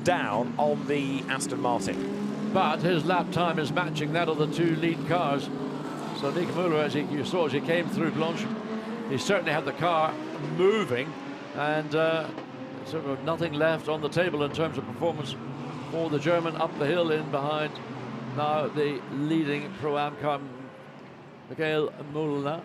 down on the Aston Martin. But his lap time is matching that of the two lead cars. So Nico Müller, as you saw as he came through Blanche, he certainly had the car moving, and sort of nothing left on the table in terms of performance for the German up the hill in behind now the leading Pro-Am car, Michael Müller.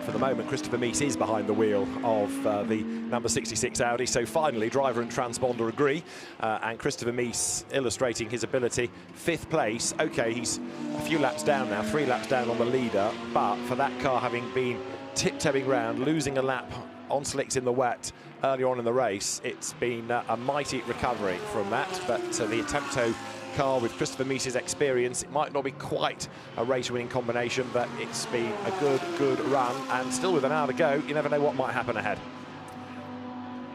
For the moment, Christopher Mies is behind the wheel of the number 66 Audi, so finally driver and transponder agree, and Christopher Mies illustrating his ability. 5th place, okay, he's a few laps down now, 3 laps down on the leader, but for that car having been tiptoeing round, losing a lap on slicks in the wet earlier on in the race, it's been a mighty recovery from that. But the Attempto car with Christopher Mies's experience, it might not be quite a race-winning combination, but it's been a good run, and still with an hour to go, you never know what might happen ahead.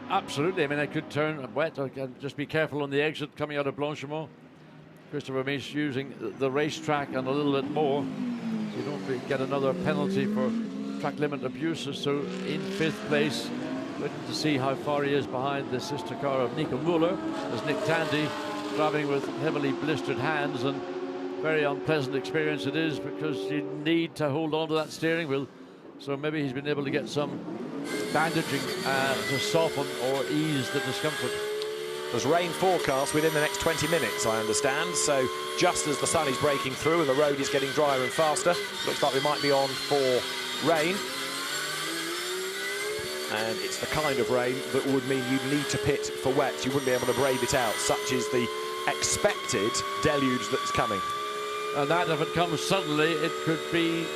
Absolutely, I mean, it could turn wet. Just be careful on the exit coming out of Blanchimont. Christopher Mies using the racetrack and a little bit more, so you don't get another penalty for track limit abuses. So in 5th place, waiting to see how far he is behind the sister car of Nico Müller, as Nick Tandy driving with heavily blistered hands, and very unpleasant experience it is because you need to hold on to that steering wheel. So maybe he's been able to get some bandaging to soften or ease the discomfort. There's rain forecast within the next 20 minutes, I understand, so just as the sun is breaking through and the road is getting drier and faster, looks like we might be on for rain. And it's the kind of rain that would mean you'd need to pit for wet. You wouldn't be able to brave it out. Such is the expected deluge that's coming. And that, if it comes suddenly, it could be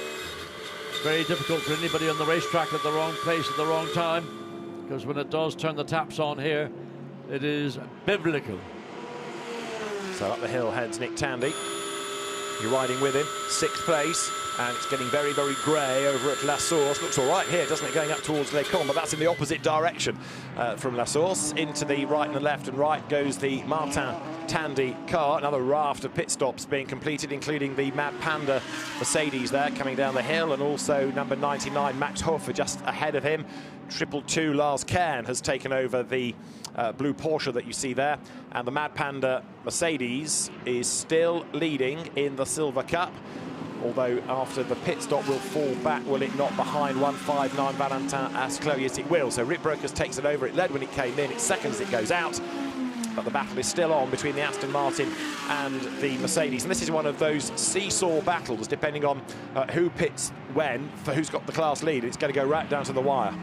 very difficult for anybody on the racetrack at the wrong place at the wrong time, because when it does turn the taps on here, it is biblical. So up the hill heads Nick Tandy. You're riding with him, 6th place, and it's getting very grey over at La Source. Looks all right here, doesn't it, going up towards Les Combes, but that's in the opposite direction from La Source. Into the right and the left and right goes the Martin Tandy car. Another raft of pit stops being completed, including the Mad Panda Mercedes there coming down the hill, and also number 99 Max Hofer just ahead of him. 222 Lars Kern has taken over the blue Porsche that you see there, and the Mad Panda Mercedes is still leading in the Silver Cup, although after the pit stop will fall back, will it not, behind 159 Valentin Asclot? Yes, it will. So Rick Brokers takes it over. It led when it came in, it's second as it goes out, but the battle is still on between the Aston Martin and the Mercedes, and this is one of those seesaw battles, depending on who pits when, for who's got the class lead. It's going to go right down to the wire.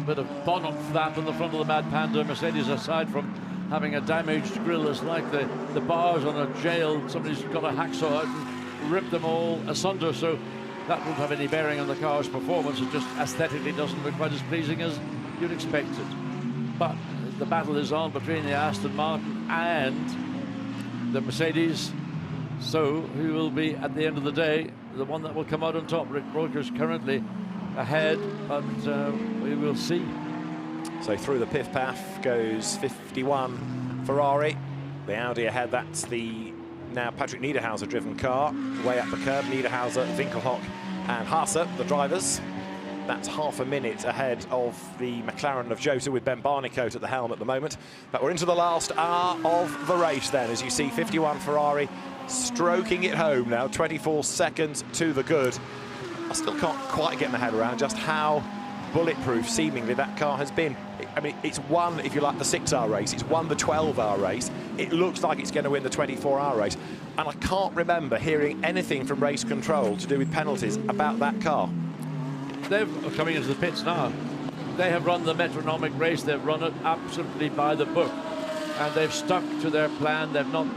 A bit of bonnet flap in the front of the Mad Panda Mercedes, aside from having a damaged grille. It's like the bars on a jail. Somebody's got a hacksaw out and ripped them all asunder, so that won't have any bearing on the car's performance. It just aesthetically doesn't look quite as pleasing as you'd expect it. But the battle is on between the Aston Martin and the Mercedes, so who will be, at the end of the day, the one that will come out on top? Rick Brokers currently ahead, but we will see. So through the piff-paff goes 51 Ferrari. The Audi ahead, that's the now Patrick Niederhauser-driven car. Way up the curb, Niederhauser, Winkelhock and Haase, the drivers. That's half a minute ahead of the McLaren of Jota, with Ben Barnicoat at the helm at the moment. But we're into the last hour of the race then, as you see 51 Ferrari stroking it home now, 24 seconds to the good. I still can't quite get my head around just how bulletproof seemingly that car has been. I mean, it's won, if you like, the 6-hour race, it's won the 12-hour race, it looks like it's going to win the 24-hour race, and I can't remember hearing anything from race control to do with penalties about that car. They're coming into the pits now. They have run the metronomic race, they've run it absolutely by the book, and they've stuck to their plan. They've not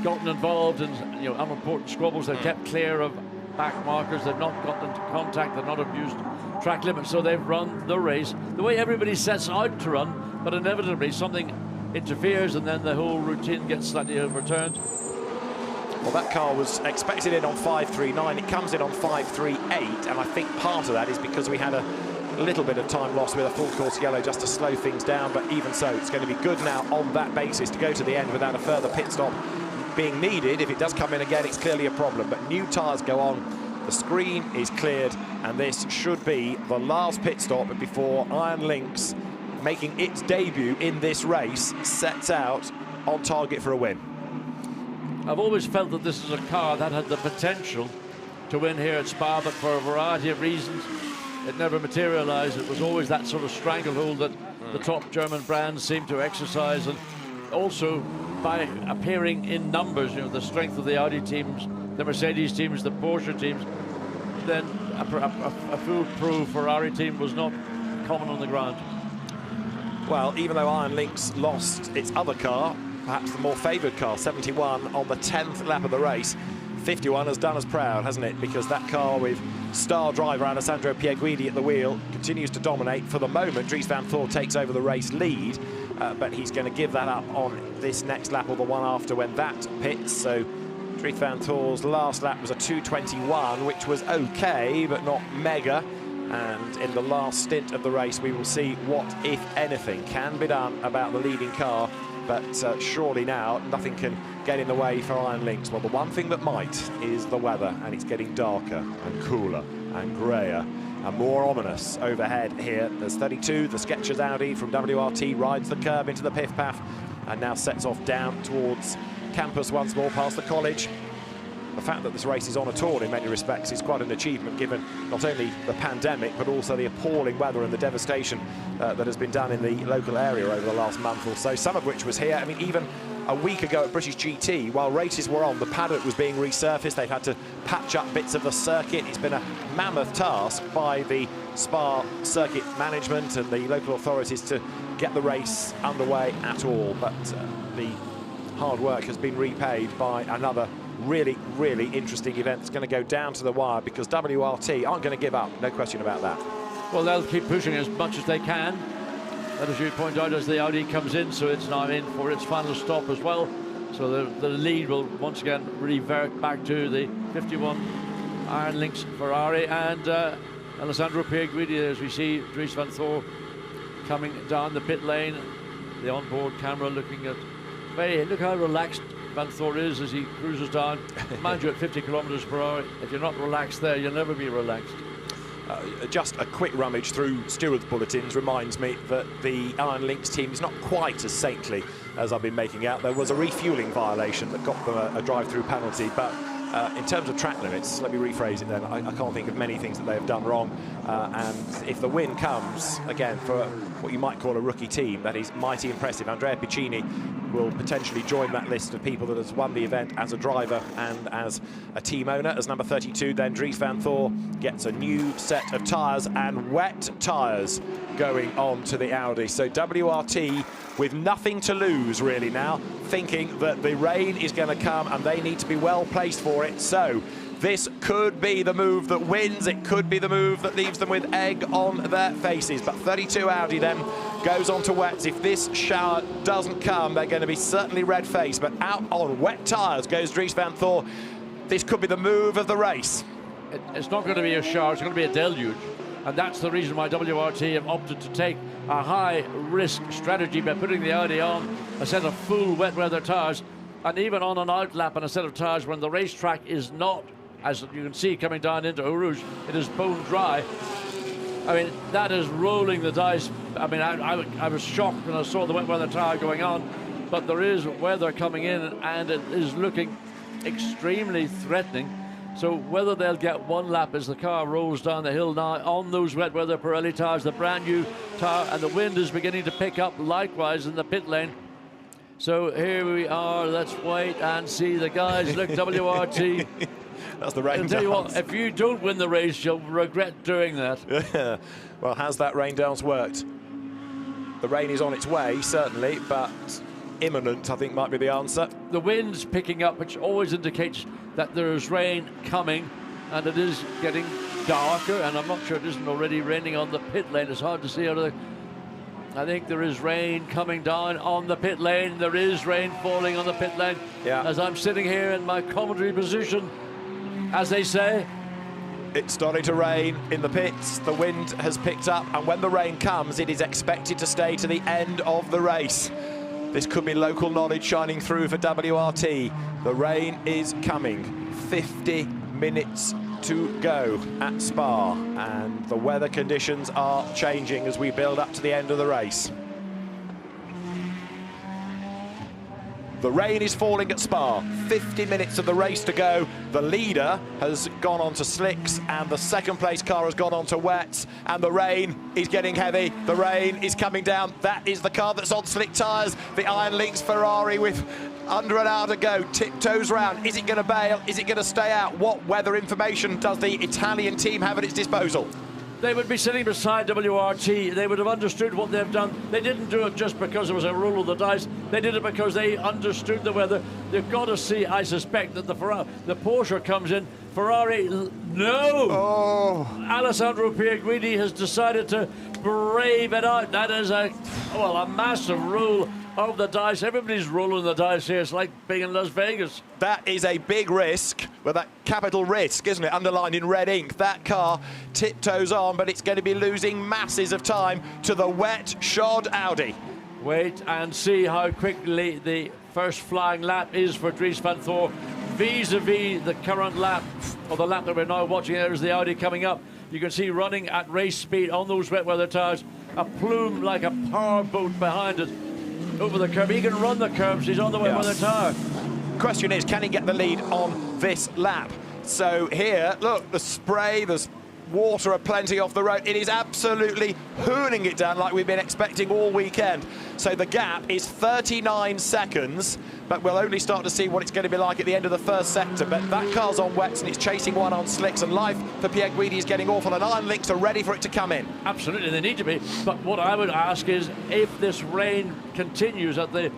gotten involved in unimportant squabbles. They've kept clear of back markers, they've not gotten into contact, they've not abused track limits, so they've run the race the way everybody sets out to run, but inevitably something interferes and then the whole routine gets slightly overturned. Well, that car was expected in on 5.39, it comes in on 5.38, and I think part of that is because we had a little bit of time lost with a full course yellow just to slow things down, but even so, it's going to be good now on that basis to go to the end without a further pit stop being needed. If it does come in again, it's clearly a problem, but new tyres go on, the screen is cleared, and this should be the last pit stop before Iron Lynx making its debut in this race, sets out on target for a win. I've always felt that this is a car that had the potential to win here at Spa, but for a variety of reasons, it never materialised. It was always that sort of stranglehold that the top German brands seem to exercise, and also by appearing in numbers, you know, the strength of the Audi teams, the Mercedes teams, the Porsche teams, then a foolproof Ferrari team was not common on the ground. Well, even though Iron Lynx lost its other car, perhaps the more favoured car, 71 on the 10th lap of the race, 51 has done us proud, hasn't it? Because that car with star driver Alessandro Pierguidi at the wheel continues to dominate. For the moment, Dries Van Thor takes over the race lead, but he's going to give that up on this next lap or the one after when that pits. So Dries Van Thor's last lap was a 2:21, which was okay, but not mega. And in the last stint of the race, we will see what, if anything, can be done about the leading car. But surely now, nothing can get in the way for Iron Lynx. Well, the one thing that might is the weather, and it's getting darker and cooler and greyer and more ominous overhead here. There's 32, the Skechers Audi from WRT rides the curb into the Piff Paff and now sets off down towards campus once more, past the college. The fact that this race is on at all in many respects is quite an achievement, given not only the pandemic but also the appalling weather and the devastation that has been done in the local area over the last month or so, some of which was here. I mean, even a week ago at British GT, while races were on, the paddock was being resurfaced. They've had to patch up bits of the circuit. It's been a mammoth task by the Spa circuit management and the local authorities to get the race underway at all. But the hard work has been repaid by another really, really interesting event that's going to go down to the wire, because WRT aren't going to give up, no question about that. Well, they'll keep pushing as much as they can. And as you point out, as the Audi comes in, so it's now in for its final stop as well. So the lead will once again revert back to the 51 Iron Lynx Ferrari, and Alessandro Pierguidi, as we see Dries Van Thor coming down the pit lane. The onboard camera looking at look how relaxed Van Thor is as he cruises down. Mind you, at 50 kilometers per hour, if you're not relaxed there, you'll never be relaxed. Just a quick rummage through stewards' bulletins reminds me that the Iron Lynx team is not quite as saintly as I've been making out. There was a refuelling violation that got them a drive-through penalty, but in terms of track limits, let me rephrase it then, I can't think of many things that they have done wrong. And if the win comes, again, for what you might call a rookie team, that is mighty impressive. Andrea Piccini will potentially join that list of people that has won the event as a driver and as a team owner. As number 32, then Dries Van Thor gets a new set of tyres, and wet tyres going on to the Audi. So WRT with nothing to lose really now, thinking that the rain is going to come and they need to be well placed for it. So this could be the move that wins. It could be the move that leaves them with egg on their faces. But 32 Audi then goes on to wets. If this shower doesn't come, they're going to be certainly red-faced. But out on wet tyres goes Dries Van Thor. This could be the move of the race. It's not going to be a shower, it's going to be a deluge. And that's the reason why WRT have opted to take a high-risk strategy by putting the Audi on a set of full wet weather tyres, and even on an outlap on a set of tyres when the racetrack is not, as you can see coming down into Eau Rouge, it is bone dry. I mean, that is rolling the dice. I mean, I was shocked when I saw the wet weather tyre going on, but there is weather coming in and it is looking extremely threatening. So whether they'll get one lap as the car rolls down the hill now on those wet weather Pirelli tyres, the brand new tyre, and the wind is beginning to pick up likewise in the pit lane. So here we are, let's wait and see the guys. Look, WRT. That's the rain I'll tell you what, if you don't win the race, you'll regret doing that. Well, has that rain dance worked? The rain is on its way, certainly, but imminent, I think, might be the answer. The wind's picking up, which always indicates that there is rain coming, and it is getting darker, and I'm not sure it isn't already raining on the pit lane. It's hard to see out of the... I think there is rain coming down on the pit lane. There is rain falling on the pit lane. Yeah. As I'm sitting here in my commentary position, as they say. It's starting to rain in the pits. The wind has picked up, and when the rain comes, it is expected to stay to the end of the race. This could be local knowledge shining through for WRT. The rain is coming. 50 minutes to go at Spa, and the weather conditions are changing as we build up to the end of the race. The rain is falling at Spa. 50 minutes of the race to go. The leader has gone on to slicks, and the second place car has gone on to wets, and the rain is getting heavy. The rain is coming down. That is the car that's on slick tyres. The Iron Lynx Ferrari with under an hour to go, tiptoes round. Is it going to bail? Is it going to stay out? What weather information does the Italian team have at its disposal? They would be sitting beside WRT. They would have understood what they've done. They didn't do it just because it was a roll of the dice. They did it because they understood the weather. They've got to see, I suspect, that the Porsche comes in. Ferrari, no! Oh. Alessandro Pierguidi has decided to brave it out. That is a massive roll of the dice. Everybody's rolling the dice here. It's like being in Las Vegas. That is a big risk, well, that capital risk, isn't it? Underlined in red ink. That car tiptoes on, but it's going to be losing masses of time to the wet shod Audi. Wait and see how quickly the first flying lap is for Dries Van Thor vis-a-vis the current lap, or the lap that we're now watching. There's the Audi coming up. You can see running at race speed on those wet weather tyres, a plume like a powerboat behind it over the curb. He can run the curbs. He's on the wet weather tyre. Question is, can he get the lead on this lap? So here, look, the spray, there's water aplenty off the road. It is absolutely hooning it down like we've been expecting all weekend. So the gap is 39 seconds, but we'll only start to see what it's going to be like at the end of the first sector. But that car's on wets and it's chasing one on slicks, and life for Pierguidi is getting awful, and Iron Lynx are ready for it to come in. Absolutely, they need to be. But what I would ask is, if this rain continues at the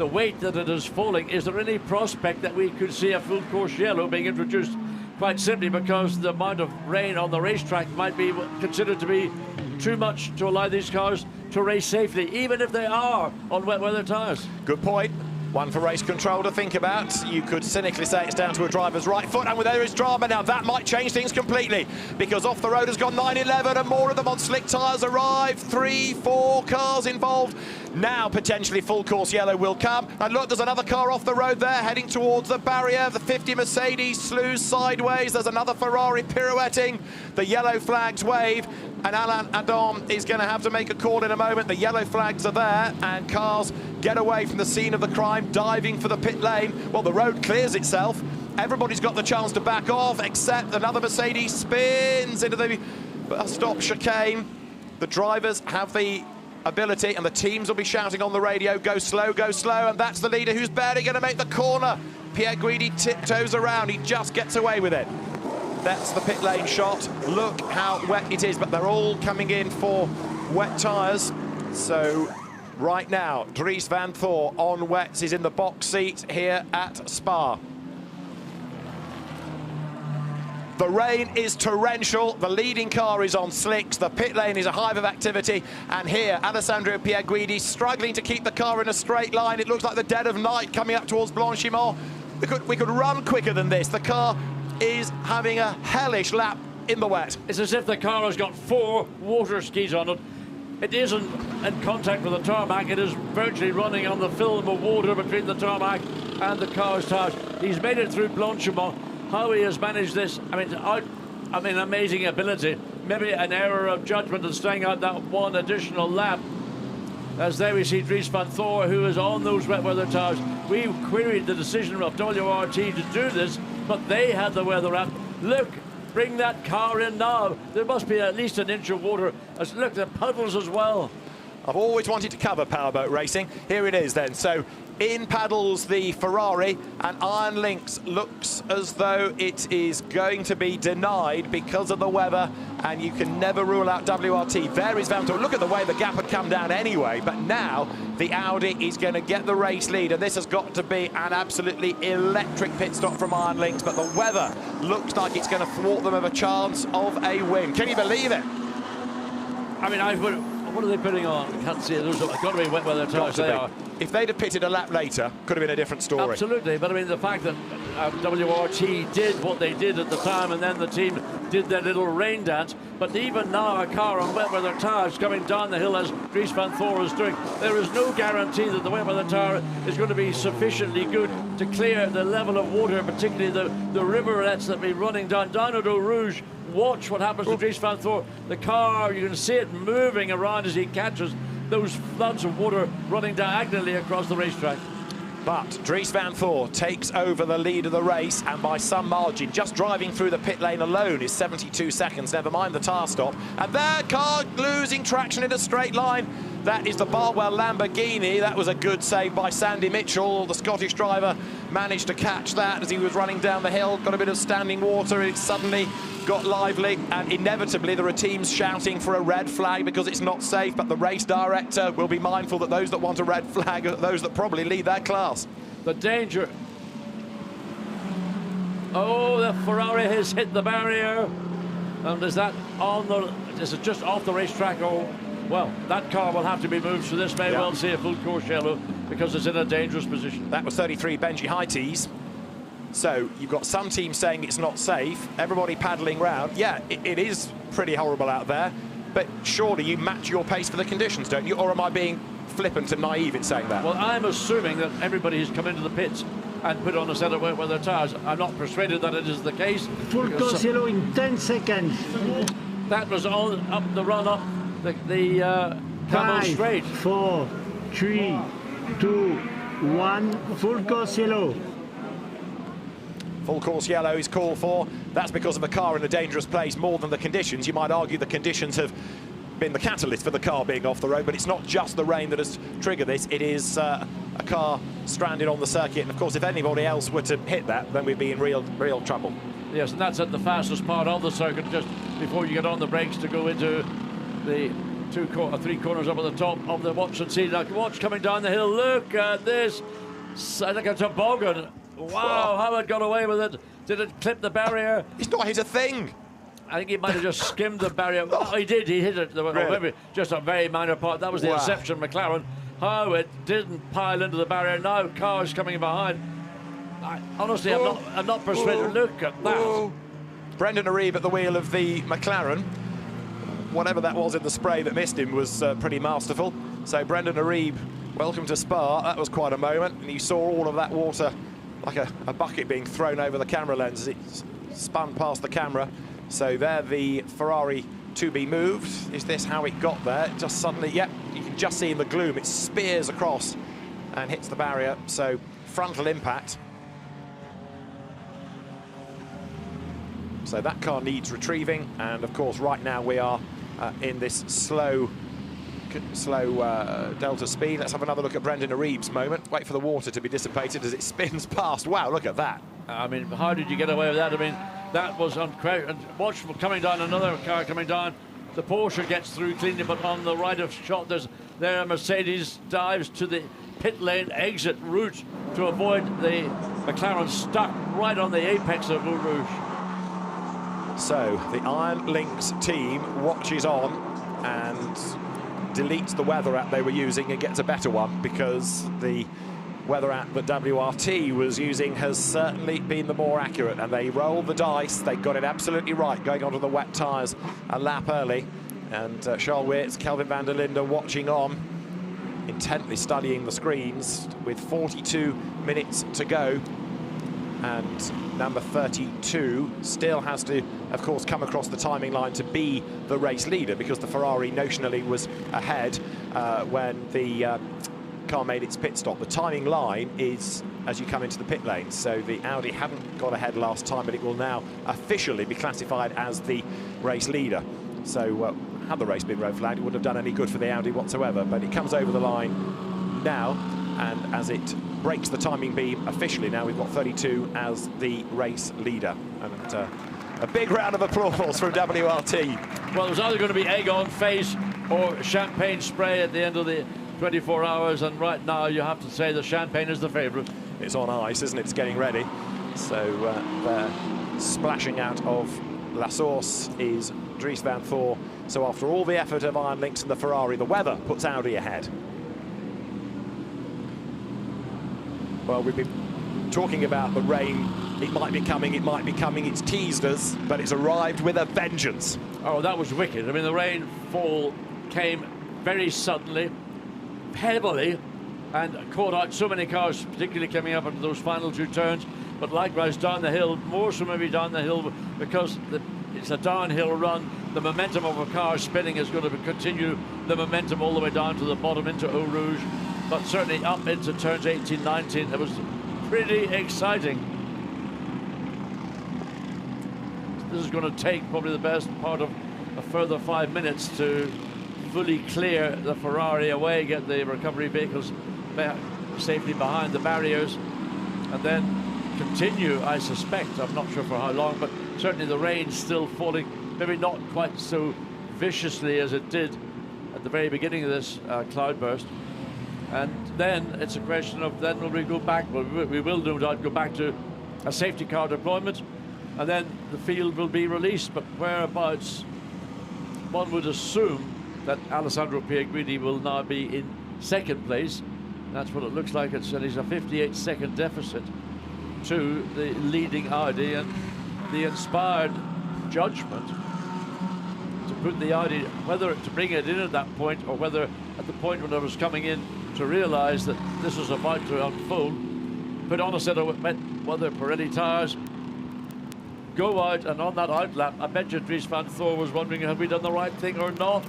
weight that it is falling, is there any prospect that we could see a full course yellow being introduced? Quite simply because the amount of rain on the racetrack might be considered to be too much to allow these cars to race safely, even if they are on wet weather tyres. Good point. One for race control to think about. You could cynically say it's down to a driver's right foot, and there is drama now. That might change things completely, because off the road has gone 9-11, and more of them on slick tyres arrive. 3-4 cars involved. Now potentially full course yellow will come. And look, there's another car off the road there heading towards the barrier. The 50 Mercedes slews sideways. There's another Ferrari pirouetting. The yellow flags wave, and Alain Adam is going to have to make a call in a moment. The yellow flags are there, and cars get away from the scene of the crime, diving for the pit lane. Well, the road clears itself. Everybody's got the chance to back off, except another Mercedes spins into the stop chicane. The drivers have the ability, and the teams will be shouting on the radio, go slow, and that's the leader who's barely going to make the corner. Pierguidi tiptoes around. He just gets away with it. That's the pit lane shot. Look how wet it is, but they're all coming in for wet tyres. So right now, Dries Van Thor on wets is in the box seat here at Spa. The rain is torrential. The leading car is on slicks. The pit lane is a hive of activity. And here, Alessandro Pierguidi struggling to keep the car in a straight line. It looks like the dead of night coming up towards Blanchimont. We could run quicker than this. The car is having a hellish lap in the wet. It's as if the car has got 4 water skis on it. It isn't in contact with the tarmac. It is virtually running on the film of water between the tarmac and the car's tires. He's made it through Blanchimont. How he has managed this, amazing ability. Maybe an error of judgment in staying out that one additional lap. As there we see Dries Van Thor, who is on those wet weather tyres. We queried the decision of WRT to do this, but they had the weather app. Look, bring that car in now. There must be at least an inch of water. Look, the puddles as well. I've always wanted to cover powerboat racing. Here it is then. So in paddles the Ferrari, and Iron Lynx looks as though it is going to be denied because of the weather, and you can never rule out WRT. There is Van Thor. Look at the way the gap had come down anyway, but now the Audi is going to get the race lead, and this has got to be an absolutely electric pit stop from Iron Lynx, but the weather looks like it's going to thwart them of a chance of a win. Can you believe it? I mean, what are they putting on? I can't see it. There's got to be wet weather tyres. They are. If they'd have pitted a lap later, could have been a different story. Absolutely, but I mean, the fact that WRT did what they did at the time, and then the team did their little rain dance. But even now, a car on wet weather tyres coming down the hill as Dries Van Thor is doing, there is no guarantee that the wet weather tyre is going to be sufficiently good to clear the level of water, particularly the riverlets that be running down at Eau Rouge. Watch what happens to Dries Van Thor. The car, you can see it moving around as he catches those floods of water running diagonally across the racetrack. But Dries Van Thor takes over the lead of the race, and by some margin. Just driving through the pit lane alone is 72 seconds, never mind the tyre stop. And that car losing traction in a straight line. That is the Barwell Lamborghini. That was a good save by Sandy Mitchell. The Scottish driver managed to catch that as he was running down the hill, got a bit of standing water, and it suddenly got lively, and inevitably there are teams shouting for a red flag because it's not safe, but the race director will be mindful that those that want a red flag are those that probably lead their class. The danger. Oh, the Ferrari has hit the barrier. And is that on the, is it just off the racetrack? Oh, well, that car will have to be moved, so this may well see a full course yellow because it's in a dangerous position. That was 33 Benji Highties. So you've got some teams saying it's not safe, everybody paddling round. Yeah, it is pretty horrible out there, but surely you match your pace for the conditions, don't you? Or am I being flippant and naive in saying that? Well, I'm assuming that everybody has come into the pits and put on a set of wet weather tyres. I'm not persuaded that it is the case. Full course yellow in 10 seconds. That was on up the run up the Camel Straight. 4, 3, 2, 1. Full course yellow. Full course yellow is called for. That's because of the car in a dangerous place more than the conditions. You might argue the conditions have been the catalyst for the car being off the road, but it's not just the rain that has triggered this. It is a car stranded on the circuit, and of course if anybody else were to hit that, then we'd be in real trouble. Yes, and that's at the fastest part of the circuit, just before you get on the brakes to go into the three corners up at the top of the watch and see. Like, watch coming down the hill. Look at this. Like a toboggan. Wow, how it got away with it. Did it clip the barrier? He's not hit a thing. I think he might have just skimmed the barrier. Oh, he did. He hit it. Really? Just a very minor part. That was the Inception McLaren. How it didn't pile into the barrier. Now cars coming behind. Honestly, I'm not persuaded. Look at that. Brendan Arieb at the wheel of the McLaren. Whatever that was in the spray that missed him was pretty masterful. So Brendan Arieb, welcome to Spa. That was quite a moment. And you saw all of that water like a bucket being thrown over the camera lens as it spun past the camera. So there the Ferrari to be moved. Is this how it got there? Just suddenly, yep, you can just see in the gloom, it spears across and hits the barrier. So frontal impact. So that car needs retrieving, and of course right now we are in this slow delta speed. Let's have another look at Brendan Arieb's moment. Wait for the water to be dissipated as it spins past. Wow, look at that. I mean, how did you get away with that? I mean, that was uncredited. Watch coming down, another car coming down. The Porsche gets through cleanly, but on the right of shot, there a Mercedes dives to the pit lane exit route to avoid the McLaren stuck right on the apex of Eau Rouge. So the Iron Lynx team watches on and deletes the weather app they were using and gets a better one, because the weather app that WRT was using has certainly been the more accurate, and they rolled the dice. They got it absolutely right going onto the wet tyres a lap early, and Charles Weerts, Kelvin van der Linde watching on, intently studying the screens with 42 minutes to go. And number 32 still has to, of course, come across the timing line to be the race leader, because the Ferrari notionally was ahead when the car made its pit stop. The timing line is as you come into the pit lane, so the Audi hadn't got ahead last time, but it will now officially be classified as the race leader. So had the race been red flagged, it wouldn't have done any good for the Audi whatsoever, but it comes over the line now, and as it breaks the timing beam officially now, we've got 32 as the race leader. And a big round of applause from WRT. Well, it was either going to be egg on face or champagne spray at the end of the 24 hours, and right now you have to say the champagne is the favourite. It's on ice, isn't it? It's getting ready. So they're splashing out of La Source is Dries Van Thor. So after all the effort of Iron Lynx and the Ferrari, the weather puts Audi ahead. Well, we've been talking about the rain it might be coming, it might be coming. It's teased us, but it's arrived with a vengeance. Oh, that was wicked. I mean, the rainfall came very suddenly, heavily, and caught out so many cars, particularly coming up into those final 2 turns. But likewise down the hill, more so maybe down the hill, because it's a downhill run. The momentum of a car spinning is going to continue the momentum all the way down to the bottom into Eau Rouge, but certainly up into turns 18, 19. It was pretty exciting. This is going to take probably the best part of a further 5 minutes to fully clear the Ferrari away, get the recovery vehicles safely behind the barriers, and then continue, I suspect. I'm not sure for how long, but certainly the rain's still falling, maybe not quite so viciously as it did at the very beginning of this cloudburst. And then it's a question of, then will we go back? Well, we will no doubt go back to a safety car deployment, and then the field will be released. But whereabouts, one would assume that Alessandro Pierguidi will now be in second place. That's what it looks like. It's a 58-second deficit to the leading Audi, and the inspired judgment to put the Audi, whether to bring it in at that point or whether at the point when it was coming in to realize that this was about to unfold, put on a set of wet weather Pirelli tires, go out, and on that outlap, I bet you Dries van Thor was wondering, have we done the right thing or not?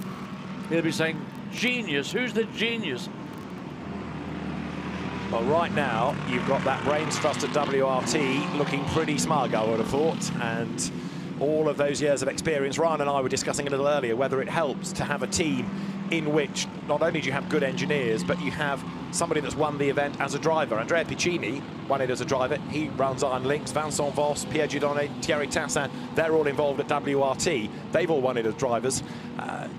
He'll be saying, genius, who's the genius? Well, right now, you've got that brains trust at WRT looking pretty smug, I would have thought, and all of those years of experience. Ryan and I were discussing a little earlier whether it helps to have a team in which not only do you have good engineers, but you have somebody that's won the event as a driver. Andrea Piccini won it as a driver. He runs Iron Lynx. Vincent Voss, Pierre Dieudonné, Thierry Tassin, they're all involved at WRT. They've all won it as drivers.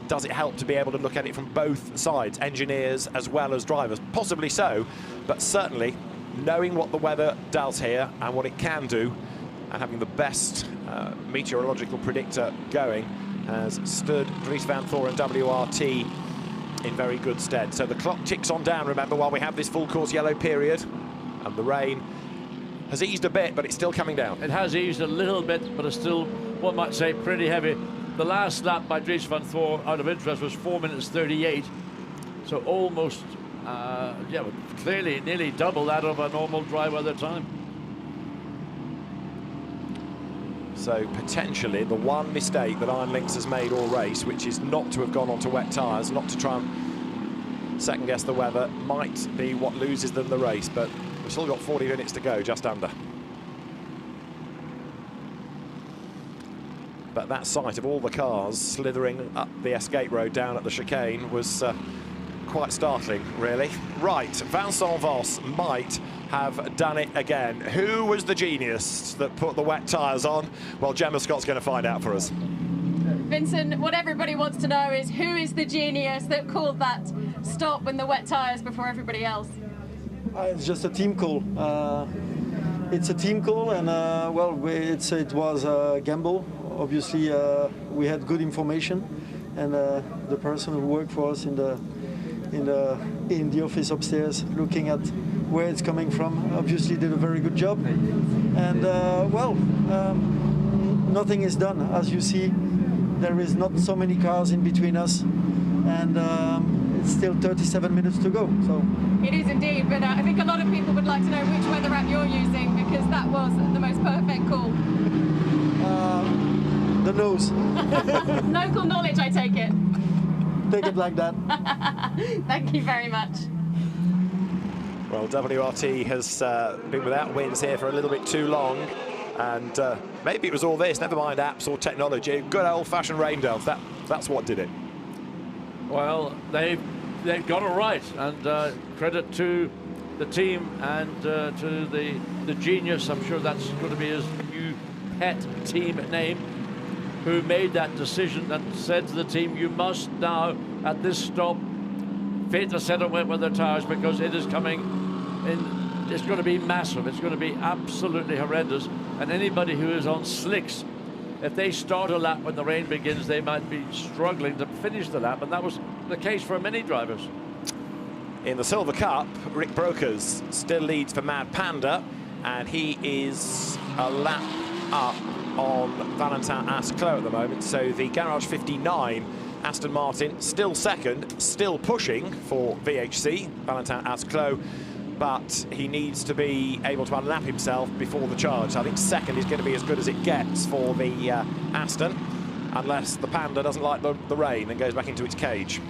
Does it help to be able to look at it from both sides, engineers as well as drivers? Possibly so, but certainly knowing what the weather does here and what it can do, and having the best meteorological predictor going, has stood Dries van Thor and WRT in very good stead. So the clock ticks on down, remember, while we have this full course yellow period, and the rain has eased a bit, but it's still coming down. It has eased a little bit, but it's still, one might say, pretty heavy. The last lap by Dries van Thor, out of interest, was 4 minutes 38, so almost, yeah, clearly nearly double that of a normal dry weather time. So potentially the one mistake that Iron Lynx has made all race, which is not to have gone onto wet tyres, not to try and second guess the weather, might be what loses them the race. But we've still got 40 minutes to go, just under. But that sight of all the cars slithering up the escape road down at the chicane was quite startling, really. Right, Vincent Voss might have done it again. Who was the genius that put the wet tyres on? Well, Gemma Scott's going to find out for us. Vincent, what everybody wants to know is who is the genius that called that stop in the wet tyres before everybody else? It's just a team call. It's a team call, and well, it was a gamble. Obviously, we had good information, and the person who worked for us in the office upstairs, looking at where it's coming from, obviously did a very good job. And well, nothing is done. As you see, there is not so many cars in between us, and it's still 37 minutes to go. So it is indeed, but I think a lot of people would like to know which weather app you're using, because that was the most perfect call. The nose. Local knowledge, I take it. Take it like that. Thank you very much. Well, WRT has been without wins here for a little bit too long, and maybe it was all this, never mind apps or technology. Good old-fashioned rain delves, that's what did it. Well, they've got it right, and credit to the team and to the genius, I'm sure that's going to be his new pet team name, who made that decision and said to the team, you must now, at this stop, fit a set of wet weather tyres, because it is coming in, it's going to be massive, it's going to be absolutely horrendous, and anybody who is on slicks, if they start a lap when the rain begins, they might be struggling to finish the lap, and that was the case for many drivers. In the Silver Cup, Rick Brokers still leads for Mad Panda, and he is a lap up on Valentin Asclot at the moment. So the Garage 59 Aston Martin still second, still pushing for VHC, Valentin Asclot, but he needs to be able to unlap himself before the charge. So I think second is going to be as good as it gets for the Aston, unless the Panda doesn't like the rain and goes back into its cage.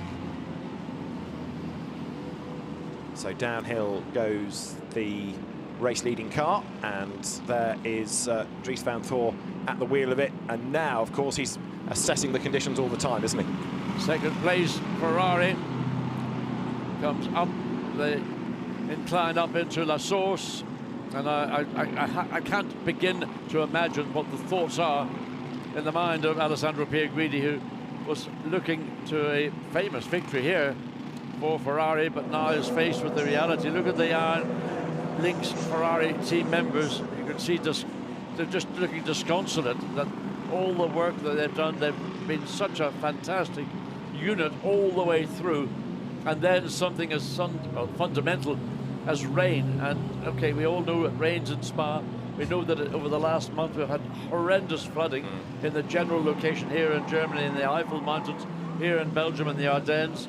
So downhill goes the race-leading car, and there is Dries van Thor at the wheel of it. And now, of course, he's assessing the conditions all the time, isn't he? Second place, Ferrari comes up the incline up into La Source, and I can't begin to imagine what the thoughts are in the mind of Alessandro Pierguidi, who was looking to a famous victory here for Ferrari, but now is faced with the reality. Look at the Iron Lynx Ferrari team members. You can see they're just looking disconsolate that all the work that they've done, they've been such a fantastic unit all the way through, and then something as fundamental as rain. And okay, we all know it rains in Spa. We know that over the last month we've had horrendous flooding in the general location here in Germany, in the Eifel Mountains, here in Belgium and the Ardennes.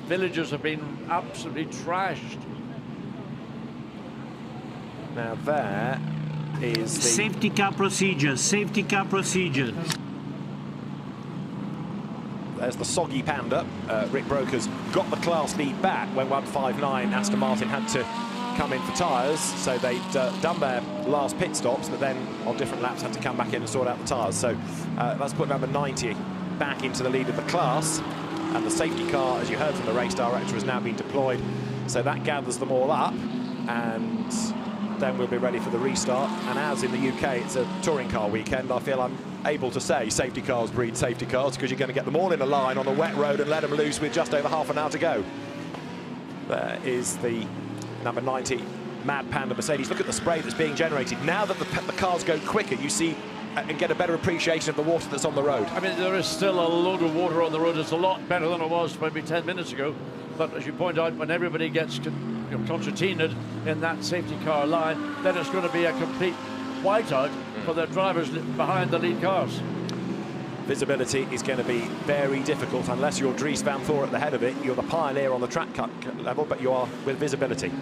Villages have been absolutely trashed. Now there is the Safety car procedure, safety car procedure. There's the soggy Panda. Rick Broker's got the class lead back when 159 Aston Martin had to come in for tyres, so they'd done their last pit stops, but then on different laps had to come back in and sort out the tyres. So that's put number 90 back into the lead of the class, and the safety car, as you heard from the race director, has now been deployed, so that gathers them all up, and then we'll be ready for the restart. And as in the UK it's a touring car weekend, I feel I'm able to say safety cars breed safety cars, because you're going to get them all in a line on a wet road and let them loose with just over half an hour to go. There is the number 90 Mad Panda Mercedes. Look at the spray that's being generated. Now that the cars go quicker, you see and get a better appreciation of the water that's on the road. I mean, there is still a load of water on the road. It's a lot better than it was maybe 10 minutes ago. But as you point out, when everybody gets concertinaed in that safety car line, then it's going to be a complete whiteout for the drivers behind the lead cars. Visibility is going to be very difficult unless you're Dries van Thor at the head of it. You're the pioneer on the track cut level, but you are with visibility.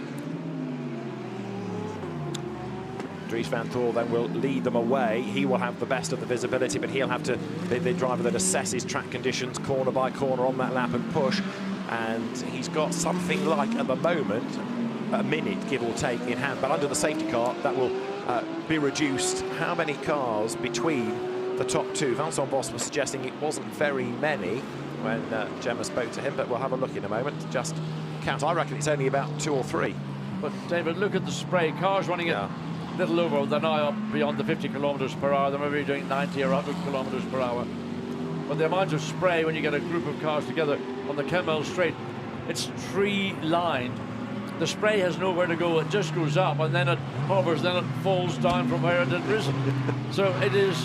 Dries van Thor then will lead them away. He will have the best of the visibility, but he'll have to be the driver that assesses track conditions corner by corner on that lap and push. And he's got something like, at the moment, a minute, give or take, in hand. But under the safety car, that will be reduced. How many cars between the top two? Vincent Boss was suggesting it wasn't very many when Gemma spoke to him, but we'll have a look in a moment. Just count. I reckon it's only about 2 or 3. But David, look at the spray. Cars running at a little over, they're now up beyond the 50 kilometers per hour. They're maybe doing 90 or 100 kilometers per hour. But the amount of spray when you get a group of cars together on the Kemmel Straight, it's tree-lined. The spray has nowhere to go. It just goes up and then it hovers, then it falls down from where it had risen. So it is,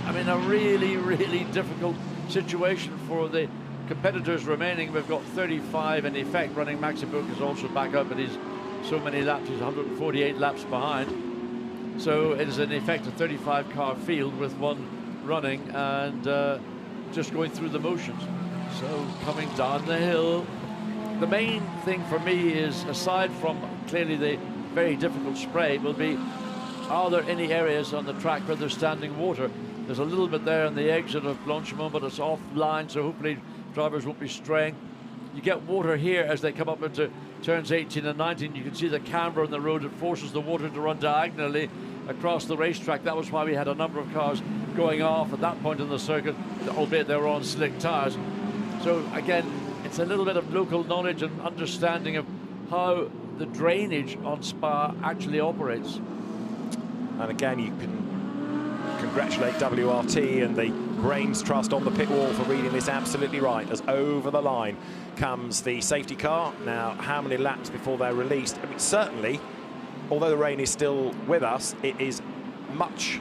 I mean, a really, really difficult situation for the competitors remaining. We've got 35 in effect running. Maxi Book is also back up, but he's so many laps, he's 148 laps behind. So it is in effect a 35 car field with one running and just going through the motions. So coming down the hill, the main thing for me is, aside from clearly the very difficult spray, will be, are there any areas on the track where there's standing water? There's a little bit there on the exit of Blanchimont, but it's offline, so hopefully drivers won't be straying. You get water here as they come up into turns 18 and 19. You can see the camber in the road. It forces the water to run diagonally across the racetrack. That was why we had a number of cars going off at that point in the circuit, albeit they were on slick tyres. So again, it's a little bit of local knowledge and understanding of how the drainage on Spa actually operates. And again, you can congratulate WRT and the Brains Trust on the pit wall for reading this absolutely right, as over the line comes the safety car. Now, how many laps before they're released? I mean, certainly, although the rain is still with us, it is much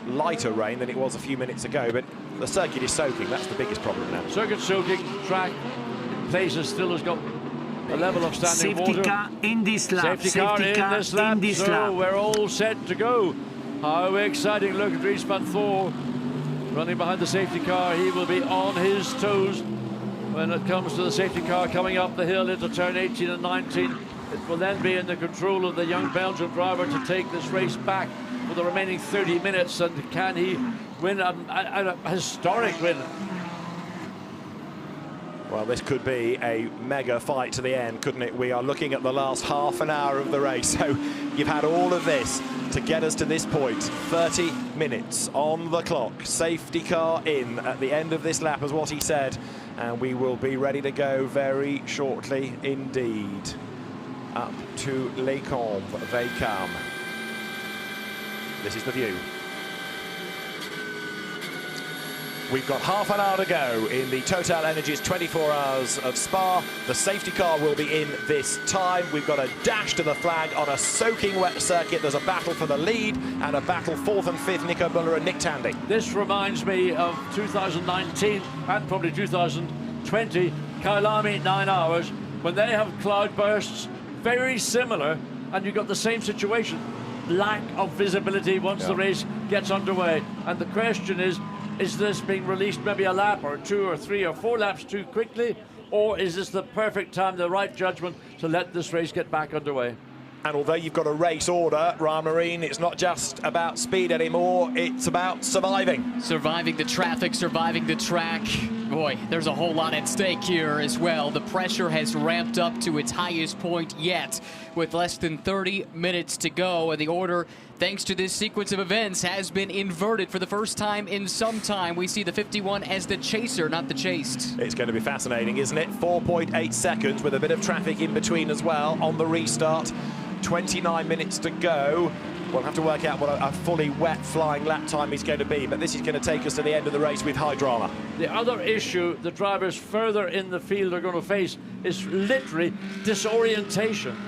lighter rain than it was a few minutes ago, but the circuit is soaking. That's the biggest problem now. Circuit soaking, track in places still has got a level of standing Safety water. car in this lap. Safety car in this lap, so we're all set to go. How exciting. Look at Dries van Thor running behind the safety car. He will be on his toes when it comes to the safety car coming up the hill into turn 18 and 19. It will then be in the control of the young Belgian driver to take this race back for the remaining 30 minutes. And can he win a historic win? Well, this could be a mega fight to the end, couldn't it? We are looking at the last half an hour of the race. So you've had all of this to get us to this point. 30 minutes on the clock. Safety car in at the end of this lap, is what he said. And we will be ready to go very shortly indeed. Up to Les Combes, they come. This is the view. We've got half an hour to go in the Total Energies 24 Hours of Spa. The safety car will be in this time. We've got a dash to the flag on a soaking wet circuit. There's a battle for the lead and a battle 4th and 5th, Nico Müller and Nick Tandy. This reminds me of 2019 and probably 2020, Kyalami 9 Hours, when they have cloud bursts very similar, and you've got the same situation. Lack of visibility once the race gets underway. And the question is this being released maybe a lap or 2 or 3 or 4 laps too quickly, or is this the perfect time, the right judgment to let this race get back underway? And although you've got a race order, Ryan Marine, it's not just about speed anymore, it's about surviving. Surviving the traffic, surviving the track. Boy, there's a whole lot at stake here as well. The pressure has ramped up to its highest point yet, with less than 30 minutes to go. And the order, thanks to this sequence of events, has been inverted for the first time in some time. We see the 51 as the chaser, not the chased. It's going to be fascinating, isn't it? 4.8 seconds with a bit of traffic in between as well on the restart. 29 minutes to go. We'll have to work out what a fully wet flying lap time is going to be, but this is going to take us to the end of the race with high drama. The other issue the drivers further in the field are going to face is literally disorientation,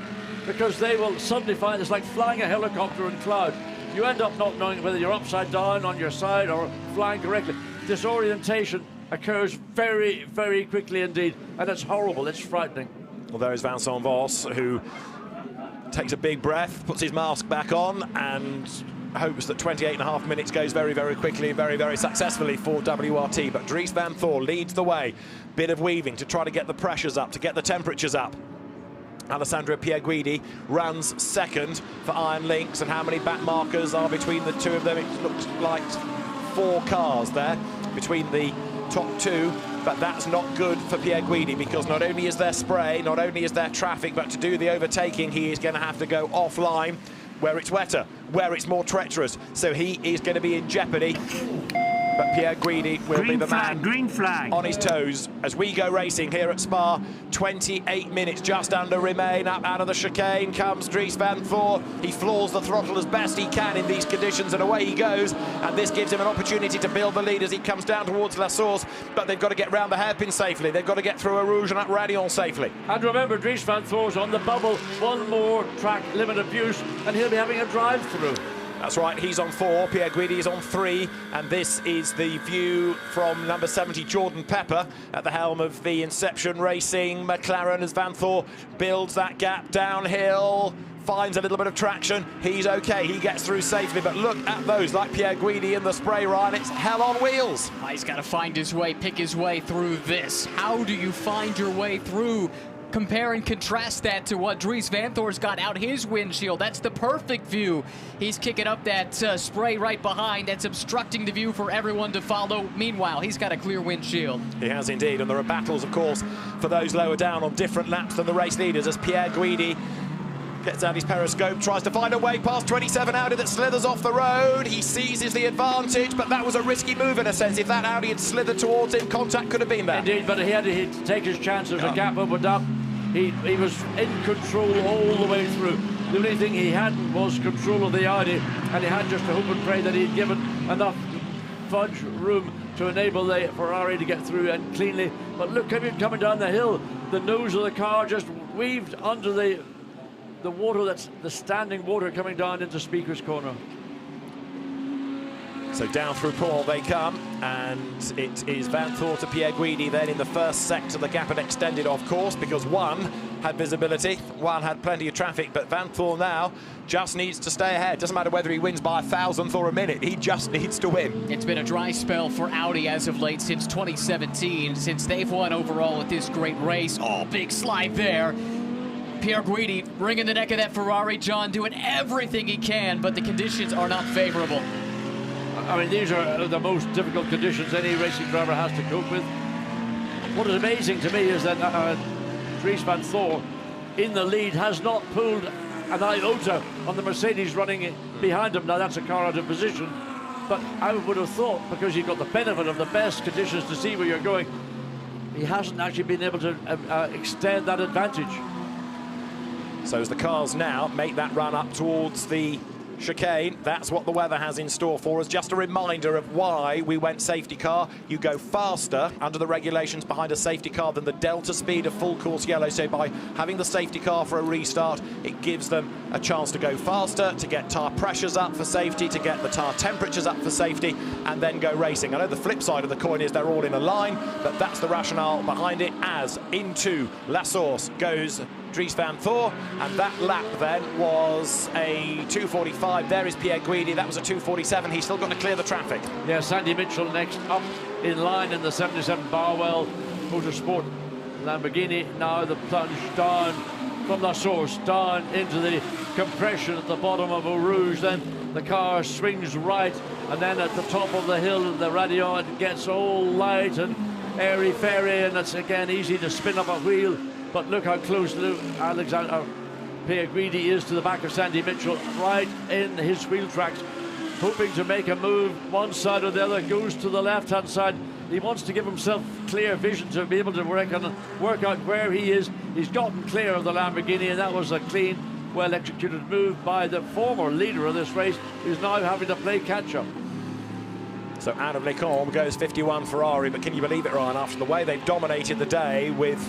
because they will suddenly find it's like flying a helicopter in cloud. You end up not knowing whether you're upside down, on your side, or flying correctly. Disorientation occurs very, very quickly indeed, and it's horrible, it's frightening. Well, there is Vincent Voss, who takes a big breath, puts his mask back on, and hopes that 28.5 minutes goes very, very quickly, very, very successfully for WRT. But Dries van Thor leads the way. Bit of weaving to try to get the pressures up, to get the temperatures up. Alessandro Pierguidi runs second for Iron Lynx, and how many back markers are between the two of them? It looks like 4 cars there between the top 2. But that's not good for Pierguidi, because not only is there spray, not only is there traffic, but to do the overtaking, he is going to have to go offline where it's wetter, where it's more treacherous. So he is going to be in jeopardy. But Pierguidi will be the man green flag. on his toes as we go racing here at Spa. 28 minutes just under remain. Up out of the chicane comes Dries van Thor. He floors the throttle as best he can in these conditions, and away he goes. And this gives him an opportunity to build the lead as he comes down towards La Source. But they've got to get round the hairpin safely. They've got to get through a Rouge and Radion safely. And remember, Dries van Thor's on the bubble. One more track limit abuse, and he'll be having a drive-through. That's right, he's on 4, Pierguidi is on 3, and this is the view from number 70, Jordan Pepper, at the helm of the Inception Racing McLaren as Van Thor builds that gap downhill, finds a little bit of traction. He's okay, he gets through safely, but look at those, like Pierguidi in the spray, Ryan, it's hell on wheels. He's got to find his way, pick his way through this. How do you find your way through? Compare and contrast that to what Dries van Thor's got out his windshield. That's the perfect view. He's kicking up that spray right behind. That's obstructing the view for everyone to follow. Meanwhile, he's got a clear windshield. He has indeed, and there are battles, of course, for those lower down on different laps than the race leaders as Pierguidi gets out his periscope, tries to find a way past 27 Audi that slithers off the road. He seizes the advantage, but that was a risky move in a sense. If that Audi had slithered towards him, contact could have been there. Indeed, but he had to take his chances. A gap opened up. He was in control all the way through. The only thing he hadn't was control of the Audi, and he had just to hope and pray that he'd given enough fudge room to enable the Ferrari to get through and cleanly. But look at him coming down the hill. The nose of the car just weaved under the water, that's the standing water coming down into Speaker's Corner. So down through Paul they come, and it is Van Thor to Pierguidi then in the first sector. The gap had extended, of course, because one had visibility, Juan had plenty of traffic, but Vanthoor now just needs to stay ahead. Doesn't matter whether he wins by a thousandth or a minute, he just needs to win. It's been a dry spell for Audi as of late since 2017, since they've won overall at this great race. Oh, big slide there. Pierre Guidi wringing the neck of that Ferrari, John, doing everything he can, but the conditions are not favorable. I mean, these are the most difficult conditions any racing driver has to cope with. What is amazing to me is that Dries Vanthoor in the lead has not pulled an iota on the Mercedes running behind him. Now that's a car out of position, but I would have thought, because you've got the benefit of the best conditions to see where you're going, he hasn't actually been able to extend that advantage. So as the cars now make that run up towards the chicane, that's what the weather has in store for us. Just a reminder of why we went safety car. You go faster under the regulations behind a safety car than the delta speed of full course yellow. So by having the safety car for a restart, it gives them a chance to go faster, to get tyre pressures up for safety, to get the tyre temperatures up for safety, and then go racing. I know the flip side of the coin is they're all in a line, but that's the rationale behind it. As into La Source goes Dries Vanthoor, and that lap then was a 2:45. There is Pierre Guidi. That was a 2:47. He's still got to clear the traffic. Yeah, Sandy Mitchell next up in line in the 77 Barwell Motorsport Lamborghini. Now the plunge down from La Source, down into the compression at the bottom of Eau Rouge. Then the car swings right, and then at the top of the hill, the radio, it gets all light and airy-fairy, and it's again easy to spin up a wheel. But look how close Pierre Guidi is to the back of Sandy Mitchell, right in his wheel tracks, hoping to make a move one side or the other. Goes to the left-hand side. He wants to give himself clear vision to be able to work out where he is. He's gotten clear of the Lamborghini, and that was a clean, well-executed move by the former leader of this race, who's now having to play catch-up. So out of Les Combes goes 51 Ferrari, but can you believe it, Ryan? After the way they've dominated the day with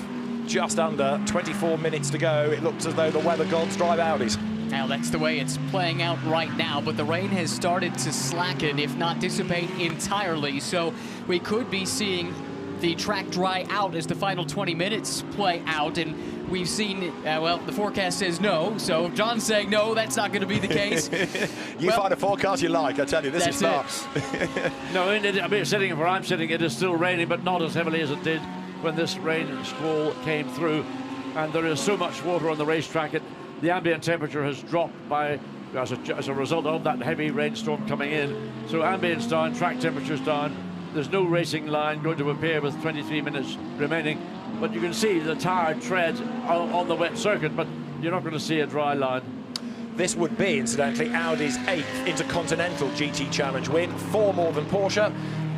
just under 24 minutes to go, it looks as though the weather gods drive Audis. Now that's the way it's playing out right now, but the rain has started to slacken, if not dissipate entirely, so we could be seeing the track dry out as the final 20 minutes play out, and we've seen, well, the forecast says no, so if John's saying no, that's not going to be the case. Find a forecast you like, I tell you, this is far. No, I mean, sitting where I'm sitting, it is still raining, but not as heavily as it did when this rain squall came through, and there is so much water on the racetrack. The ambient temperature has dropped by as a result of that heavy rainstorm coming in. So ambient's down, track temperature's down. There's no racing line going to appear with 23 minutes remaining, but you can see the tired tread on the wet circuit, but you're not going to see a dry line. This would be, incidentally, Audi's 8th Intercontinental GT Challenge win, 4 more than Porsche,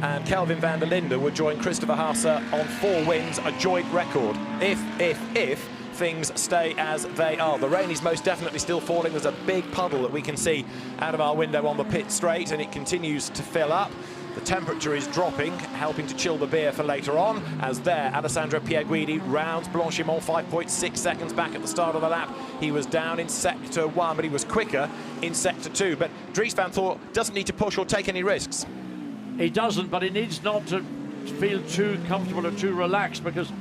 and Kelvin van der Linde would join Christopher Haase on 4 wins, a joint record, if things stay as they are. The rain is most definitely still falling. There's a big puddle that we can see out of our window on the pit straight, and it continues to fill up. The temperature is dropping, helping to chill the beer for later on, as there, Alessandro Pierre Guidi rounds Blanchimont 5.6 seconds back at the start of the lap. He was down in Sector 1, but he was quicker in Sector 2. But Dries Vanthoor doesn't need to push or take any risks. He doesn't, but he needs not to feel too comfortable or too relaxed, because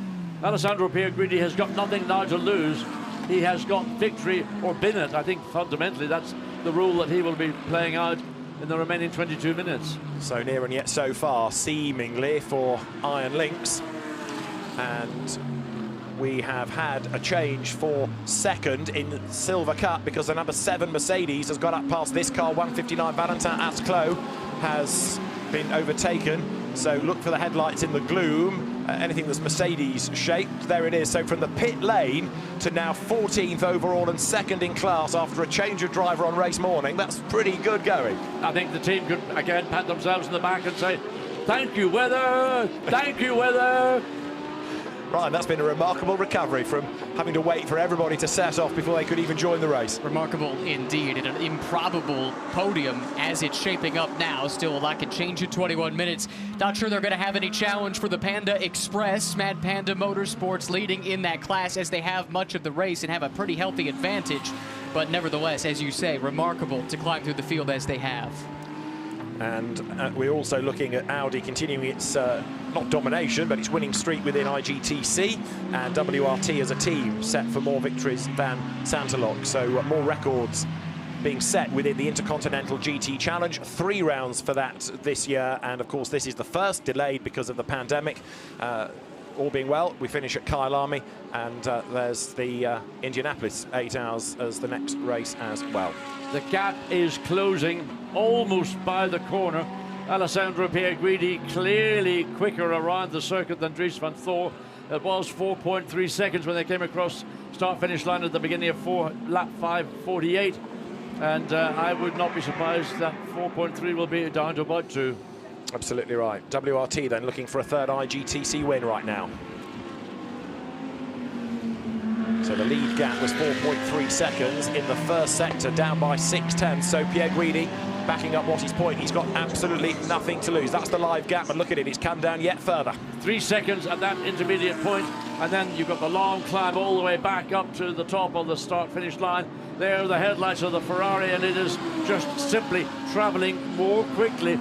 Alessandro Pierre Guidi has got nothing now to lose. He has got victory or bin it. I think fundamentally that's the rule that he will be playing out in the remaining 22 minutes. So near and yet so far, seemingly, for Iron Lynx. And we have had a change for second in Silver Cup, because the number 7 Mercedes has got up past this car. 159 Valentin Asclot has been overtaken. So look for the headlights in the gloom. Anything that's Mercedes shaped, there it is. So from the pit lane to now 14th overall and second in class after a change of driver on race morning, that's pretty good going. I think the team could again pat themselves in the back and say, thank you, weather, thank you, weather. Right, that's been a remarkable recovery from having to wait for everybody to set off before they could even join the race. Remarkable indeed, and an improbable podium as it's shaping up now. Still a lot can change in 21 minutes. Not sure they're going to have any challenge for the Panda Express. Mad Panda Motorsports leading in that class as they have much of the race and have a pretty healthy advantage. But nevertheless, as you say, remarkable to climb through the field as they have. And we're also looking at Audi continuing its, not domination, but its winning streak within IGTC, and WRT as a team set for more victories than Santalog. So more records being set within the Intercontinental GT Challenge. 3 rounds for that this year, and of course this is the first delayed because of the pandemic. All being well, we finish at Kyalami, and there's the Indianapolis 8 hours as the next race as well. The gap is closing almost by the corner. Alessandro Pierguidi clearly quicker around the circuit than Dries van Thor. It was 4.3 seconds when they came across start-finish line at the beginning of lap 5:48. And I would not be surprised that 4.3 will be down to about 2. Absolutely right. WRT then looking for a third IGTC win right now. So the lead gap was 4.3 seconds in the first sector, down by 6/10. So Pierguidi backing up Watty's point. He's got absolutely nothing to lose. That's the live gap, and look at it, it's come down yet further. 3 seconds at that intermediate point, and then you've got the long climb all the way back up to the top of the start-finish line. There are the headlights of the Ferrari, and it is just simply traveling more quickly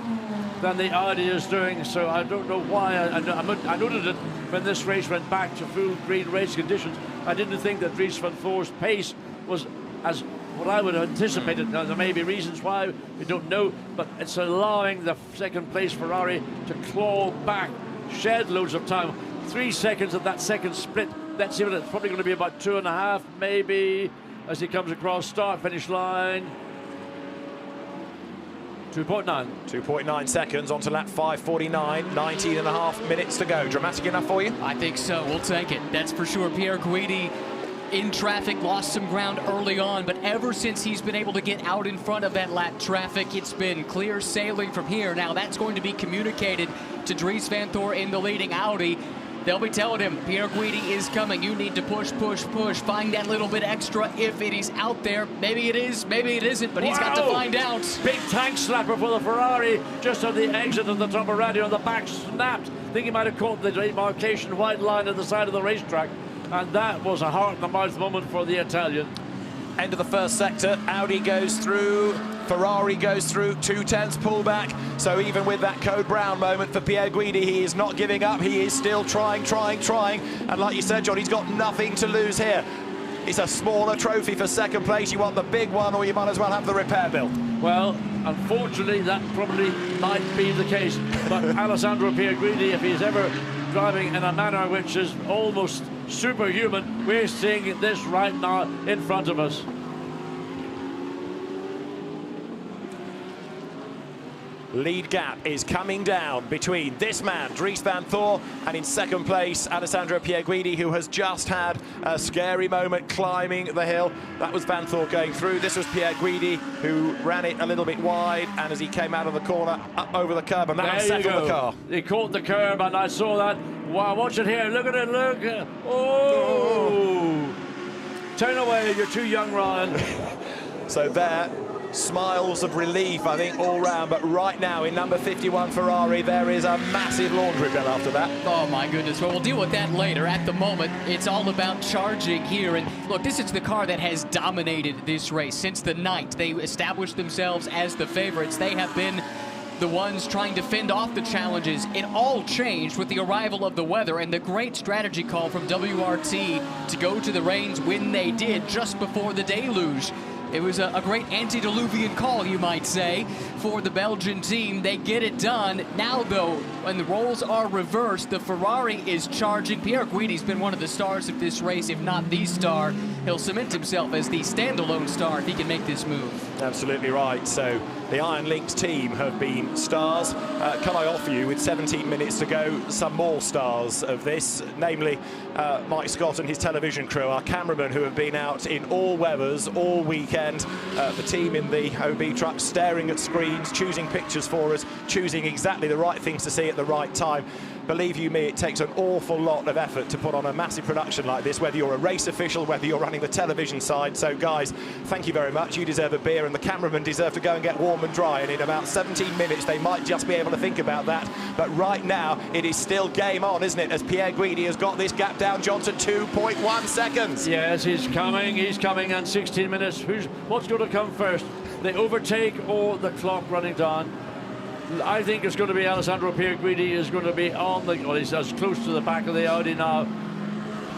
than the Audi is doing. So I don't know why. I noted it when this race went back to full green race conditions. I didn't think that Dries van Thor's pace was as what I would have anticipated. Now, there may be reasons why, we don't know, but it's allowing the second place Ferrari to claw back, shed loads of time. 3 seconds at that second split. Let's see what it's probably going to be about 2.5 maybe as he comes across start-finish line. 2.9. 2.9 seconds onto lap 5:49, 19.5 minutes to go. Dramatic enough for you? I think so. We'll take it. That's for sure. Pierguidi in traffic, lost some ground early on, but ever since he's been able to get out in front of that lap traffic, it's been clear sailing from here. Now that's going to be communicated to Dries van Thor in the leading Audi. They'll be telling him, Pierguidi is coming. You need to push, push, push. Find that little bit extra if it is out there. Maybe it is, maybe it isn't, but he's got to find out. Big tank slapper for the Ferrari just on the exit of the top of radio. The back snapped. I think he might have caught the demarcation white line at the side of the racetrack. And that was a heart-in-the-mouth moment for the Italian. End of the first sector, Audi goes through, Ferrari goes through, 2/10 pullback. So even with that Code Brown moment for Pierguidi, he is not giving up. He is still trying. And like you said, John, he's got nothing to lose here. It's a smaller trophy for second place. You want the big one, or you might as well have the repair bill. Well, unfortunately, that probably might be the case. But Alessandro Pierguidi, if he's ever driving in a manner which is almost superhuman, we're seeing this right now in front of us. Lead gap is coming down between this man, Dries van Thor, and in second place, Alessandro Pierguidi, who has just had a scary moment climbing the hill. That was Van Thor going through. This was Pierguidi, who ran it a little bit wide, and as he came out of the corner, up over the curb, and that settled the car. He caught the curb, and I saw that. Wow, watch it here. Look at it, look. Oh! Turn away, you're too young, Ryan. So there, smiles of relief, I think, all round. But right now, in number 51 Ferrari, there is a massive laundry bill after that. Oh, my goodness. Well, we'll deal with that later. At the moment, it's all about charging here. And look, this is the car that has dominated this race since the night they established themselves as the favorites. They have been the ones trying to fend off the challenges. It all changed with the arrival of the weather and the great strategy call from WRT to go to the rains when they did just before the deluge. It was a great antediluvian call, you might say, for the Belgian team. They get it done. Now, though, when the roles are reversed, the Ferrari is charging. Pierguidi's been one of the stars of this race, if not the star. He'll cement himself as the standalone star if he can make this move. Absolutely right. So the Iron Lynx team have been stars. Can I offer you, with 17 minutes to go, some more stars of this, namely Mike Scott and his television crew, our cameramen who have been out in all weathers all weekend. The team in the OB truck staring at screens, choosing pictures for us, choosing exactly the right things to see at the right time. Believe you me, it takes an awful lot of effort to put on a massive production like this, whether you're a race official, whether you're running the television side. So guys, thank you very much. You deserve a beer, and the cameramen deserve to go and get warm and dry, and in about 17 minutes they might just be able to think about that. But right now it is still game on, isn't it, as Pierguidi has got this gap down, Johnson, 2.1 seconds. Yes, he's coming, and 16 minutes. What's going to come first? The overtake or the clock running down? I think it's going to be Alessandro Pierguidi is going to be on the, well, he's as close to the back of the Audi now.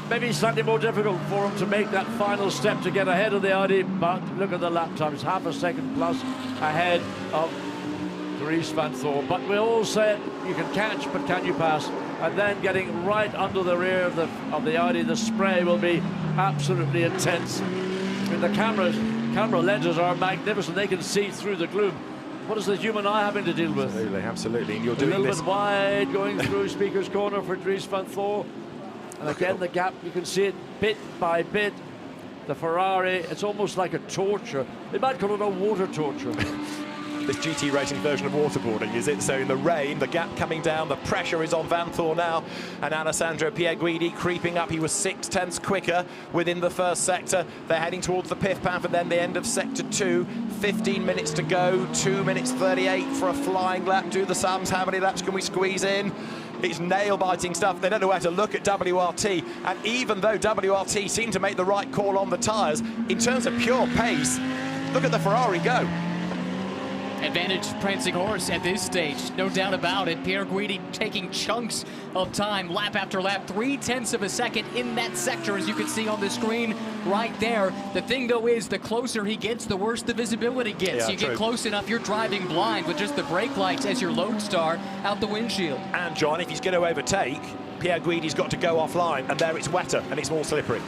Maybe slightly more difficult for him to make that final step to get ahead of the Audi, but look at the lap times, half a second plus ahead of Dries van Thor. But we all said you can catch, but can you pass? And then getting right under the rear of the Audi, the spray will be absolutely intense. I mean, the camera lenses are magnificent. They can see through the gloom. What is the human eye having to deal with? Absolutely. And you're A doing little this. bit wide going through Speaker's Corner for Dries van Thor. And again, the gap, you can see it bit by bit. The Ferrari, it's almost like a torture. They might call it a water torture. This GT racing version of waterboarding, is it? So in the rain, the gap coming down, the pressure is on Van Thor now, and Alessandro Pierguidi creeping up. He was 0.6 quicker within the first sector. They're heading towards the pith path and then the end of sector 2. 15 minutes to go, 2 minutes 38 for a flying lap. Do the sums, how many laps can we squeeze in? It's nail-biting stuff. They don't know where to look at WRT, and even though WRT seemed to make the right call on the tyres, in terms of pure pace, look at the Ferrari go. Advantage prancing horse at this stage, no doubt about it. Pierguidi taking chunks of time, lap after lap, 0.3 of a second in that sector, as you can see on the screen right there. The thing, though, is the closer he gets, the worse the visibility gets. Yeah, you true. get close enough, you're driving blind with just the brake lights as your lodestar out the windshield. And John, if he's going to overtake, Pierguidi's got to go offline, and there it's wetter and it's more slippery.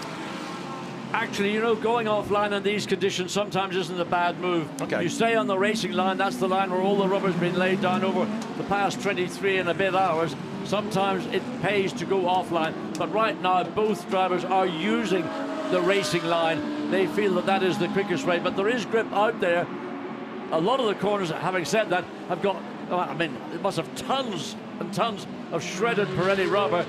Actually, you know, going offline in these conditions sometimes isn't a bad move. Okay. You stay on the racing line, that's the line where all the rubber's been laid down over the past 23 and a bit hours. Sometimes it pays to go offline, but right now both drivers are using the racing line. They feel that that is the quickest way, but there is grip out there. A lot of the corners, having said that, have got, I mean, it must have tons and tons of shredded Pirelli rubber.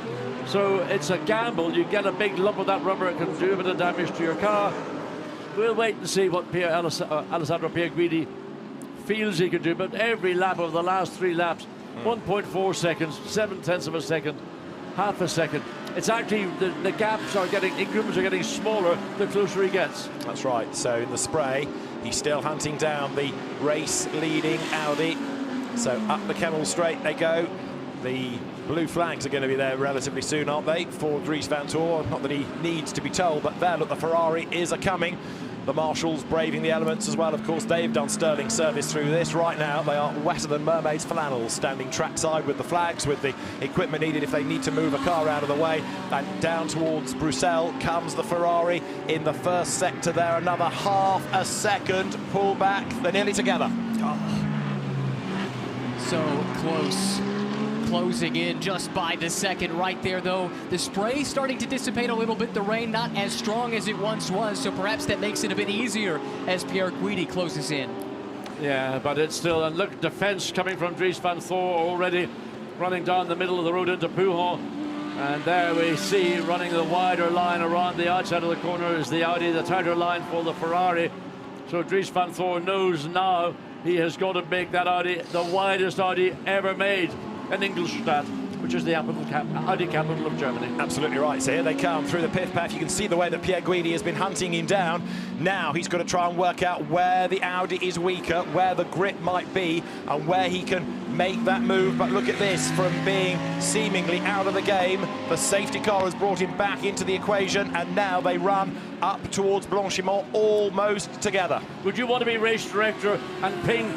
So it's a gamble. You get a big lump of that rubber, it can do a bit of damage to your car. We'll wait and see what Alessandro Pierguidi feels he can do, but every lap of the last 3 laps, 1.4 seconds, 0.7 of a second, half a second. It's actually, the gaps are getting, increments are getting smaller the closer he gets. That's right. So in the spray, he's still hunting down the race-leading Audi. So up the Kemmel Straight they go. The blue flags are going to be there relatively soon, aren't they, for Dries van Thor? Not that he needs to be told, but there, look, the Ferrari is a-coming. The Marshals braving the elements as well. Of course, they've done sterling service through this. Right now, they are wetter than mermaids' flannels, standing trackside with the flags, with the equipment needed if they need to move a car out of the way. And down towards Bruxelles comes the Ferrari in the first sector there. Another half a second pull back. They're nearly together. So close. Closing in just by the second right there, though. The spray starting to dissipate a little bit. The rain not as strong as it once was, so perhaps that makes it a bit easier as Pierguidi closes in. Yeah, but it's still, and look, defense coming from Dries van Thor already running down the middle of the road into Pouhon. And there we see running the wider line around the outside of the corner is the Audi, the tighter line for the Ferrari. So Dries van Thor knows now he has got to make that Audi the widest Audi ever made in Ingolstadt, which is the Audi capital of Germany. Absolutely right. So here they come through the pith path. You can see the way that Pierguidi has been hunting him down. Now he's got to try and work out where the Audi is weaker, where the grip might be, and where he can make that move. But look at this, from being seemingly out of the game, the safety car has brought him back into the equation, and now they run up towards Blanchimont almost together. Would you want to be race director and ping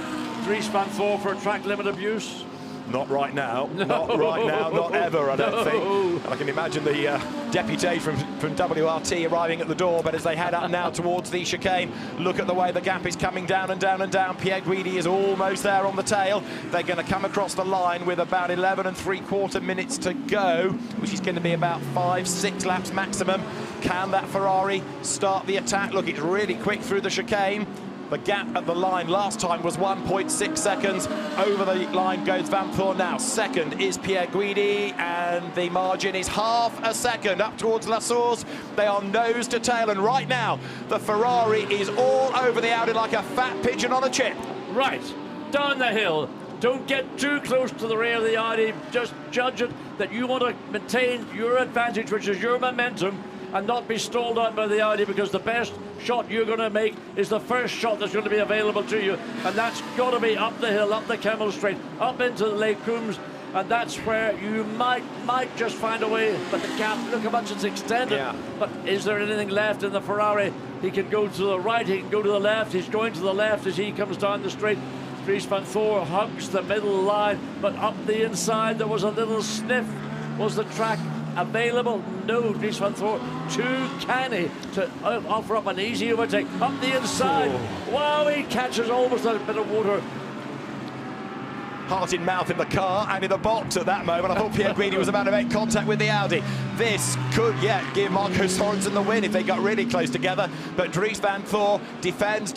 Dries van Thor for track limit abuse? Not right now, not right now, not ever, I don't think. And I can imagine the deputy from WRT arriving at the door, but as they head up now towards the chicane, look at the way the gap is coming down and down and down. Pierguidi is almost there on the tail. They're going to come across the line with about 11 3/4 minutes to go, which is going to be about 5-6 laps maximum. Can that Ferrari start the attack? Look, it's really quick through the chicane. The gap at the line last time was 1.6 seconds. Over the line goes Van Thor now. Second is Pierguidi, and the margin is half a second up towards La Source. They are nose to tail, and right now the Ferrari is all over the Audi like a fat pigeon on a chip. Right, down the hill. Don't get too close to the rear of the Audi. Just judge it that you want to maintain your advantage, which is your momentum. and not be stalled out by the Audi, because the best shot you're going to make is the first shot that's going to be available to you, and that's got to be up the hill, up the Kemmel Straight, up into the Lake Coombs, and that's where you might just find a way. But the gap, look how much it's extended. Yeah. But is there anything left in the Ferrari? He can go to the right, he can go to the left. He's going to the left as he comes down the straight. Dries van Thor hugs the middle line, but up the inside there was a little sniff. Was the track available? No, Dries van Thor too canny to offer up an easy overtake. Up the inside, wow, he catches almost a bit of water. Heart in mouth in the car and in the box at that moment. I thought Pierre Guidi was about to make contact with the Audi. This could, give Marco Sorensen the win if they got really close together. But Dries van Thor defends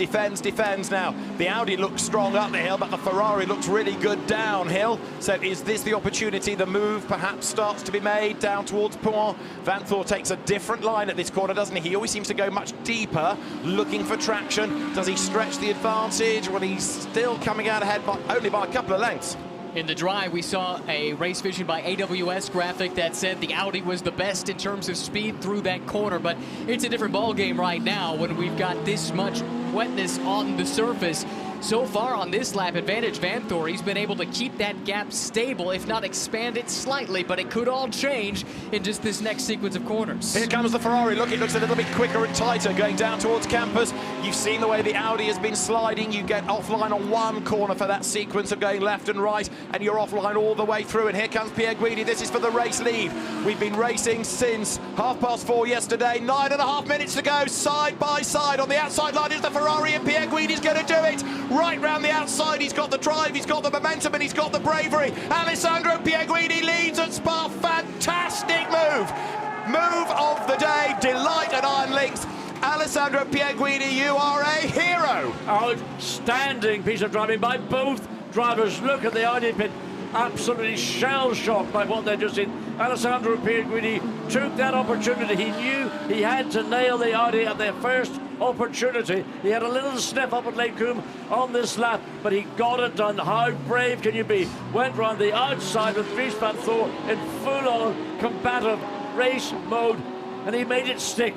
now. The Audi looks strong up the hill, but the Ferrari looks really good downhill. So is this the opportunity? The move perhaps starts to be made down towards Pouin. Van Thor takes a different line at this corner, doesn't he? He always seems to go much deeper, looking for traction. Does he stretch the advantage? Well, he's still coming out ahead only by a couple of lengths. In the drive, we saw a Race Vision by AWS graphic that said the Audi was the best in terms of speed through that corner, but it's a different ballgame right now when we've got this much wetness on the surface. So far on this lap advantage, Van Thor, he's been able to keep that gap stable, if not expand it slightly, but it could all change in just this next sequence of corners. Here comes the Ferrari. Look, it looks a little bit quicker and tighter going down towards Campos. You've seen the way the Audi has been sliding. You get offline on one corner for that sequence of going left and right, and you're offline all the way through. And here comes Pierre Guidi. This is for the race lead. We've been racing since 4:30 yesterday. 9.5 minutes to go, side by side. On the outside line is the Ferrari, and Pierre Guidi's going to do it. Right round the outside, he's got the drive, he's got the momentum, and he's got the bravery. Alessandro Pierre Guidi leads at Spa. Fantastic move. Move of the day. Delight at Iron Links. Alessandro Pierre Guidi, you are a hero. Outstanding piece of driving by both drivers. Look at the Audi pit. Absolutely shell-shocked by what they've just seen. Alessandro Pierre Guidi took that opportunity. He knew he had to nail the Audi at their first opportunity. He had a little sniff up at Lake Coombs on this lap, but he got it done. How brave can you be? Went round the outside with Dries van Thor in full-on combative race mode, and he made it stick.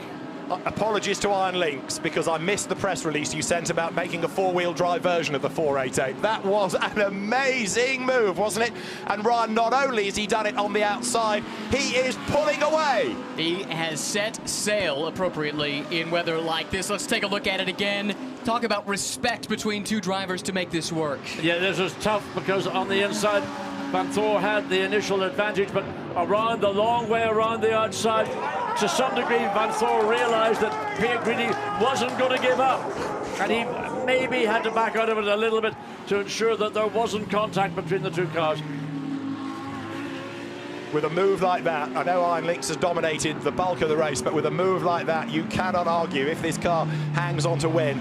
Apologies to Iron Links, because I missed the press release you sent about making a four-wheel drive version of the 488. That was an amazing move, wasn't it? And Ryan, not only has he done it on the outside, he is pulling away. He has set sail appropriately in weather like this. Let's take a look at it again. Talk about respect between two drivers to make this work. Yeah, this was tough because on the inside, Van Thor had the initial advantage, but around the long way around the outside, to some degree, Van Thor realised that Pierre Guidi wasn't going to give up, and he maybe had to back out of it a little bit to ensure that there wasn't contact between the two cars. With a move like that, I know Iron Links has dominated the bulk of the race, but with a move like that, you cannot argue if this car hangs on to win.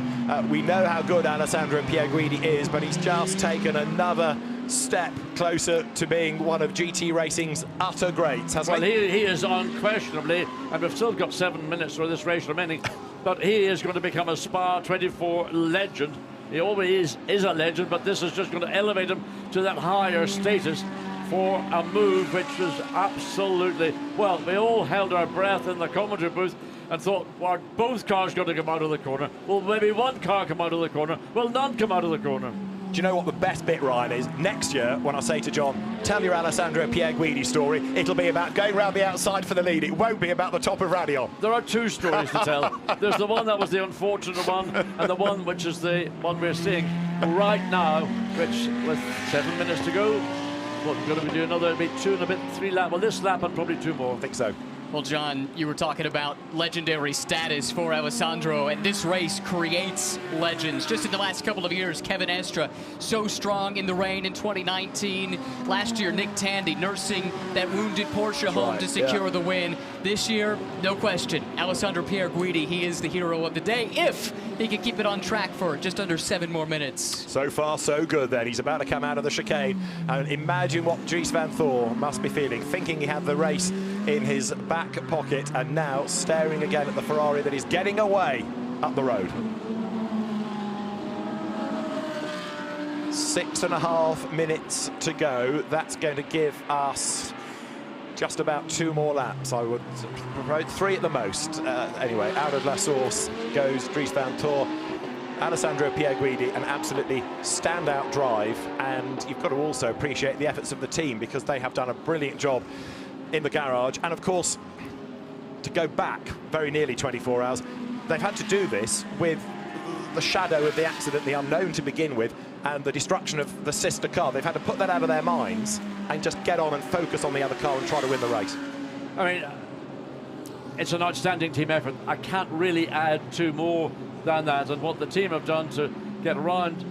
We know how good Alessandro Pierre Guidi is, but he's just taken another step closer to being one of GT racing's utter greats, hasn't Well, he? he is unquestionably, and we've still got 7 minutes for this race remaining, but he is going to become a Spa 24 legend. He always is a legend, but this is just going to elevate him to that higher status for a move which was absolutely, well, we all held our breath in the commentary booth and thought, well, both cars going to come out of the corner? Well, maybe one car come out of the corner. Well, none come out of the corner. Do you know what the best bit, Ryan, is? Next year, when I say to John, tell your Alessandro Pierre Guidi story, it'll be about going round the outside for the lead. It won't be about the top of Radion. There are two stories to tell. There's the one that was the unfortunate one, and the one which is the one we're seeing right now, which, with 7 minutes to go, what, we're going to do another, maybe 2 and a bit, 3 lap. Well, this lap and probably 2 more. I think so. Well, John, you were talking about legendary status for Alessandro, and this race creates legends. Just in the last couple of years, Kevin Estre, so strong in the rain in 2019. Last year, Nick Tandy nursing that wounded Porsche home to secure the win. This year, no question, Alessandro Pierre Guidi, he is the hero of the day, if he can keep it on track for just under 7 more minutes. So far, so good then. He's about to come out of the chicane. And imagine what Dries van Thor must be feeling, thinking he had the race in his back pocket, and now staring again at the Ferrari that is getting away up the road. 6.5 minutes to go. That's going to give us just about 2 more laps. I would propose 3 at the most. Anyway, out of La Source goes Dries van Tor. Alessandro Pierguidi, an absolutely standout drive, and you've got to also appreciate the efforts of the team because they have done a brilliant job in the garage. And of course, to go back very nearly 24 hours, they've had to do this with the shadow of the accident, the unknown to begin with, and the destruction of the sister car. They've had to put that out of their minds and just get on and focus on the other car and try to win the race. I mean, it's an outstanding team effort. I can't really add 2 more than that, and what the team have done to get around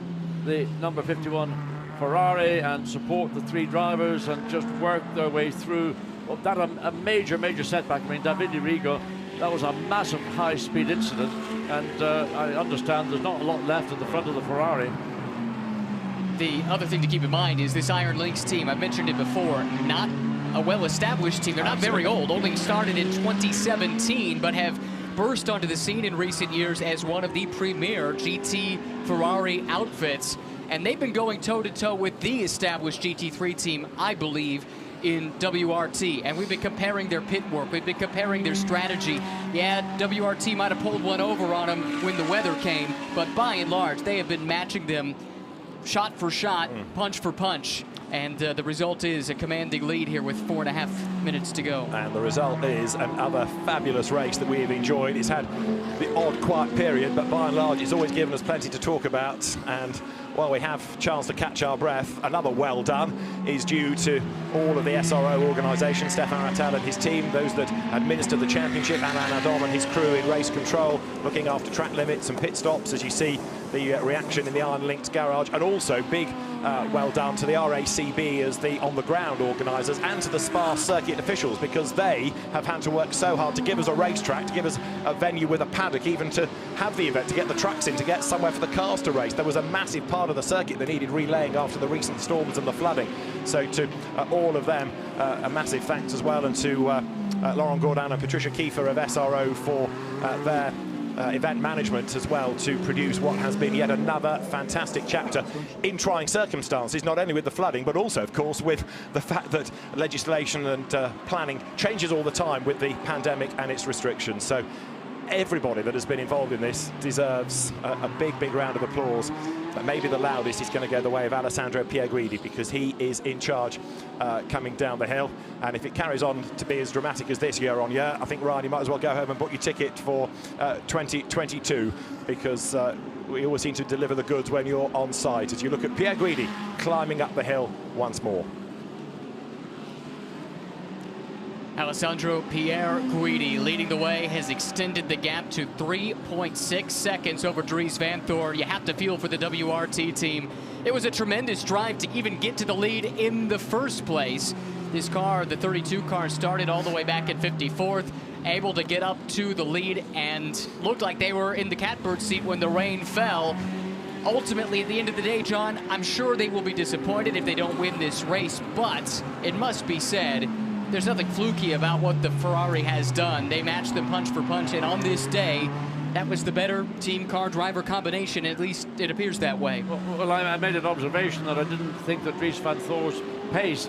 the number 51 Ferrari and support the 3 drivers and just work their way through that a major setback. I mean, Davide Rigo, that was a massive high-speed incident, and I understand there's not a lot left at the front of the Ferrari. The other thing to keep in mind is this Iron Lynx team, I've mentioned it before, not a well-established team. They're not very old, only started in 2017, but have burst onto the scene in recent years as one of the premier GT Ferrari outfits. And they've been going toe-to-toe with the established GT3 team, I believe, in WRT. And we've been comparing their pit work. We've been comparing their strategy. Yeah, WRT might have pulled one over on them when the weather came, but by and large, they have been matching them shot for shot, punch for punch. And the result is a commanding lead here with 4.5 minutes to go. And the result is another fabulous race that we have enjoyed. It's had the odd quiet period, but by and large, it's always given us plenty to talk about. And while we have a chance to catch our breath, another well done is due to all of the SRO organisation, Stefan Rattel and his team, those that administer the championship, Alain Adom and his crew in race control, looking after track limits and pit stops, as you see the reaction in the Iron Lynx garage, and also big well done to the RACB as the on-the-ground organisers and to the Spa circuit officials, because they have had to work so hard to give us a racetrack, to give us a venue with a paddock, even to have the event, to get the trucks in, to get somewhere for the cars to race. There was a massive part of the circuit that needed relaying after the recent storms and the flooding. So to all of them, a massive thanks as well, and to Laurent Gordon and Patricia Kiefer of SRO for their event management as well, to produce what has been yet another fantastic chapter in trying circumstances, not only with the flooding, but also, of course, with the fact that legislation and planning changes all the time with the pandemic and its restrictions. So everybody that has been involved in this deserves a big round of applause. But maybe the loudest is going to go the way of Alessandro Pierguidi, because he is in charge coming down the hill. And if it carries on to be as dramatic as this year on year, I think, Ryan, you might as well go home and book your ticket for 2022, because we always seem to deliver the goods when you're on site, as you look at Pierguidi climbing up the hill once more. Alessandro Pierguidi leading the way, has extended the gap to 3.6 seconds over Dries van Tor. You have to feel for the WRT team. It was a tremendous drive to even get to the lead in the first place. This car, the 32 car, started all the way back at 54th, able to get up to the lead, and looked like they were in the catbird seat when the rain fell. Ultimately, at the end of the day, John, I'm sure they will be disappointed if they don't win this race, but it must be said, there's nothing fluky about what the Ferrari has done. They matched them punch for punch, and on this day, that was the better team car driver combination. At least it appears that way. Well, I made an observation that I didn't think that Dries van Thor's pace.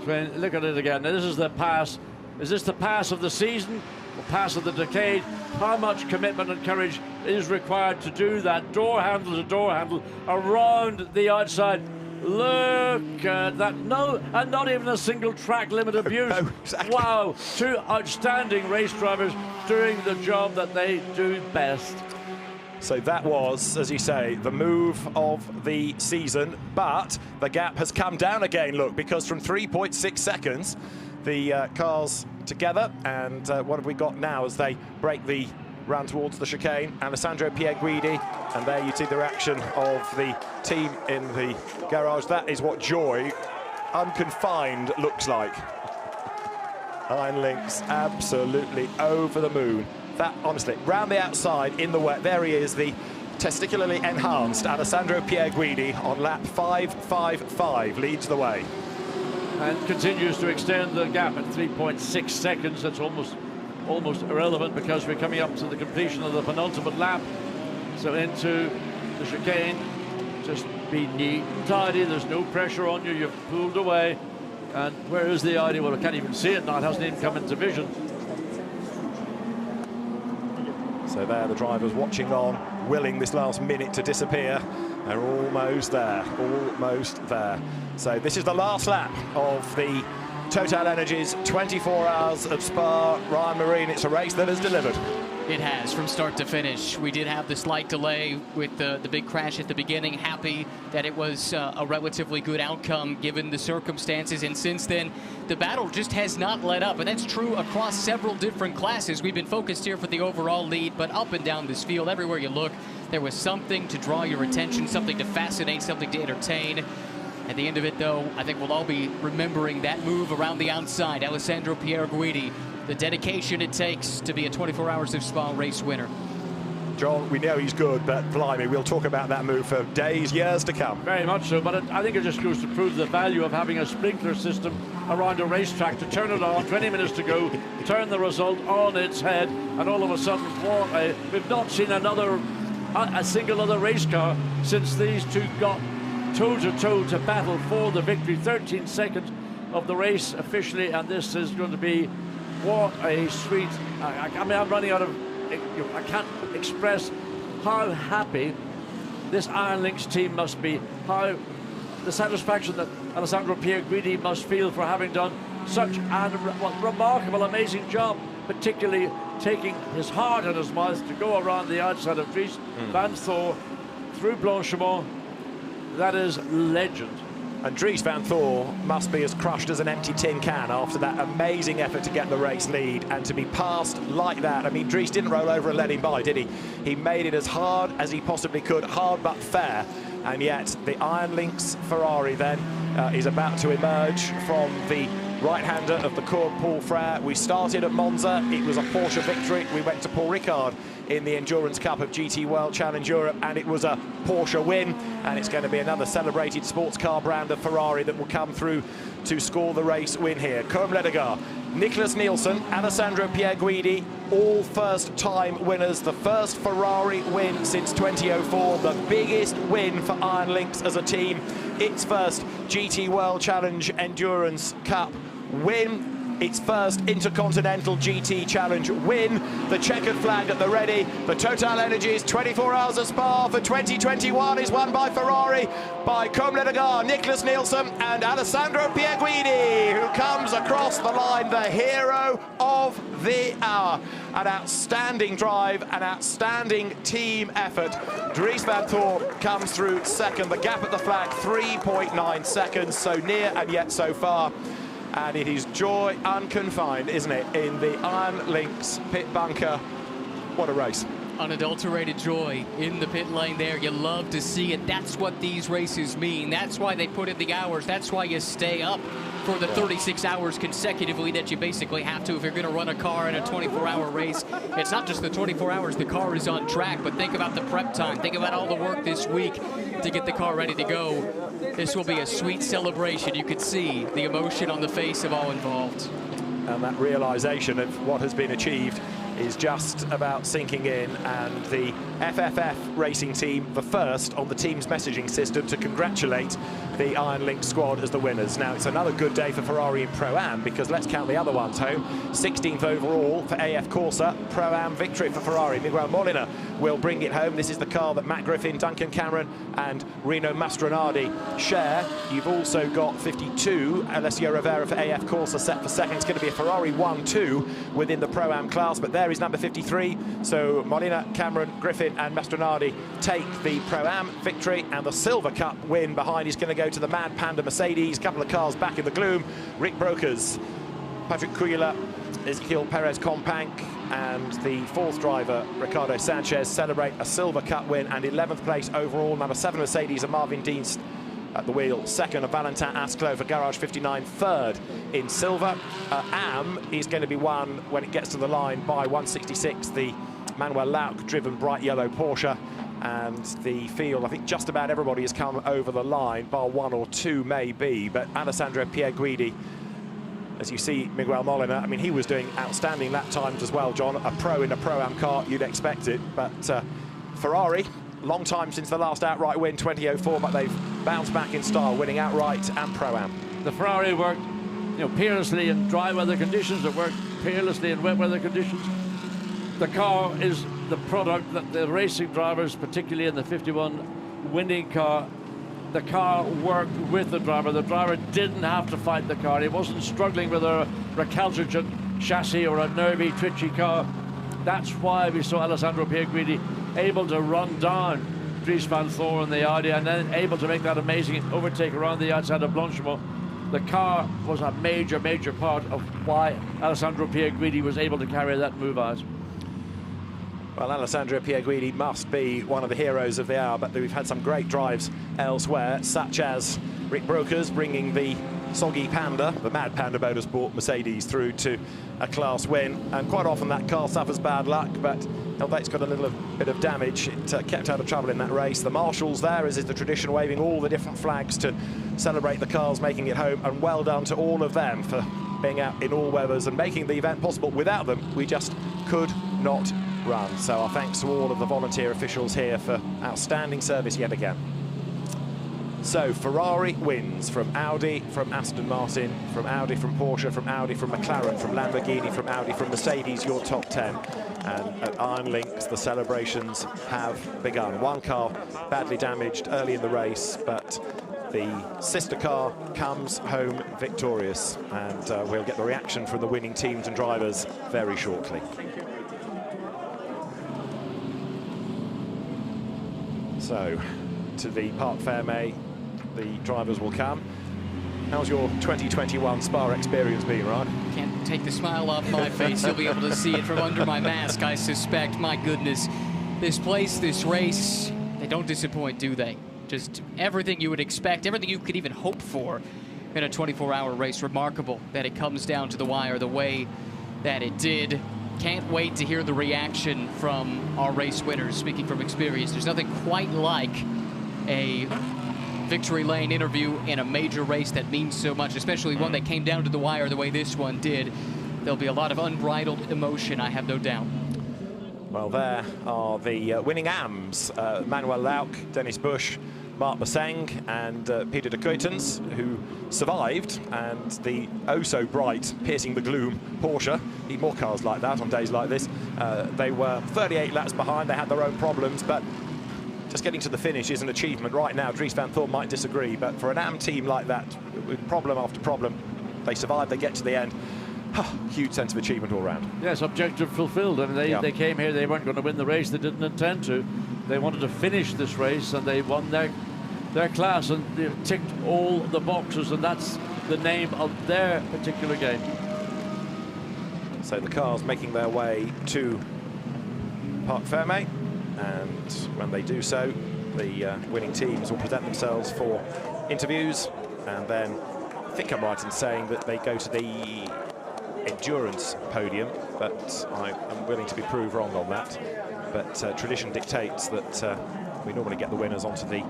When, look at it again. Now, this is the pass. Is this the pass of the season? The pass of the decade? How much commitment and courage is required to do that door handle to door handle around the outside? Look at that. No, and not even a single track limit abuse. No, exactly. Wow, 2 outstanding race drivers doing the job that they do best. So that was, as you say, the move of the season, but the gap has come down again, look, because from 3.6 seconds, the cars together, and what have we got now as they break the round towards the chicane? Alessandro Pierguidi, and there you see the reaction of the team in the garage. That is what joy unconfined looks like. Iron Lynx absolutely over the moon. That, honestly, round the outside in the wet, there he is, the testicularly enhanced Alessandro Pierguidi on lap 5.55, leads the way. And continues to extend the gap at 3.6 seconds. That's almost irrelevant, because we're coming up to the completion of the penultimate lap. So into the chicane, just be neat and tidy. There's no pressure on you. You've pulled away. And where is the idea? Well, I can't even see it now. It hasn't even come into vision. So there, the drivers watching on, willing this last minute to disappear. They're almost there, almost there. So this is the last lap of the TotalEnergies 24 Hours of Spa. Ryan Marine, it's a race that has delivered. It has, from start to finish. We did have the slight delay with the big crash at the beginning. Happy that it was a relatively good outcome given the circumstances. And since then, the battle just has not let up. And that's true across several different classes. We've been focused here for the overall lead, but up and down this field, everywhere you look, there was something to draw your attention, something to fascinate, something to entertain. At the end of it, though, I think we'll all be remembering that move around the outside. Alessandro Pierguidi, the dedication it takes to be a 24 Hours of Spa race winner. John, we know he's good, but blimey, we'll talk about that move for days, years to come. Very much so, but I think it just goes to prove the value of having a sprinkler system around a racetrack to turn it on, 20 minutes to go, turn the result on its head, and all of a sudden, we've not seen a single other race car since these two got toe-to-toe to battle for the victory. 13 seconds of the race officially, and this is going to be what a sweet... I mean, I'm running out of... I can't express how happy this Iron Lynx team must be, how the satisfaction that Alessandro Pierguidi must feel for having done such a remarkable, amazing job, particularly taking his heart in his mouth to go around the outside of Dries Van Thor through Blanchimont. That is legend. And Dries Van Thor must be as crushed as an empty tin can after that amazing effort to get the race lead and to be passed like that. I mean, Dries didn't roll over and let him by, did he? He made it as hard as he possibly could, hard but fair. And yet the Iron Lynx Ferrari then is about to emerge from the right-hander of the Paul Frère. We started at Monza. It was a Porsche victory. We went to Paul Ricard in the Endurance Cup of GT World Challenge Europe, and it was a Porsche win. And it's going to be another celebrated sports car brand of Ferrari that will come through to score the race win here. Côme Ledegar, Nicholas Nielsen, Alessandro Pierguidi, all first-time winners. The first Ferrari win since 2004, the biggest win for Iron Lynx as a team. Its first GT World Challenge Endurance Cup win. Its first Intercontinental GT Challenge win. The checkered flag at the ready. The TotalEnergies 24 Hours of Spa for 2021 is won by Ferrari, by Côme Ledegar, Nicholas Nielsen and Alessandro Pierguidi, who comes across the line, the hero of the hour. An outstanding drive, an outstanding team effort. Dries Van Thor comes through second. The gap at the flag, 3.9 seconds, so near and yet so far. And it is joy unconfined, isn't it, in the Iron Lynx pit bunker. What a race. Unadulterated joy in the pit lane there. You love to see it. That's what these races mean. That's why they put in the hours. That's why you stay up for the 36 hours consecutively that you basically have to if you're going to run a car in a 24-hour race. It's not just the 24 hours the car is on track, but think about the prep time. Think about all the work this week to get the car ready to go. This will be a sweet celebration. You could see the emotion on the face of all involved. And that realization of what has been achieved is just about sinking in, and the FFF racing team, the first on the team's messaging system to congratulate the Iron Lynx squad as the winners. Now, it's another good day for Ferrari in Pro-Am, because let's count the other ones home. 16th overall for AF Corsa, Pro-Am victory for Ferrari. Miguel Molina will bring it home. This is the car that Matt Griffin, Duncan Cameron and Rino Mastronardi share. You've also got 52, Alessio Rivera for AF Corsa set for second. It's going to be a Ferrari 1-2 within the Pro-Am class, but there is number 53. So Molina, Cameron, Griffin and Mastronardi take the Pro-Am victory, and the Silver Cup win behind is going to go to the Mad Panda Mercedes. Couple of cars back in the gloom. Rick Brokers, Patrick Cuellar, Ezequiel Perez Companc and the fourth driver, Ricardo Sanchez, celebrate a Silver Cup win and 11th place overall. Number 7 Mercedes and Marvin Dienst at the wheel. Second, Valentin Asclot for Garage 59. Third in silver. Am is going to be won when it gets to the line by 166, the Manuel Lauck driven bright yellow Porsche. And the field, I think just about everybody has come over the line, bar one or two maybe, but Alessandro Pierguidi, as you see Miguel Molina, I mean, he was doing outstanding lap times as well, John. A pro in a Pro-Am car, you'd expect it, but Ferrari, long time since the last outright win, 2004, but they've bounced back in style, winning outright and Pro-Am. The Ferrari worked peerlessly in dry weather conditions, it worked peerlessly in wet weather conditions. The car is the product that the racing drivers, particularly in the 51 winning car, the car worked with the driver. The driver didn't have to fight the car. He wasn't struggling with a recalcitrant chassis or a nervy, twitchy car. That's why we saw Alessandro Pierguidi able to run down Dries Van Thorn, the Audi, and then able to make that amazing overtake around the outside of Blanchimont. The car was a major, major part of why Alessandro Pierguidi was able to carry that move out. Well, Alessandro Pierguidi must be one of the heroes of the hour, but we've had some great drives elsewhere, such as Rick Brokers bringing the soggy Panda, the Mad Panda Motorsport Mercedes, through to a class win. And quite often that car suffers bad luck, but Helvete's got a little bit of damage. It kept out of trouble in that race. The marshals there, as is the tradition, waving all the different flags to celebrate the cars making it home. And well done to all of them for being out in all weathers and making the event possible. Without them, we just could not run. So our thanks to all of the volunteer officials here for outstanding service yet again. So Ferrari wins from Audi, from Aston Martin, from Audi, from Porsche, from Audi, from McLaren, from Lamborghini, from Audi, from Mercedes, your top 10. And at Iron Links, the celebrations have begun. One car badly damaged early in the race, but the sister car comes home victorious. And we'll get the reaction from the winning teams and drivers very shortly. So, to the Parc Fermé, the drivers will come. How's your 2021 Spa experience been, Ryan? Can't take the smile off my face. You'll be able to see it from under my mask, I suspect. My goodness, this place, this race, they don't disappoint, do they? Just everything you would expect, everything you could even hope for in a 24-hour race. Remarkable that it comes down to the wire the way that it did. Can't wait to hear the reaction from our race winners. Speaking from experience, there's nothing quite like a victory lane interview in a major race that means so much, especially one that came down to the wire the way this one did. There'll be a lot of unbridled emotion, I have no doubt. Well, there are the winning AMs, Manuel Lauck, Dennis Busch, Marc Bosseng and Peter de Kuijtens, who survived, and the oh-so-bright, piercing the gloom Porsche. Need more cars like that on days like this. They were 38 laps behind, they had their own problems, but just getting to the finish is an achievement. Right now, Dries Van Thorn might disagree, but for an AM team like that, with problem after problem, they survive, they get to the end. Huge sense of achievement all round. Yes, objective fulfilled. I mean, they came here, they weren't going to win the race, they didn't intend to. They wanted to finish this race, and they won their class, and they ticked all the boxes, and that's the name of their particular game. So the cars making their way to Parc Fermé, and when they do so, the winning teams will present themselves for interviews, and then I think I'm right in saying that they go to the endurance podium, but I'm willing to be proved wrong on that. But tradition dictates that we normally get the winners onto the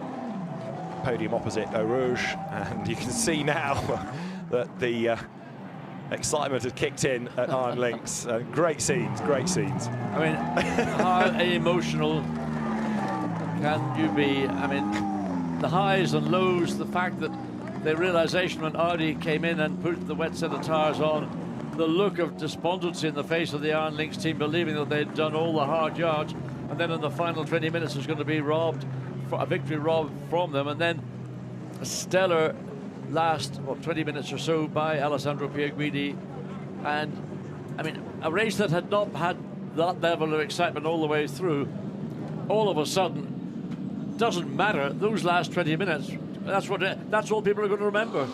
podium opposite Eau Rouge, and you can see now that the excitement had kicked in at Iron Links. Great scenes, great scenes. I mean, how emotional can you be? I mean, the highs and lows, the fact that the realization when Audi came in and put the wet set of tyres on, the look of despondency in the face of the Iron Links team, believing that they'd done all the hard yards, and then in the final 20 minutes was going to be robbed, a victory robbed from them, and then a stellar last 20 minutes or so by Alessandro Pierguidi. And I mean, a race that had not had that level of excitement all the way through, all of a sudden, doesn't matter, those last 20 minutes, that's all people are going to remember.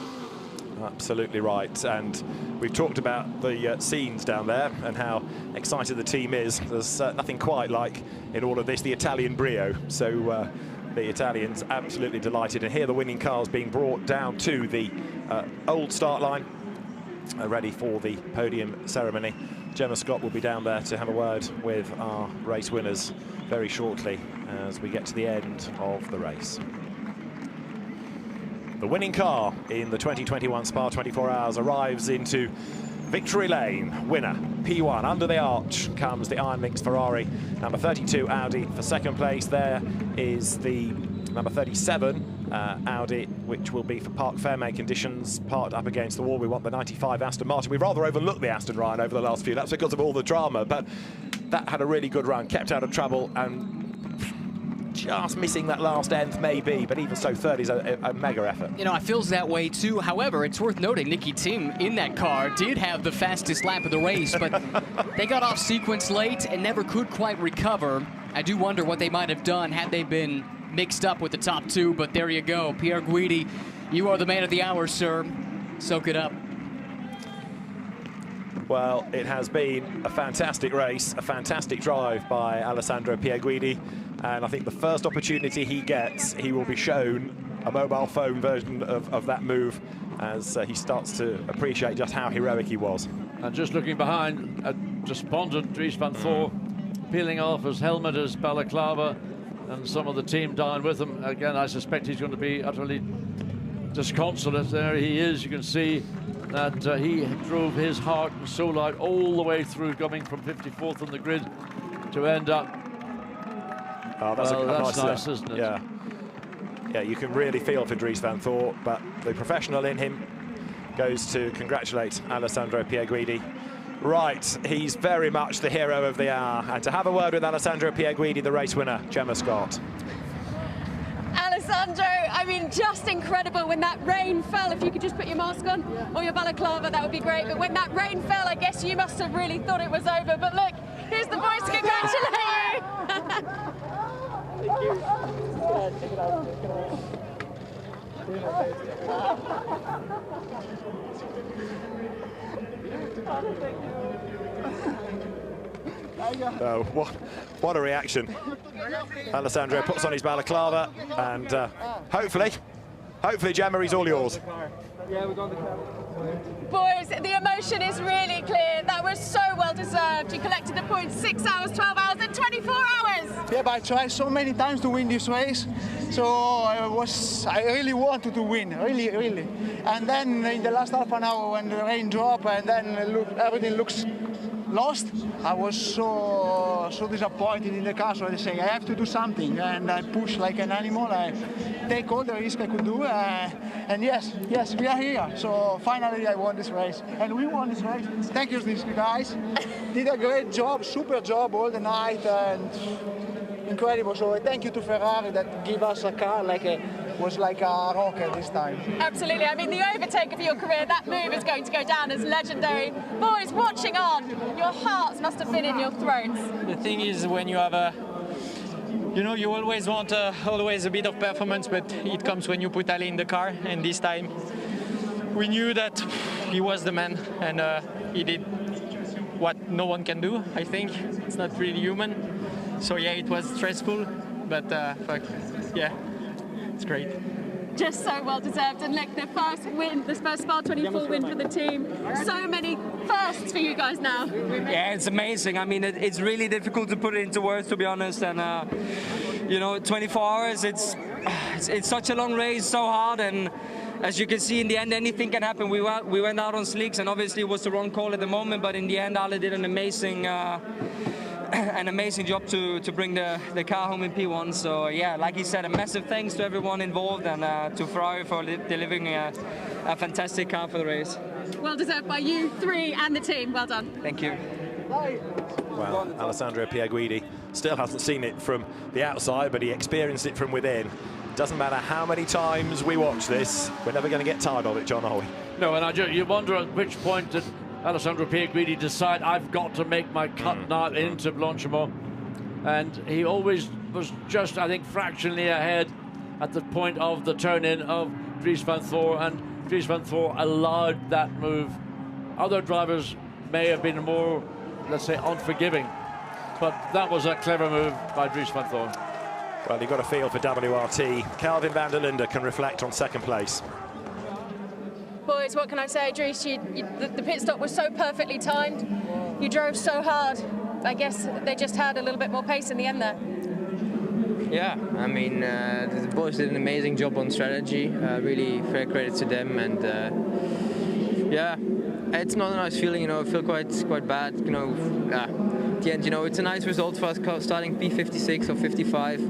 Absolutely right, and we've talked about the scenes down there and how excited the team is. There's nothing quite like, in all of this, the Italian brio. So the Italians absolutely delighted, and here the winning cars being brought down to the old start line, ready for the podium ceremony. Gemma Scott will be down there to have a word with our race winners very shortly as we get to the end of the race. The winning car in the 2021 Spa 24 Hours arrives into Victory Lane. Winner, P1. Under the arch comes the Iron Links Ferrari. Number 32, Audi for second place. There is the number 37 Audi, which will be for Parc Fermé conditions, parked up against the wall. We want the 95 Aston Martin. We've rather overlooked the Aston Ryan over the last few. That's because of all the drama, but that had a really good run, kept out of trouble, and just missing that last nth maybe, but even so, third is a mega effort. You know, it feels that way too. However, it's worth noting Nicky Tim in that car did have the fastest lap of the race, but they got off sequence late and never could quite recover. I do wonder what they might have done had they been mixed up with the top two, but there you go. Pierre Guidi, you are the man of the hour, sir. Soak it up. Well, it has been a fantastic race, a fantastic drive by Alessandro Pierguidi, and I think the first opportunity he gets, he will be shown a mobile phone version of that move as he starts to appreciate just how heroic he was. And just looking behind, a despondent Dries van Thor peeling off his helmet, his balaclava, and some of the team down with him. Again, I suspect he's going to be utterly disconsolate. There he is. You can see that he drove his heart and soul out all the way through, coming from 54th on the grid to end up. Oh, that's nice, isn't it? Yeah. Yeah, you can really feel for Dries van Thor, but the professional in him goes to congratulate Alessandro Pierguidi. Right, he's very much the hero of the hour. And to have a word with Alessandro Pierguidi, the race winner, Gemma Scott. Alessandro, I mean, just incredible when that rain fell. If you could just put your mask on or your balaclava, that would be great. But when that rain fell, I guess you must have really thought it was over. But look, here's the boys to congratulate you. Thank you. Oh, what a reaction. Alessandro puts on his balaclava, and hopefully, Gemma, he's all yours. Boys, the emotion is really clear. That was so well deserved. You collected the points 6 hours, 12 hours, and 24 hours. Yeah, but I tried so many times to win this race, so I really wanted to win, really. And then in the last half an hour, when the rain dropped, and then everything looks lost, I was so disappointed in the car. So I say I have to do something, and I push like an animal. I take all the risk I could do, and yes, we are here. So finally, I won this race, and we won this race. Thank you, these guys. Did a great job, super job all the night, and incredible. So thank you to Ferrari that give us a car was like a rocket this time. Absolutely. I mean, the overtake of your career, that move is going to go down as legendary. Boys, watching on, your hearts must have been in your throats. The thing is, when you have you always want always a bit of performance, but it comes when you put Ali in the car, and this time we knew that he was the man, and he did what no one can do, I think. It's not really human. So yeah, it was stressful, but yeah. It's great. Just so well deserved. And look, the first win, the first Spa 24 win for the team. So many firsts for you guys now. Yeah, it's amazing. I mean, it's really difficult to put it into words, to be honest. And 24 hours, it's such a long race, so hard. And as you can see, in the end, anything can happen. We went out on slicks, and obviously it was the wrong call at the moment. But in the end, Ale did an amazing job to bring the car home in P1. So yeah, like he said, a massive thanks to everyone involved, and to Ferrari for delivering a fantastic car for the race. Well deserved by you three and the team. Well done. Thank you. Well, Alessandro Pierguidi still hasn't seen it from the outside, but he experienced it from within. Doesn't matter how many times we watch this, we're never going to get tired of it, John, are we? No, and you wonder at which point did Alessandro Pierguidi decide, I've got to make my cut now into Blanchimont. And he always was just, I think, fractionally ahead at the point of the turn-in of Dries van Thor, and Dries van Thor allowed that move. Other drivers may have been more, let's say, unforgiving, but that was a clever move by Dries van Thor. Well, you've got a feel for WRT. Kelvin van der Linde can reflect on second place. Boys, what can I say, Dries? The pit stop was so perfectly timed. You drove so hard. I guess they just had a little bit more pace in the end there. Yeah, I mean, the boys did an amazing job on strategy. Really fair credit to them, and yeah, it's not a nice feeling. I feel quite bad. at the end, you know, it's a nice result for us starting P56 or 55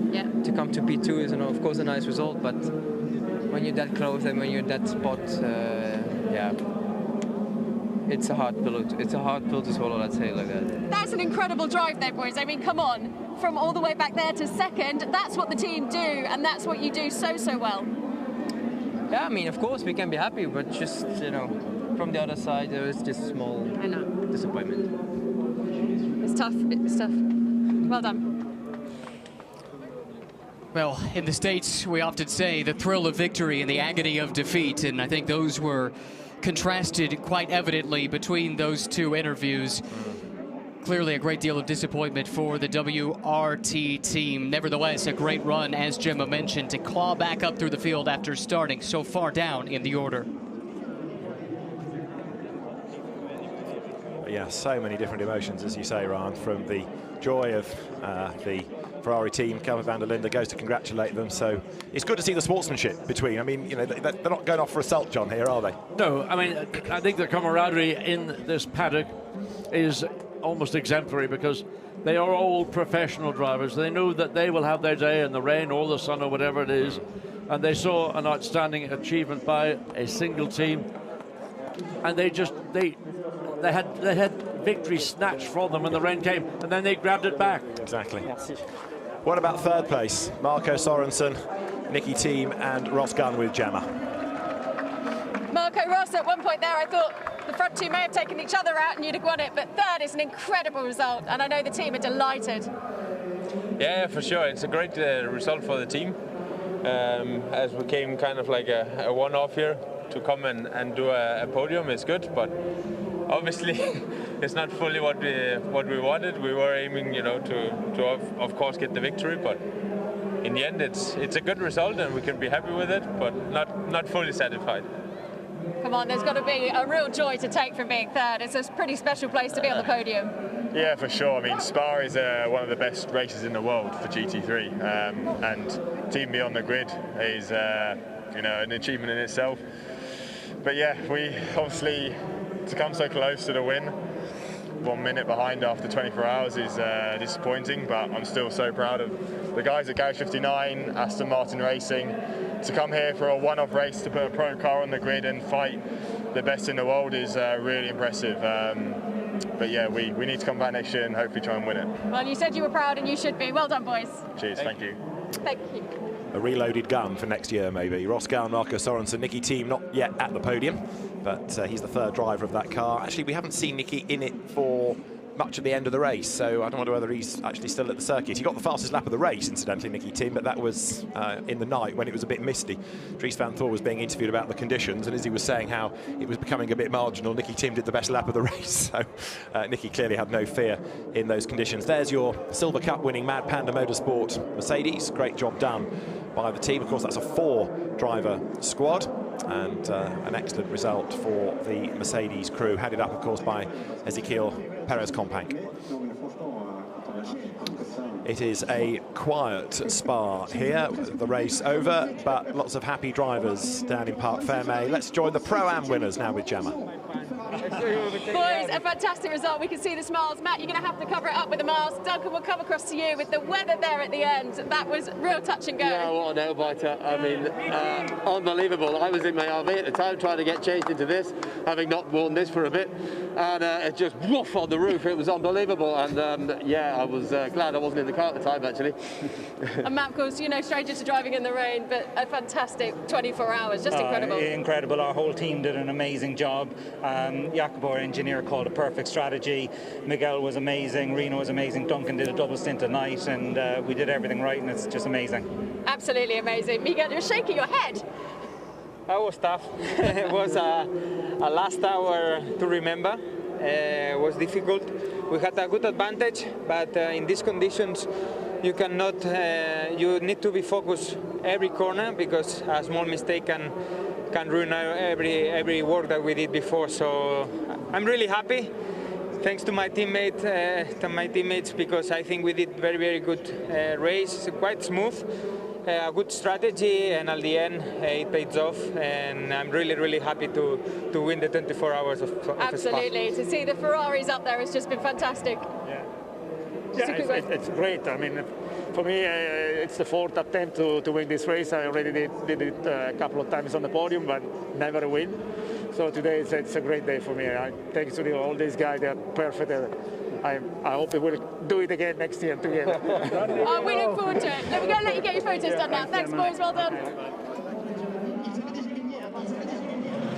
to come to P2 is, you know, of course, a nice result. But when you're that close and when you're in that spot, yeah, it's a hard pill. It's a hard pill to swallow. Let's say it like that. That's an incredible drive, there, boys. I mean, come on, from all the way back there to second. That's what the team do, and that's what you do so well. Yeah, I mean, of course, we can be happy, but just, you know, from the other side, there is just small disappointment. It's tough. It's tough. Well done. Well, in the States, we often say the thrill of victory and the agony of defeat, and I think those were contrasted quite evidently between those two interviews. Clearly a great deal of disappointment for the WRT team. Nevertheless, a great run, as Gemma mentioned, to claw back up through the field after starting so far down in the order. Yeah, so many different emotions, as you say, Ryan, from the joy of the Ferrari team. Kelvin van der Linde goes to congratulate them, so it's good to see the sportsmanship between. I mean, you know, they're not going off for assault, John, here, are they? No, I mean, I think the camaraderie in this paddock is almost exemplary because they are all professional drivers. They know that they will have their day in the rain or the sun or whatever it is, and they saw an outstanding achievement by a single team, and they had victory snatched from them when the rain came, and then they grabbed it back. Exactly. What about third place? Marco Sorensen, Nicky Thiem and Ross Gunn with Gemma. Marco Ross, at one point there, I thought the front two may have taken each other out and you'd have won it, but third is an incredible result, and I know the team are delighted. Yeah, for sure. It's a great result for the team. As we came kind of like a one-off here, to come and do a podium is good, but obviously it's not fully what we wanted. We were aiming, you know, to of course get the victory, but in the end it's a good result and we can be happy with it, but not fully satisfied. Come on, there's got to be a real joy to take from being third. It's a pretty special place to be on the podium. Yeah, for sure. I mean, Spa is one of the best races in the world for GT3, and team beyond the grid is you know, an achievement in itself. But yeah, we obviously, to come so close to the win, 1 minute behind after 24 hours is disappointing, but I'm still so proud of the guys at Garage 59, Aston Martin Racing, to come here for a one-off race to put a pro car on the grid and fight the best in the world is really impressive. But yeah, we need to come back next year and hopefully try and win it. Well, you said you were proud and you should be. Well done, boys. Cheers, thank you. Thank you. A reloaded gun for next year, maybe. Ross Gunn, Marco Sorensen, Nicky Thiem not yet at the podium, but he's the third driver of that car. Actually, we haven't seen Nicky in it for much of the end of the race, so I don't wonder whether he's actually still at the circuit. He got the fastest lap of the race, incidentally, Nicky Thiem, but that was in the night when it was a bit misty. Dries van Thor was being interviewed about the conditions, and as he was saying how it was becoming a bit marginal, Nicky Thiem did the best lap of the race, so Nicky clearly had no fear in those conditions. There's your Silver Cup winning Mad Panda Motorsport Mercedes. Great job done by the team. Of course, that's a 4-driver squad, and an excellent result for the Mercedes crew, headed up, of course, by Ezequiel Perez-Companc. It is a quiet Spa here, the race over, but lots of happy drivers down in Parc Fermé. Let's join the Pro-Am winners now with Gemma. Boys, a fantastic result. We can see the smiles. Matt, you're going to have to cover it up with a mask. Duncan, will come across to you with the weather there at the end. That was real touch and go. Yeah, what a nail-biter. I mean, unbelievable. I was in my RV at the time trying to get changed into this, having not worn this for a bit, and it just woof on the roof. It was unbelievable, and yeah, I was glad I wasn't in the car at the time, actually. And Matt, of course, you know, stranger to driving in the rain, but a fantastic 24 hours, just incredible. Incredible. Our whole team did an amazing job. Jacopo, our engineer, called a perfect strategy. Miguel was amazing, Reno was amazing, Duncan did a double stint tonight, and we did everything right, and it's just amazing. Absolutely amazing. Miguel, you're shaking your head. That was tough. It was a last hour to remember. It was difficult. We had a good advantage, but in these conditions, you cannot. You need to be focused every corner, because a small mistake can ruin every work that we did before. So I'm really happy. Thanks to my teammates, because I think we did very good race, quite smooth, a good strategy, and at the end it paid off. And I'm really happy to win the 24 hours of Absolutely, Spa. to see the Ferraris up there has just been fantastic. Yeah. Yeah, it's great. I mean, for me, it's the fourth attempt to win this race. I already did it a couple of times on the podium, but never a win. So today it's a great day for me. Thanks to all these guys, they're perfect. I hope we will do it again next year together. We look forward to it. We're going to let you get your photos done now. Thanks, boys. Well done.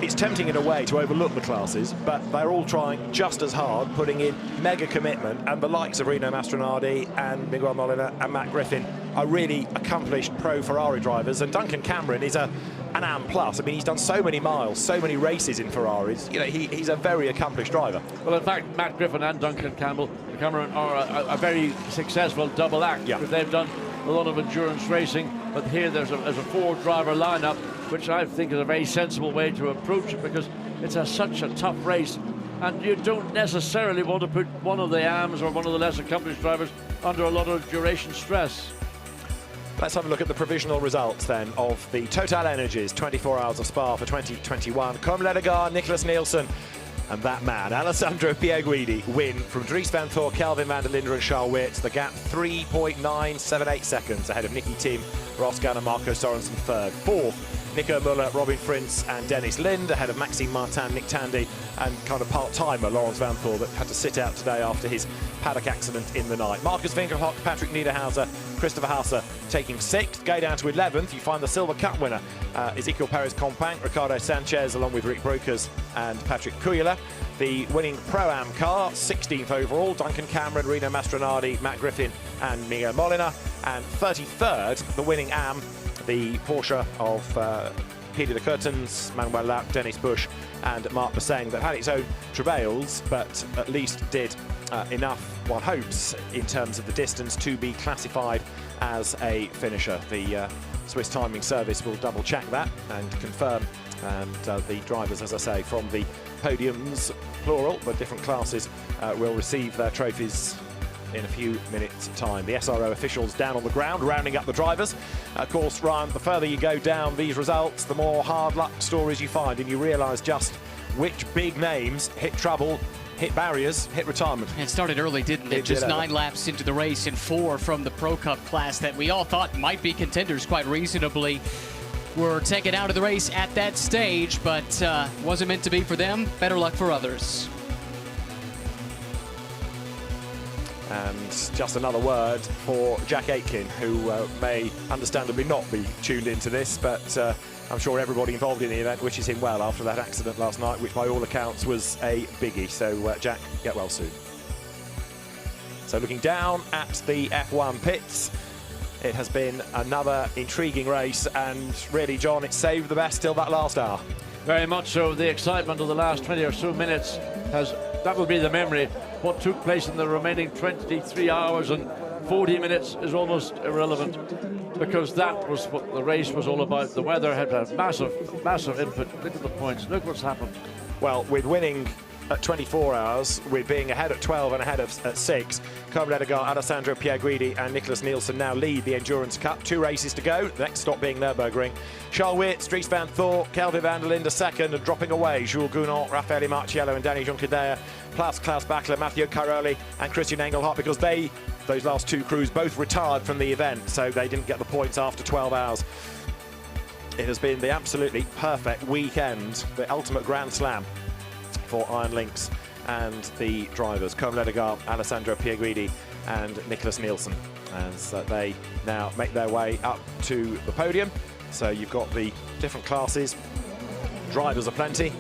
It's tempting in a way to overlook the classes, but they're all trying just as hard, putting in mega commitment, and the likes of Rino Mastronardi and Miguel Molina and Matt Griffin are really accomplished pro Ferrari drivers, and Duncan Cameron is an AM+. I mean, he's done so many miles, so many races in Ferraris. You know, he's a very accomplished driver. Well, in fact, Matt Griffin and Duncan Cameron are a very successful double act. Yeah. Because they've done a lot of endurance racing, but here there's a four-driver lineup, which I think is a very sensible way to approach it, because it's such a tough race, and you don't necessarily want to put one of the AMs or one of the less accomplished drivers under a lot of duration stress. Let's have a look at the provisional results then of the Total Energies 24 Hours of Spa for 2021. Comme Ledegaard, Nicholas Nielsen, and that man, Alessandro Pierguidi, win from Dries Van Thor, Kelvin van der Linde and Charles Weerts. The gap 3.978 seconds ahead of Nicky Tim, Ross Gunn and Marco Sorensen third. Fourth, Nico Müller, Robin Frins and Dennis Lind, ahead of Maxime Martin, Nick Tandy and kind of part-timer Lawrence Van Thor that had to sit out today after his paddock accident in the night. Marcus Winkelhock, Patrick Niederhauser, Christopher Hauser taking 6th. Go down to 11th, you find the Silver Cup winner, Ezekiel Perez Companc, Ricardo Sanchez along with Rick Brukers and Patrick Kuyela. The winning Pro-Am car, 16th overall, Duncan Cameron, Rino Mastronardi, Matt Griffin and Miguel Molina. And 33rd, the winning AM, the Porsche of Peter de Curtens, Manuel Lapp, Dennis Bush and Marc Basseng, that had its own travails, but at least did enough, one hopes, in terms of the distance to be classified as a finisher. The Swiss Timing Service will double check that and confirm, and the drivers, as I say, from the podiums, plural, but different classes, will receive their trophies in a few minutes' time. The SRO officials down on the ground, rounding up the drivers. Of course, Ryan, the further you go down these results, the more hard luck stories you find, and you realise just which big names hit trouble, hit barriers, hit retirement. It started early, didn't it? Just 9 laps into the race and 4 from the Pro Cup class that we all thought might be contenders quite reasonably were taken out of the race at that stage, but wasn't meant to be for them. Better luck for others. And just another word for Jack Aitken, who may understandably not be tuned into this, but I'm sure everybody involved in the event wishes him well after that accident last night, which by all accounts was a biggie. So Jack, get well soon. So looking down at the F1 pits, it has been another intriguing race, and really, John, it saved the best till that last hour. Very much so. The excitement of the last 20 or so minutes that will be the memory. What took place in the remaining 23 hours and 40 minutes is almost irrelevant, because that was what the race was all about. The weather had a massive input. Look at the points. Look what's happened. Well, with winning at 24 hours, with being ahead at 12 and ahead at 6, Comme Ledegaard, Alessandro Pierguidi and Nicholas Nielsen now lead the Endurance Cup. 2 races to go, the next stop being Nürburgring. Charles Weerts, Dries Van Thor, Kelvin van der Linde second, and dropping away Jules Gounod, Raffaele Marciello and Danny Juncadella, plus Klaus Bachler, Matteo Caroli and Christian Engelhardt, because those last 2 crews both retired from the event, so they didn't get the points after 12 hours. It has been the absolutely perfect weekend, the ultimate Grand Slam for Iron Lynx and the drivers, Comme Ledegaard, Alessandro Pierguidi and Nicholas Nielsen, as they now make their way up to the podium. So you've got the different classes, drivers are plenty,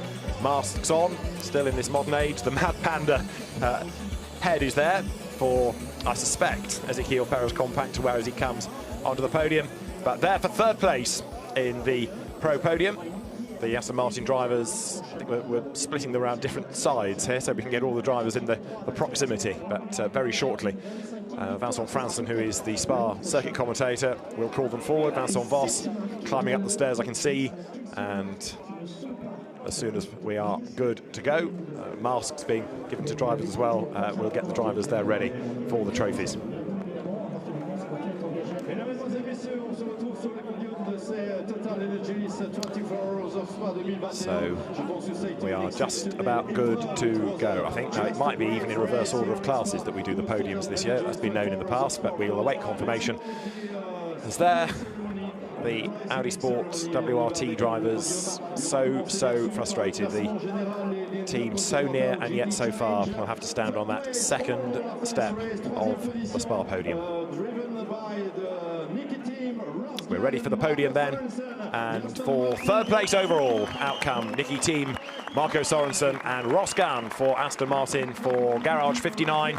masks on, still in this modern age. The Mad Panda head is there for, I suspect, Ezekiel Perez Companc to wear as he comes onto the podium. But there for 3rd place in the Pro Podium. The Aston Martin drivers, I think we're splitting them around different sides here so we can get all the drivers in the proximity, but very shortly. Vincent Franson, who is the Spa circuit commentator, will call them forward. Vincent Voss climbing up the stairs, I can see, and as soon as we are good to go, masks being given to drivers as well, we'll get the drivers there ready for the trophies. Mesdames et messieurs, on se retrouve sur le podium de ces Total So we are just about good to go, I think. Now, it might be even in reverse order of classes that we do the podiums this year. That's been known in the past, but we will await confirmation. As there, the Audi Sport WRT drivers so frustrated. The team so near and yet so far will have to stand on that second step of the Spa podium. We're ready for the podium then, and for third place overall, out come Nicky Team, Marco Sorensen and Ross Gunn for Aston Martin for Garage 59.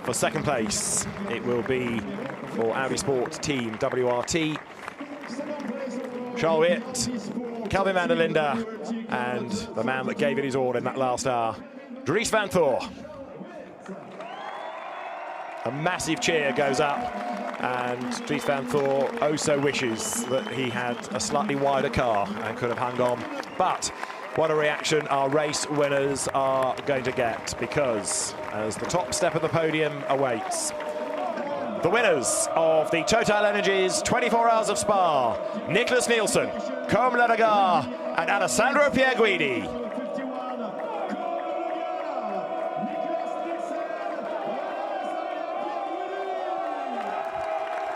For second place, it will be for Audi Sport Team WRT, Charles Witt, Calvin van der Linde, and the man that gave it his all in that last hour, Dries van Thor. A massive cheer goes up, and Dries van Thor so wishes that he had a slightly wider car and could have hung on. But what a reaction our race winners are going to get, because as the top step of the podium awaits, the winners of the Total Energies 24 Hours of Spa, Nicklas Nielsen, Côme Ledegaard and Alessandro Pierguidi.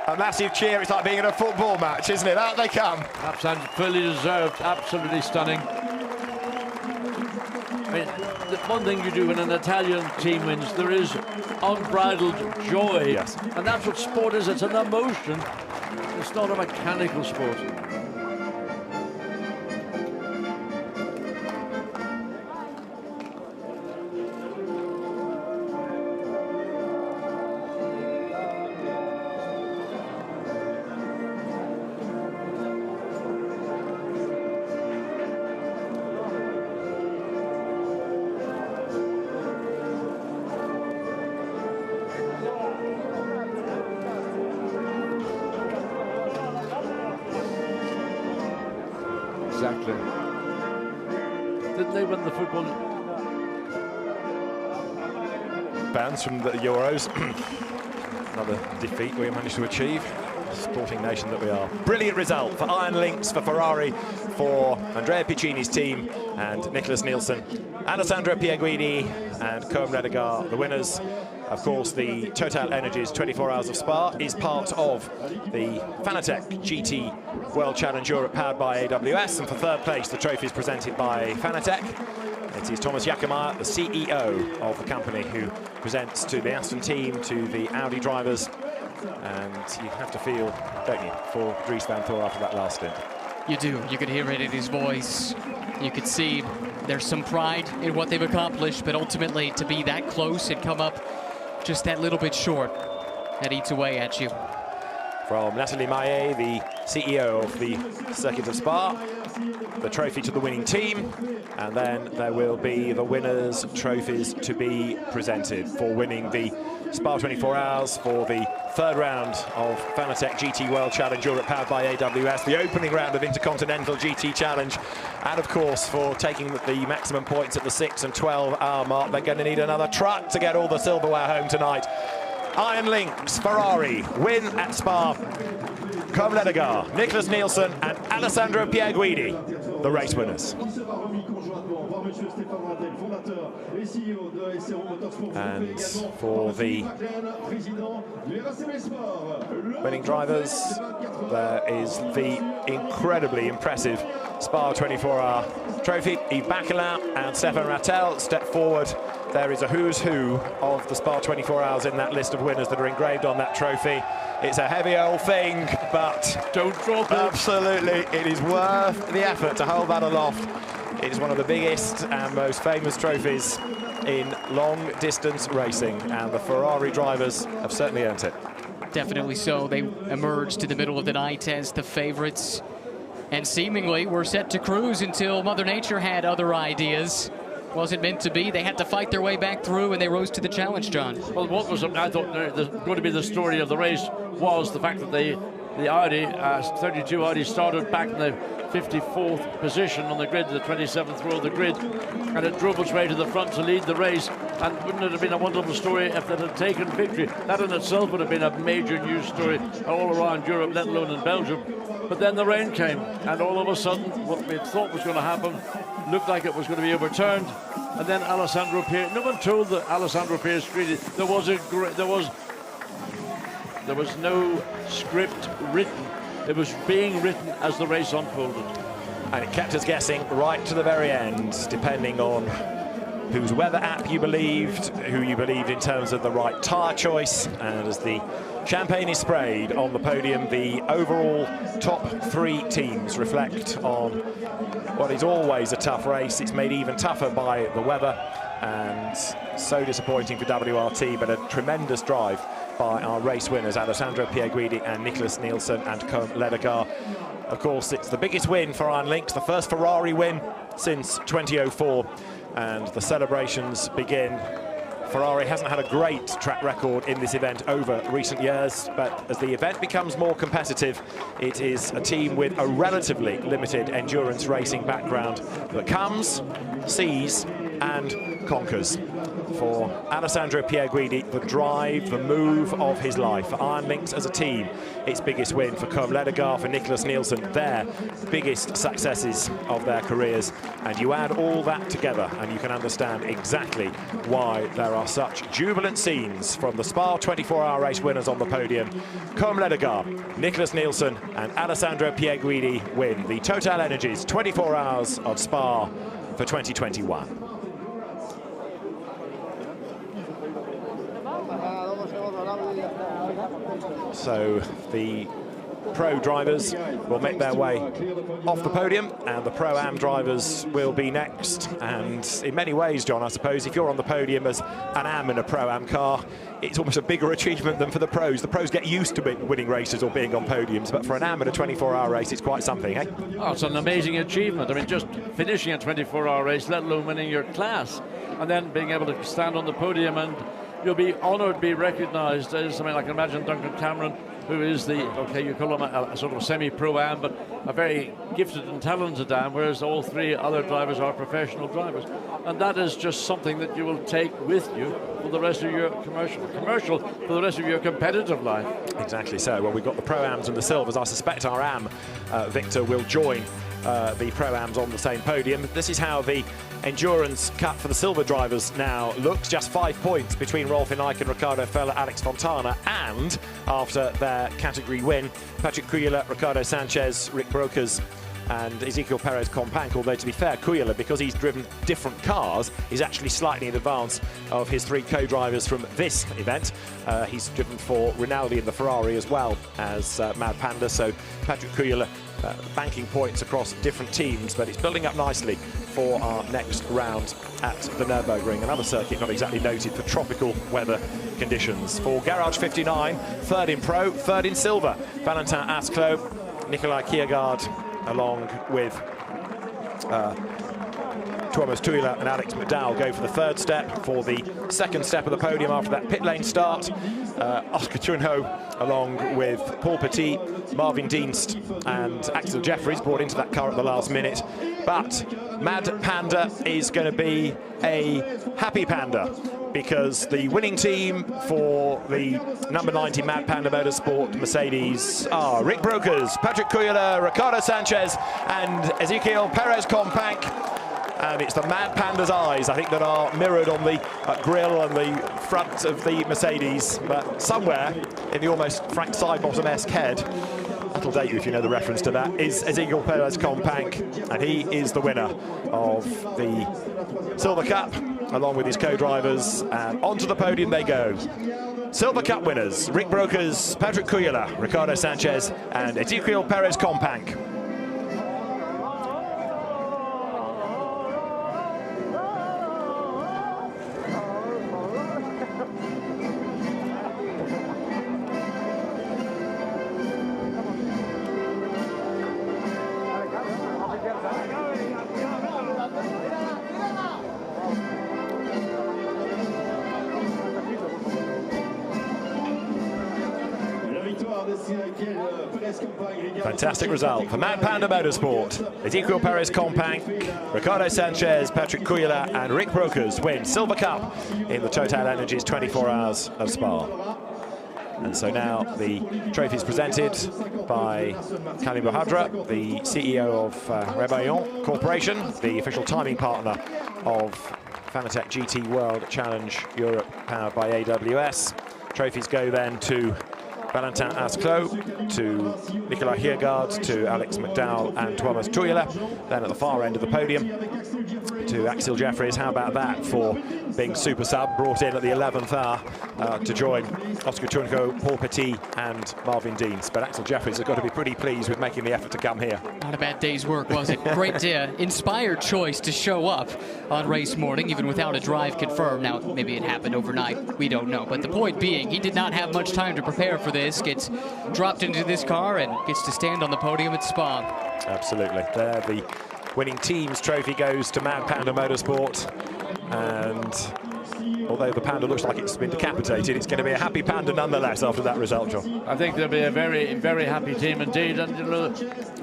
A massive cheer. It's like being in a football match, isn't it? Out they come. Absolutely deserved, absolutely stunning. I mean, the one thing you do when an Italian team wins, there is unbridled joy. Yes. And that's what sport is. It's an emotion. It's not a mechanical sport. Exactly. Didn't they win the football? Bands from the Euros. Another defeat we managed to achieve. Sporting nation that we are. Brilliant result for Iron Lynx, for Ferrari, for Andrea Piccini's team, and Nicklas Nielsen, Alessandro Pierguidi and Côme Ledegaard, the winners. Of course, the Total Energies 24 Hours of Spa is part of the Fanatec GT World Challenge Europe powered by AWS, and for third place, the trophy is presented by Fanatec. It is Thomas Jackemeyer, the CEO of the company, who presents to the Aston team, to the Audi drivers, and you have to feel, don't you, for Dries van Thor after that last stint. You do. You could hear it in his voice. You could see there's some pride in what they've accomplished, but ultimately to be that close and come up just that little bit short, that eats away at you. From Natalie Maillet, the CEO of the Circuit of Spa, the trophy to the winning team, and then there will be the winners' trophies to be presented for winning the Spa 24 Hours, for the third round of Fanatec GT World Challenge Europe powered by AWS, the opening round of Intercontinental GT Challenge, and of course for taking the maximum points at the 6 and 12 hour mark. They're going to need another truck to get all the silverware home tonight. Iron Lynx, Ferrari, win at Spa. Côme Ledegaard, Nicklas Nielsen and Alessandro Pierguidi, the race winners. And for the winning drivers, there is the incredibly impressive Spa 24-hour trophy. Yves Bacalin and Stefan Rattel step forward. There is a who's who of the Spa 24 Hours in that list of winners that are engraved on that trophy. It's a heavy old thing, but don't drop it. Absolutely, it is worth the effort to hold that aloft. It is one of the biggest and most famous trophies in long-distance racing, and the Ferrari drivers have certainly earned it. Definitely so. They emerged in the middle of the night as the favorites, and seemingly were set to cruise until Mother Nature had other ideas. Wasn't meant to be. They had to fight their way back through, and they rose to the challenge, John. Well, what was I thought going to be the story of the race was the fact that the Audi, 32 Audi, started back in the 54th position on the grid, the 27th row of the grid, and it drove its way to the front to lead the race. And wouldn't it have been a wonderful story if they had taken victory? That in itself would have been a major news story all around Europe, let alone in Belgium. But then the rain came, and all of a sudden, what we thought was going to happen looked like it was going to be overturned. And then Alessandro Pierre, no one told the Alessandro Pierre treaty. There was no script written. It was being written as the race unfolded. And it kept us guessing right to the very end, depending on whose weather app you believed, who you believed in terms of the right tyre choice. And as the champagne is sprayed on the podium, the overall top 3 teams reflect on what is always a tough race. It's made even tougher by the weather, and so disappointing for WRT, but a tremendous drive by our race winners, Alessandro Pierguidi and Nicholas Nielsen and Côme Ledegaard. Of course, it's the biggest win for Iron Lynx, the first Ferrari win since 2004, and the celebrations begin. Ferrari hasn't had a great track record in this event over recent years, but as the event becomes more competitive, it is a team with a relatively limited endurance racing background that comes, sees and conquers. For Alessandro Pierguidi, the drive, the move of his life. For Iron Lynx as a team, its biggest win. For Côme Ledegaard, for Nicholas Nielsen, their biggest successes of their careers. And you add all that together and you can understand exactly why there are such jubilant scenes from the Spa 24-hour race winners on the podium. Côme Ledegaard, Nicholas Nielsen and Alessandro Pierguidi win the Total Energies 24 Hours of Spa for 2021. So the pro drivers will make their way off the podium and the Pro-Am drivers will be next. And in many ways, John, I suppose if you're on the podium as an Am in a Pro-Am car, it's almost a bigger achievement than for the pros. The pros get used to winning races or being on podiums, but for an Am in a 24-hour race, it's quite something, eh? Oh, it's an amazing achievement. I mean, just finishing a 24-hour race, let alone winning your class, and then being able to stand on the podium, and you'll be honoured to be recognised as, I mean, I can imagine Duncan Cameron, who is the, okay, you call him a sort of semi-pro-am, but a very gifted and talented am, whereas all 3 other drivers are professional drivers. And that is just something that you will take with you for the rest of your commercial for the rest of your competitive life. Exactly so. Well, we've got the Pro-Ams and the Silvers. I suspect our Am, Victor, will join the Pro-Ams on the same podium. This is how the Endurance Cup for the Silver drivers now looks. Just 5 points between Rolf Inijk and Ricardo Feller, Alex Fontana, and after their category win, Patrick Cuéllar, Ricardo Sanchez, Rick Brokers and Ezequiel Perez-Companc, although to be fair, Cuéllar, because he's driven different cars, is actually slightly in advance of his 3 co-drivers from this event. He's driven for Rinaldi in the Ferrari as well as Mad Panda, so Patrick Cuéllar banking points across different teams, but it's building up nicely for our next round at the Nürburgring, another circuit not exactly noted for tropical weather conditions. For Garage 59, 3rd in Pro, 3rd in Silver, Valentin Asclot, Nicolai Kiergaard, along with Thomas Cuéllar and Alex McDowell go for the 3rd step. For the 2nd step of the podium after that pit lane start, Oscar Trunho along with Paul Petit, Marvin Dienst and Axel Jeffries brought into that car at the last minute. But Mad Panda is going to be a happy panda, because the winning team for the number 90 Mad Panda Motorsport Mercedes are Rick Brokers, Patrick Cuéllar, Ricardo Sanchez and Ezequiel Perez-Companc. And it's the Mad Panda's eyes, I think, that are mirrored on the grille and the front of the Mercedes. But somewhere in the almost Frank Sidebottom-esque head, that'll date you if you know the reference to that, is Ezequiel Perez-Companc. And he is the winner of the Silver Cup, along with his co-drivers. And onto the podium they go. Silver Cup winners, Rick Brokers, Patrick Cuéllar, Ricardo Sanchez and Ezequiel Perez-Companc. Fantastic result for Mad Panda Motorsport. Ezequiel Perez Companc, Ricardo Sanchez, Patrick Cuéllar and Rick Brokers win Silver Cup in the Total Energies 24 Hours of Spa. And so now the trophy is presented by Khalid Bohadra, the CEO of Rebellon Corporation, the official timing partner of Fanatec GT World Challenge Europe, powered by AWS. Trophies go then to Valentin Asclot, to Nicolas Hiergaard, to Alex McDowell and Thomas Tuila. Then at the far end of the podium to Axel Jeffries. How about that for being super sub, brought in at the 11th hour to join Oscar Chunko, Paul Petit and Marvin Deans. But Axel Jeffries has got to be pretty pleased with making the effort to come here. Not a bad day's work, was it? Great inspired choice to show up on race morning, even without a drive confirmed. Now, maybe it happened overnight, we don't know. But the point being, he did not have much time to prepare for this, gets dropped into this car and gets to stand on the podium at Spa. Absolutely. There, the winning team's trophy goes to Mad Panda Motorsport. And although the panda looks like it's been decapitated, it's going to be a happy panda nonetheless after that result, John. I think there'll be a very, very happy team indeed. And you know,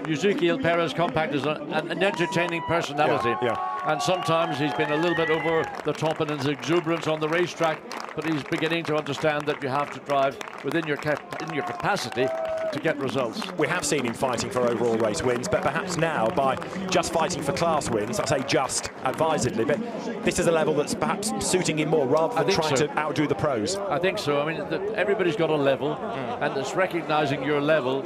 Ezequiel Perez Companc is an entertaining personality. Yeah. And sometimes he's been a little bit over the top in his exuberance on the racetrack, but he's beginning to understand that you have to drive within your capacity to get results. We have seen him fighting for overall race wins, but perhaps now by just fighting for class wins, I say just advisedly, but this is a level that's perhaps suiting him more rather than trying to outdo the pros. I think so. I mean, everybody's got a level, and it's recognizing your level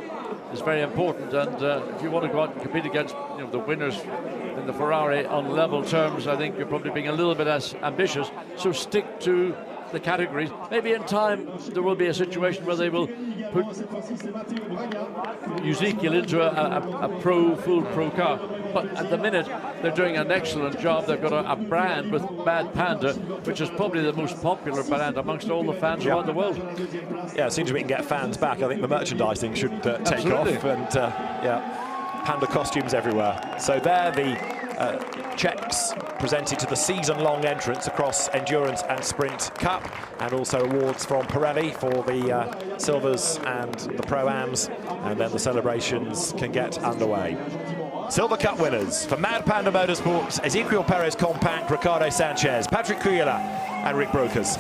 is very important. And if you want to go out and compete against the winners in the Ferrari on level terms, I think you're probably being a little bit as ambitious. So stick to the categories. Maybe in time there will be a situation where they will put Ezequiel into a full pro car. But at the minute, they're doing an excellent job. They've got a brand with Mad Panda, which is probably the most popular brand amongst all the fans around the world. Yeah, as soon as we can get fans back, I think the merchandising should take off. And yeah, panda costumes everywhere. So there the checks presented to the season-long entrance across Endurance and Sprint Cup, and also awards from Pirelli for the silvers and the Pro-Ams, and then the celebrations can get underway. Silver Cup winners for Mad Panda Motorsports, Ezequiel Perez Companc, Ricardo Sanchez, Patrick Cuéllar and Rick Brokers.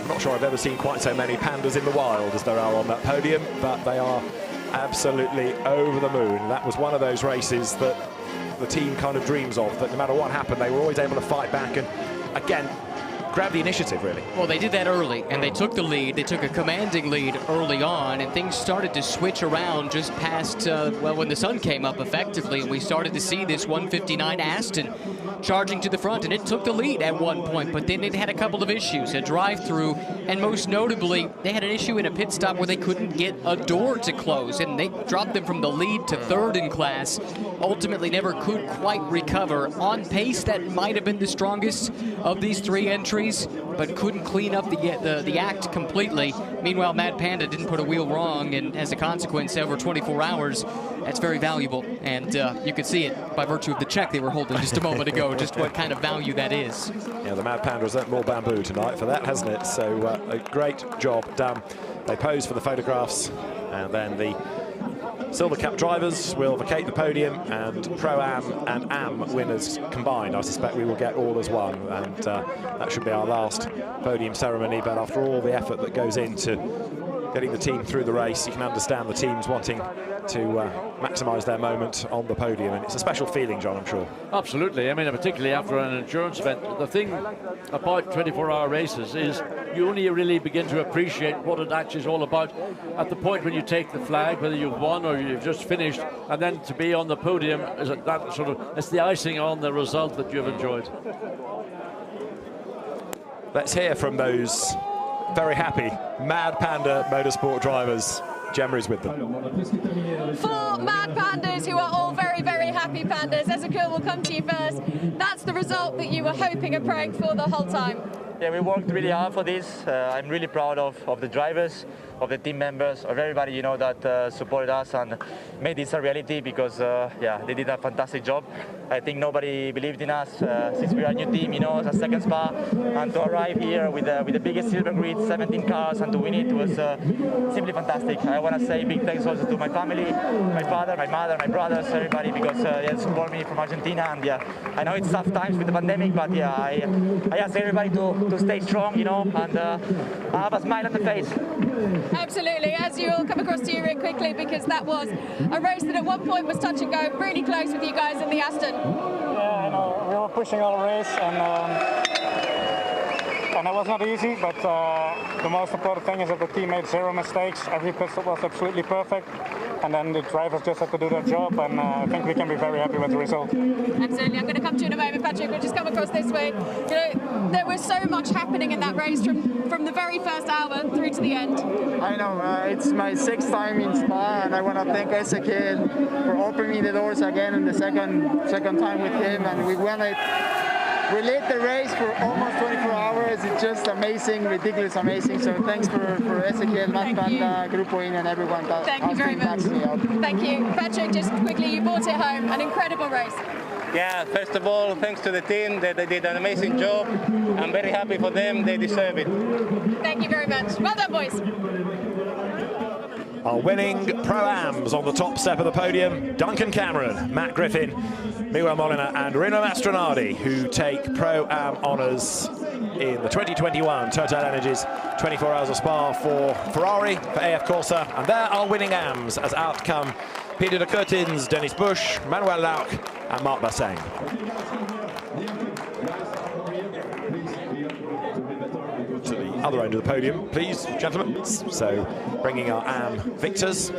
I'm not sure I've ever seen quite so many pandas in the wild as there are on that podium, but they are absolutely over the moon. That was one of those races that the team kind of dreams of, that no matter what happened, they were always able to fight back and, again, grab the initiative, really. Well, they did that early, and they took the lead. They took a commanding lead early on, and things started to switch around just past, well, when the sun came up effectively, and we started to see this 159 Aston charging to the front, and it took the lead at one point, but then it had a couple of issues, a drive-through, and most notably, they had an issue in a pit stop where they couldn't get a door to close, and they dropped them from the lead to third in class, ultimately never could quite recover. On pace, that might have been the strongest of these three entries, but couldn't clean up the act completely. Meanwhile, Mad Panda didn't put a wheel wrong, and as a consequence, over 24 hours, that's very valuable, and you could see it by virtue of the check they were holding just a moment ago, just what kind of value that is. Yeah, the Mad Panda has earned more bamboo tonight for that, hasn't it? So a great job done. They pose for the photographs, and then the Silver Cup drivers will vacate the podium, and Pro-Am and Am winners combined. I suspect we will get all as one, and that should be our last podium ceremony. But after all the effort that goes into getting the team through the race, you can understand the teams wanting to maximise their moment on the podium, and it's a special feeling, John, I'm sure. Absolutely. I mean, particularly after an endurance event, the thing about 24-hour races is you only really begin to appreciate what it actually is all about at the point when you take the flag, whether you've won or you've just finished, and then to be on the podium is that sort of, it's the icing on the result that you've enjoyed. Let's hear from those very happy Mad Panda Motorsport drivers. Gemma is with them. 4 Mad Pandas who are all very, very happy pandas. Ezequiel, will come to you first. That's the result that you were hoping and praying for the whole time. Yeah, we worked really hard for this. I'm really proud of the drivers, of the team members, of everybody, you know, that supported us and made this a reality, because yeah, they did a fantastic job. I think nobody believed in us since we are a new team, you know, it's a second Spa, and to arrive here with the biggest silver grid, 17 cars, and to win it was simply fantastic. I want to say big thanks also to my family, my father, my mother, my brothers, everybody, because they support me from Argentina. And yeah, I know it's tough times with the pandemic, but yeah, I ask everybody to stay strong, you know, and have a smile on the face. Absolutely, as you will come across to you, Rick, quickly, because that was a race that at one point was touch and go, really close with you guys in the Aston. Yeah, I know, we were pushing all race, and it was not easy, but the most important thing is that the team made 0 mistakes. Every pit stop was absolutely perfect, and then the drivers just had to do their job, and I think we can be very happy with the result. Absolutely. I'm going to come to you in a moment, Patrick. We'll just come across this way. You know, there was so much happening in that race from the very first hour through to the end. I know, it's my 6th time in Spa, and I want to thank Ezekiel for opening the doors again in the second time with him, and we won it. We led the race for almost 24 hours. It's just amazing, ridiculous amazing. So thanks for Ezekiel, Matt Panda, Grupo In, and everyone that Thank you very much. Thank you. Patrick, just quickly, you brought it home. An incredible race. Yeah, first of all, thanks to the team. They did an amazing job. I'm very happy for them. They deserve it. Thank you very much. Well done, boys. Our winning Pro-Ams on the top step of the podium, Duncan Cameron, Matt Griffin, Miguel Molina and Rino Mastronardi, who take Pro-Am honours in the 2021 Total Energies 24 Hours of Spa for Ferrari, for AF Corsa, and there are winning AMs as out come Peter de Curtins, Dennis Busch, Manuel Lauck and Marc Basseng. To the other end of the podium, please, gentlemen. So, bringing our AM victors.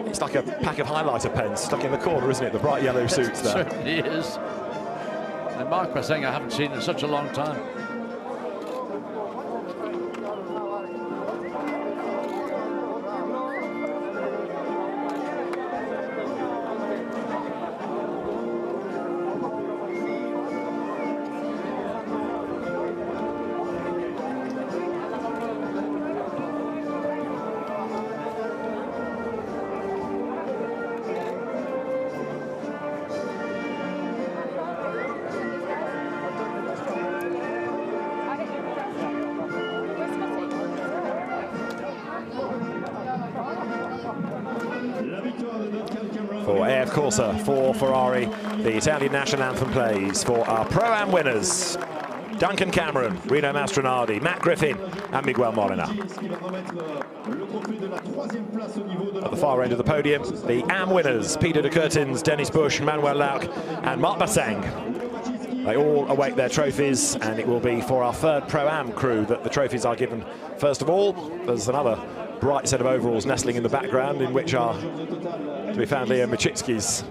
It's like a pack of highlighter pens stuck in the corner, isn't it? The bright yellow suits there. It certainly is. And Marc Basseng, I haven't seen in such a long time. For AF Corsa, for Ferrari, the Italian national anthem plays for our Pro-Am winners, Duncan Cameron, Rino Mastronardi, Matt Griffin and Miguel Molina. At the far end of the podium, the AM winners, Peter de Curtins, Dennis Busch, Manuel Lauck and Marc Basseng. They all await their trophies, and it will be for our third Pro-Am crew that the trophies are given. First of all, there's another bright set of overalls nestling in the background, in which are to be found Leo Machitsky's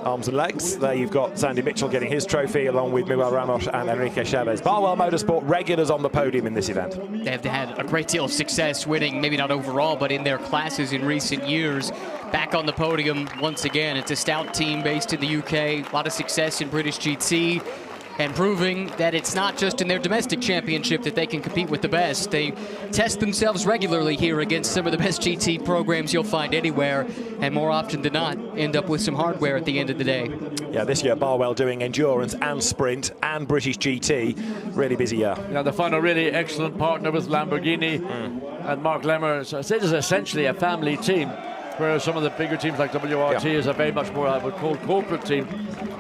arms and legs. There you've got Sandy Mitchell getting his trophy, along with Miguel Ramos and Enrique Chavez. Barwell Motorsport regulars on the podium in this event. They've had a great deal of success winning, maybe not overall, but in their classes in recent years. Back on the podium once again. It's a stout team based in the UK. A lot of success in British GT. And proving that it's not just in their domestic championship that they can compete with the best. They test themselves regularly here against some of the best GT programs you'll find anywhere, and more often than not end up with some hardware at the end of the day. Yeah, this year Barwell doing endurance and sprint and British GT. Really busy year. Yeah, they found a really excellent partner with Lamborghini and Mark Lemmer. So it is essentially a family team, whereas some of the bigger teams like WRT is a very much more, I would call, corporate team.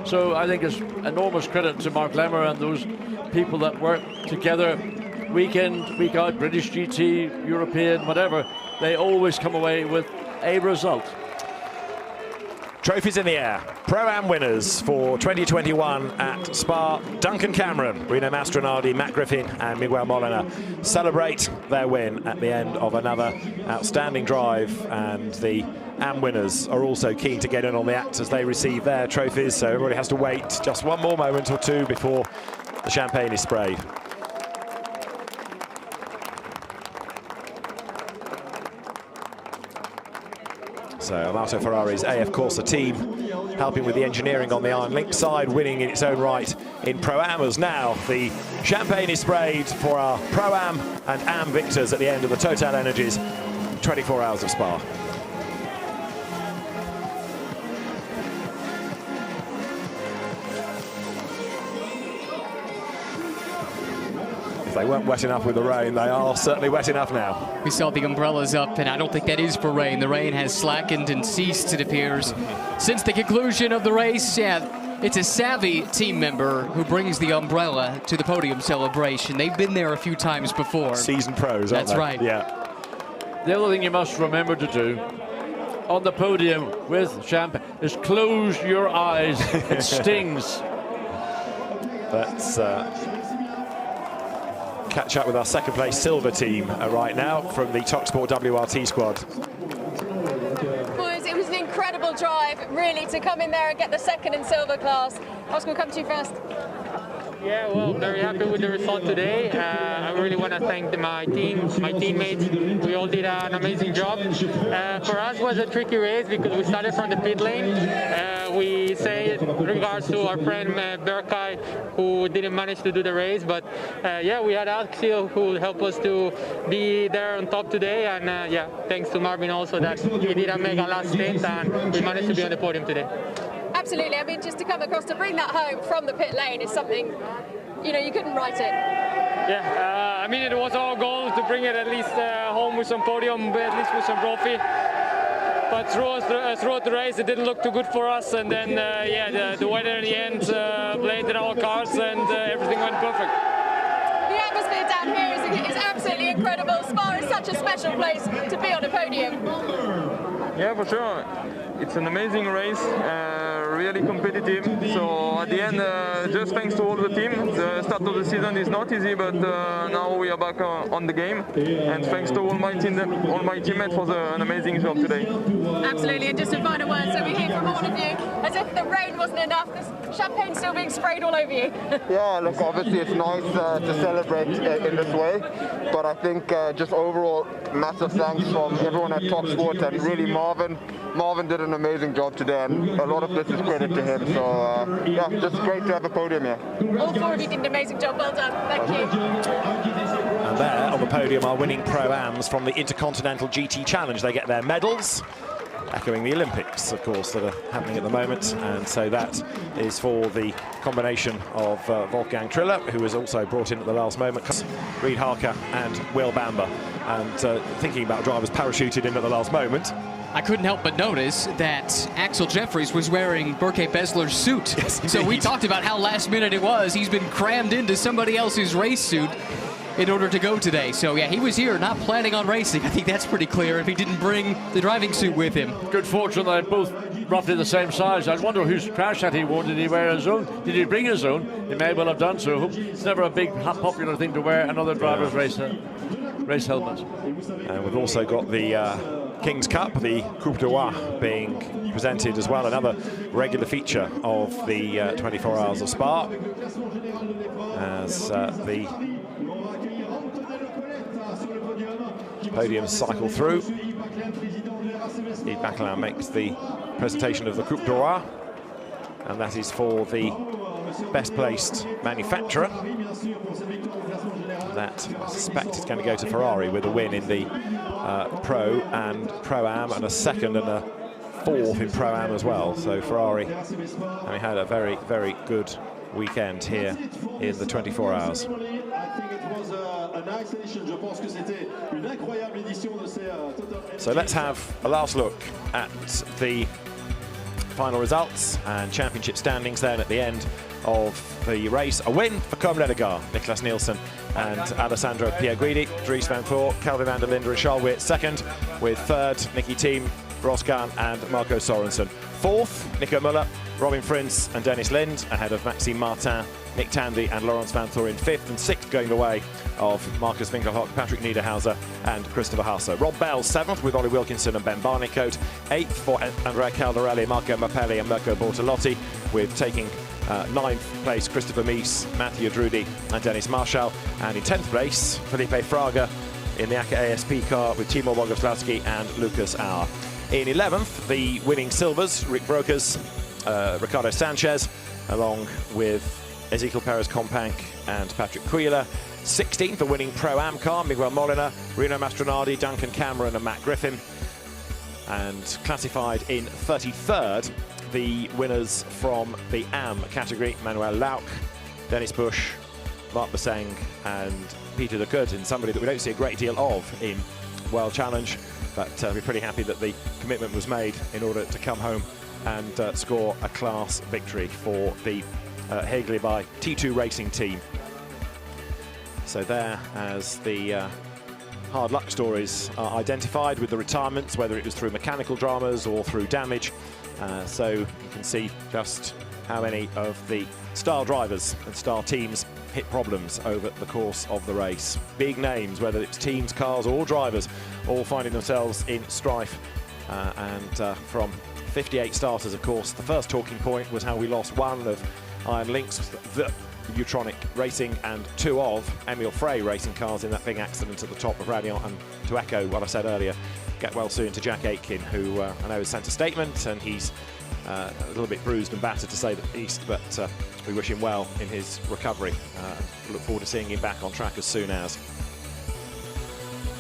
So I think it's enormous credit to Mark Lemmer and those people that work together week in, week out, British GT, European, whatever. They always come away with a result. Trophies in the air. Pro-Am winners for 2021 at Spa, Duncan Cameron, Rino Mastronardi, Matt Griffin and Miguel Molina celebrate their win at the end of another outstanding drive, and the AM winners are also keen to get in on the act as they receive their trophies, so everybody has to wait just one more moment or two before the champagne is sprayed. So Amato Ferrari's AF Corsa team helping with the engineering on the Iron Link side, winning in its own right in Pro-Am, as now the champagne is sprayed for our Pro-Am and AM victors at the end of the Total Energies 24 Hours of Spa. If they weren't wet enough with the rain, they are certainly wet enough now. We saw the umbrellas up, and I don't think that is for rain. The rain has slackened and ceased, it appears, since the conclusion of the race. Yeah, it's a savvy team member who brings the umbrella to the podium celebration. They've been there a few times before. Seasoned pros, aren't That's they? right. Yeah. The other thing you must remember to do on the podium with champagne is close your eyes. It stings. Let's catch up with our second place silver team right now from the TalkSport WRT squad. Boys, it was an incredible drive, really, to come in there and get the second and silver class. Oscar, we'll come to you first. Yeah, well, very happy with the result today. I really want to thank my team, my teammates. We all did an amazing job. For us, it was a tricky race because we started from the pit lane. We say in regards to our friend Berkay, who didn't manage to do the race, but yeah, we had Axel who helped us to be there on top today, and yeah, thanks to Marvin also that he did a mega last stint, and we managed to be on the podium today. Absolutely. I mean, just to come across to bring that home from the pit lane is something, you know, you couldn't write it. Yeah, I mean, it was our goal to bring it at least home with some podium, at least with some trophy. But throughout the race, it didn't look too good for us. And then, yeah, the weather in the end played in our cards, and everything went perfect. The atmosphere down here is absolutely incredible. Spa is such a special place to be on a podium. Yeah, for sure. It's an amazing race, really competitive. So at the end, just thanks to all the team. The start of the season is not easy, but now we are back on the game. And thanks to all my teammates for an amazing job today. Absolutely, and just a final word. So we hear from all of you, as if the rain wasn't enough, there's champagne still being sprayed all over you. Yeah, look, obviously it's nice to celebrate in this way, but I think just overall, massive thanks from everyone at TalkSport and really Marvin. Marvin did an amazing job today, and a lot of this is credit to him. So yeah, just great to have a podium here. All four of you did an amazing job. Well done. Thank you. And there on the podium are winning Pro-Ams from the Intercontinental GT Challenge. They get their medals, echoing the Olympics, of course, that are happening at the moment. And so that is for the combination of Wolfgang Triller, who was also brought in at the last moment, Reid Harker and Will Bamber. And thinking about drivers parachuted in at the last moment, I couldn't help but notice that Axel Jeffries was wearing Berkay Besler's suit. Yes, so we talked about how last minute it was. He's been crammed into somebody else's race suit in order to go today. So yeah, he was here not planning on racing. I think that's pretty clear if he didn't bring the driving suit with him. Good fortune they're both roughly the same size. I wonder whose crash hat he wore. Did he wear his own? Did he bring his own? He may well have done so. It's never a big popular thing to wear another driver's race helmet. And we've also got the King's Cup, the Coupe de Roi, being presented as well, another regular feature of the 24 Hours of Spa, as the podiums cycle through. Yves Baquelin makes the presentation of the Coupe de Roi, and that is for the best placed manufacturer. That, I suspect, is going to go to Ferrari with a win in the Pro and Pro-Am, and a second and a fourth in Pro-Am as well. So Ferrari having had a very, very good weekend here in the 24 Hours. So let's have a last look at the final results and championship standings then at the end of the race. A win for Koen Ledegaard, Niklas Nielsen and Alessandro Pierguidi, Dries Van Voor, Calvin van der Linde and Charles Weert second, with third Nicky Thiem, Ross Kahn and Marco Sorensen. Fourth, Nico Müller, Robin Frins and Dennis Lind, ahead of Maxime Martin, Nick Tandy and Laurens Vanthoor in fifth, and sixth going the way of Marcus Winkelhock, Patrick Niederhauser and Christopher Haase. Rob Bell seventh with Ollie Wilkinson and Ben Barnicoat, eighth for Andrea Caldarelli, Marco Mappelli and Mirko Bortolotti, with taking ninth place Christopher Mies, Mathieu Drudi and Dennis Marshall, and in 10th place Felipe Fraga in the ACA ASP car with Timo Boguslavski and Lucas Auer. In 11th, the winning silvers, Rick Brokers, Ricardo Sanchez, along with Ezequiel Perez Companc and Patrick Quila. 16th, the winning Pro-Am car, Miguel Molina, Rino Mastronardi, Duncan Cameron and Matt Griffin. And classified in 33rd, the winners from the AM category, Manuel Lauck, Dennis Busch, Mark Bosseng and Peter de Kut, and somebody that we don't see a great deal of in World Challenge, but we're pretty happy that the commitment was made in order to come home and score a class victory for the Hägglunds by T2 Racing team. So there, as the hard luck stories are identified with the retirements, whether it was through mechanical dramas or through damage. So you can see just how many of the star drivers and star teams hit problems over the course of the race. Big names, whether it's teams, cars or drivers, all finding themselves in strife. From 58 starters, of course, the first talking point was how we lost one of Iron Lynx, the Utronic Racing, and two of Emil Frey racing cars in that big accident at the top of Radiant. And to echo what I said earlier, get well soon to Jack Aitken, who I know has sent a statement, and he's a little bit bruised and battered to say the least, but we wish him well in his recovery. Look forward to seeing him back on track as soon as.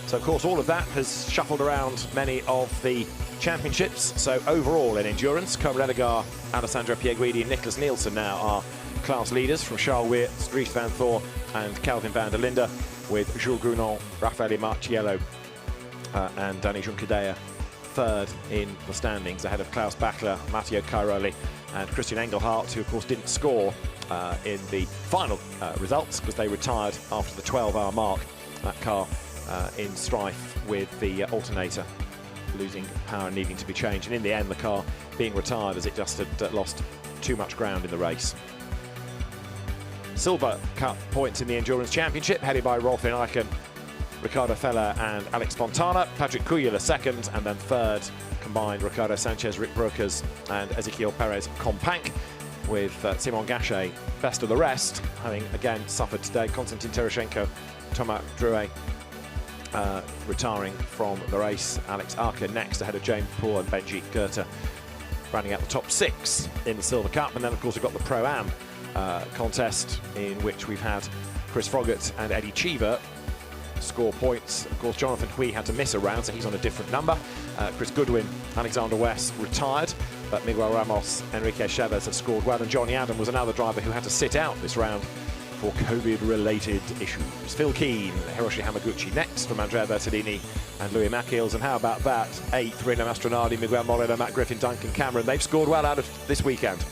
So, of course, all of that has shuffled around many of the championships. So, overall in endurance, Côme Ledegaard, Alessandro Pierguidi and Nicholas Nielsen now are class leaders, from Charles Weert, Dries van Thor and Calvin van der Linde, with Jules Gounon, Raffaele Marchiello and Danny Juncadella third in the standings, ahead of Klaus Bachler, Matteo Cairoli and Christian Engelhardt, who of course didn't score in the final results because they retired after the 12-hour mark. That car in strife with the alternator, losing power and needing to be changed, and in the end the car being retired as it just had lost too much ground in the race. Silver Cup points in the Endurance Championship, headed by Rolf Eichen, Ricardo Feller and Alex Fontana. Patrick Cuellar second, and then third combined Ricardo Sanchez, Rick Brokers and Ezequiel Perez Companc, with Simon Gachet best of the rest, having again suffered today. Konstantin Tereshchenko, Thomas Drouet retiring from the race. Alex Arca next, ahead of James Poole and Benji Goethe, rounding out the top six in the Silver Cup. And then of course we've got the Pro-Am contest, in which we've had Chris Froggatt and Eddie Cheever score points. Of course, Jonathan Hui had to miss a round, so he's on a different number. Chris Goodwin, Alexander West retired, but Miguel Ramos, Enrique Chavez have scored well, and Johnny Adam was another driver who had to sit out this round for COVID-related issues. Phil Keane, Hiroshi Hamaguchi next, from Andrea Bertolini and Louis Mackils. And how about that? 8th, Rino Mastronardi, Miguel Molina, Matt Griffin, Duncan Cameron. They've scored well out of this weekend.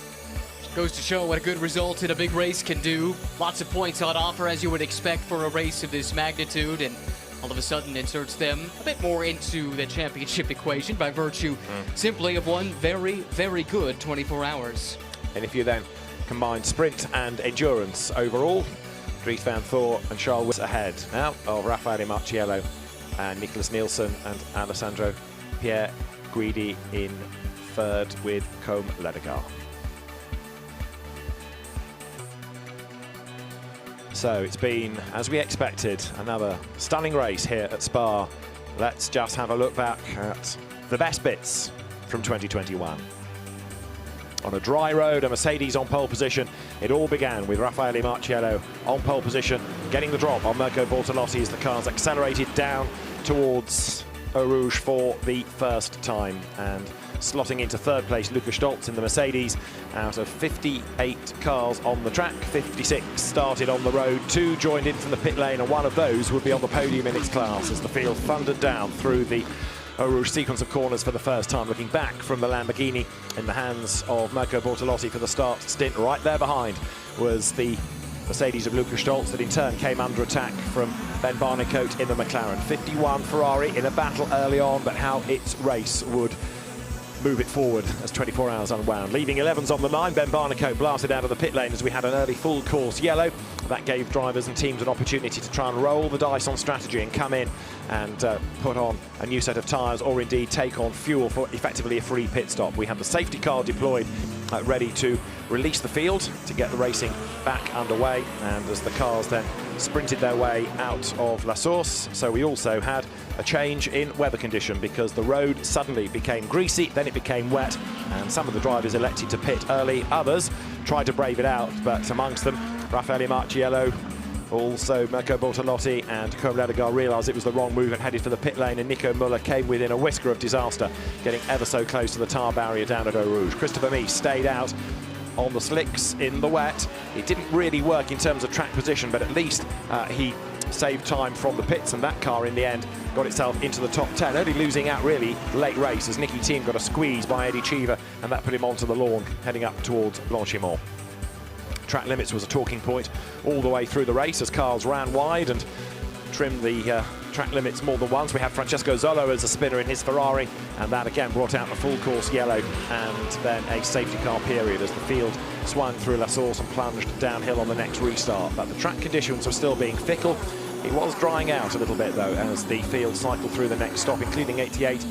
Goes to show what a good result in a big race can do. Lots of points on offer, as you would expect for a race of this magnitude, and all of a sudden inserts them a bit more into the championship equation by virtue simply of one very, very good 24 hours. And if you then combine sprint and endurance overall, Dries van Thor and Charles Weert ahead now of Raffaele Marchiello and Nicholas Nielsen and Alessandro Pierguidi in third with Côme Ledegaard. So it's been, as we expected, another stunning race here at Spa. Let's just have a look back at the best bits from 2021. On a dry road, a Mercedes on pole position. It all began with Raffaele Marchiello on pole position, getting the drop on Mirko Bortolotti as the cars accelerated down towards Eau Rouge for the first time, and slotting into third place Luca Stolz in the Mercedes. Out of 58 cars on the track, 56 started on the road, 2 joined in from the pit lane, and one of those would be on the podium in its class as the field thundered down through the Eau Rouge sequence of corners for the first time. Looking back from the Lamborghini in the hands of Mirko Bortolotti for the start stint, right there behind was the Mercedes of Luca Stolz, that in turn came under attack from Ben Barnicoat in the McLaren. 51 Ferrari in a battle early on, but how its race would move it forward as 24 hours unwound. Leaving 11s on the line, Ben Barnicoat blasted out of the pit lane as we had an early full course yellow. That gave drivers and teams an opportunity to try and roll the dice on strategy and come in and put on a new set of tyres, or indeed take on fuel for effectively a free pit stop. We had the safety car deployed, ready to release the field to get the racing back underway, and as the cars then sprinted their way out of La Source. So we also had a change in weather condition, because the road suddenly became greasy, then it became wet, and some of the drivers elected to pit early. Others tried to brave it out, but amongst them Raffaele Marchiello, Also, Mirko Bortolotti and Koen Redegaard realised it was the wrong move and headed for the pit lane, and Nico Müller came within a whisker of disaster, getting ever so close to the tar barrier down at Eau Rouge. Christopher Mies stayed out on the slicks in the wet. It didn't really work in terms of track position, but at least he saved time from the pits, and that car in the end got itself into the top 10, only losing out really late race as Nicky Thiem got a squeeze by Eddie Cheever, and that put him onto the lawn heading up towards Blanchimont. Track limits was a talking point all the way through the race as cars ran wide and trimmed the track limits more than once. We had Francesco Zolo as a spinner in his Ferrari, and that again brought out the full course yellow and then a safety car period as the field swung through La Source and plunged downhill on the next restart. But the track conditions were still being fickle. It was drying out a little bit though as the field cycled through the next stop, including 88.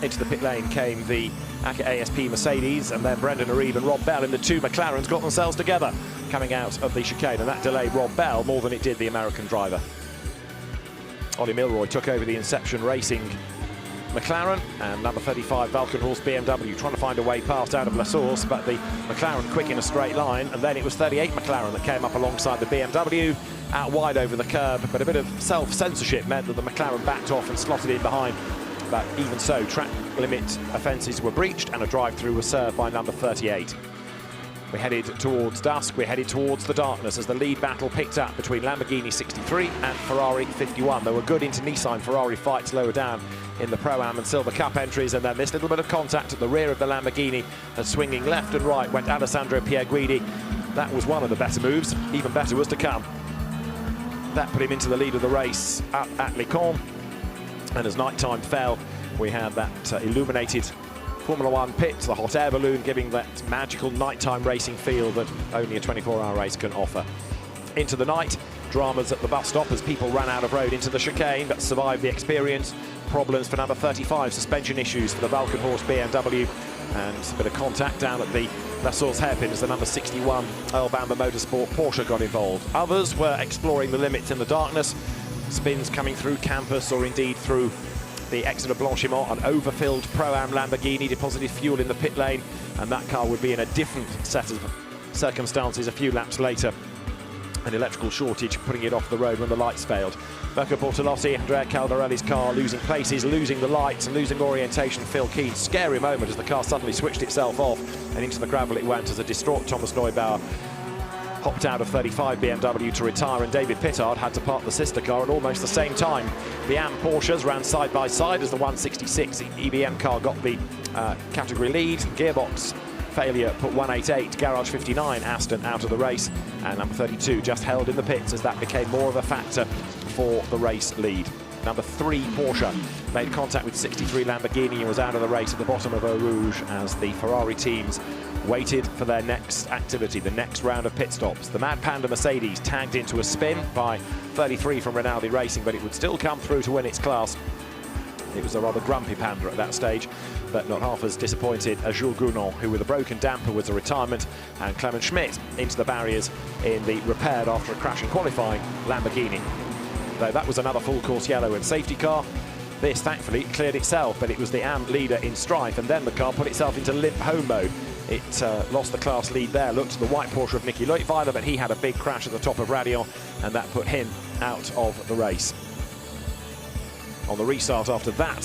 Into the pit lane came the AKA ASP Mercedes, and then Brendan Aribe and Rob Bell in the two McLarens got themselves together coming out of the chicane, and that delayed Rob Bell more than it did the American driver. Ollie Milroy took over the Inception Racing McLaren, and number 35 Valkenhorst BMW trying to find a way past out of La Source, but the McLaren quick in a straight line, and then it was 38 McLaren that came up alongside the BMW, out wide over the curb, but a bit of self-censorship meant that the McLaren backed off and slotted in behind. But even so, track limit offences were breached and a drive-through was served by number 38. We headed towards dusk, we headed towards the darkness as the lead battle picked up between Lamborghini 63 and Ferrari 51. There were good inter Nissan Ferrari fights lower down in the Pro-Am and Silver Cup entries, and then this little bit of contact at the rear of the Lamborghini, and swinging left and right went Alessandro Pierguidi. That was one of the better moves. Even better was to come. That put him into the lead of the race up at Les Combes. And as night time fell, we had that illuminated Formula One pit, the hot air balloon, giving that magical nighttime racing feel that only a 24-hour race can offer. Into the night, dramas at the bus stop as people ran out of road into the chicane, but survived the experience. Problems for number 35, suspension issues for the Valkenhorst BMW, and a bit of contact down at the La Source hairpin as the number 61 Earl Bamber Motorsport Porsche got involved. Others were exploring the limits in the darkness, spins coming through campus or indeed through the exit of Blanchimont. An overfilled Pro-Am Lamborghini deposited fuel in the pit lane, and that car would be in a different set of circumstances a few laps later. An electrical shortage putting it off the road when the lights failed. Mirko Bortolotti, Andrea Caldarelli's car losing places, losing the lights and losing orientation. Phil Keane, scary moment as the car suddenly switched itself off and into the gravel it went as a distraught Thomas Neubauer hopped out of 35 BMW to retire, and David Pittard had to park the sister car at almost the same time. The AM Porsches ran side by side as the 166 EBM car got the category lead. Gearbox failure put 188 Garage 59 Aston out of the race, and number 32 just held in the pits as that became more of a factor for the race lead. Number 3 Porsche made contact with 63 Lamborghini and was out of the race at the bottom of Eau Rouge as the Ferrari teams waited for their next activity, the next round of pit stops. The Mad Panda Mercedes tagged into a spin by 33 from Rinaldi Racing, but it would still come through to win its class. It was a rather grumpy Panda at that stage, but not half as disappointed as Jules Gounon, who with a broken damper was a retirement, and Clement Schmidt into the barriers in the repaired after a crash in qualifying Lamborghini. Though that was another full course yellow and safety car. This thankfully cleared itself, but it was the AM leader in strife, and then the car put itself into limp home mode. It lost the class lead there, looked to the white Porsche of Nicky Leutwiler, but he had a big crash at the top of Raidillon, and that put him out of the race. On the restart after that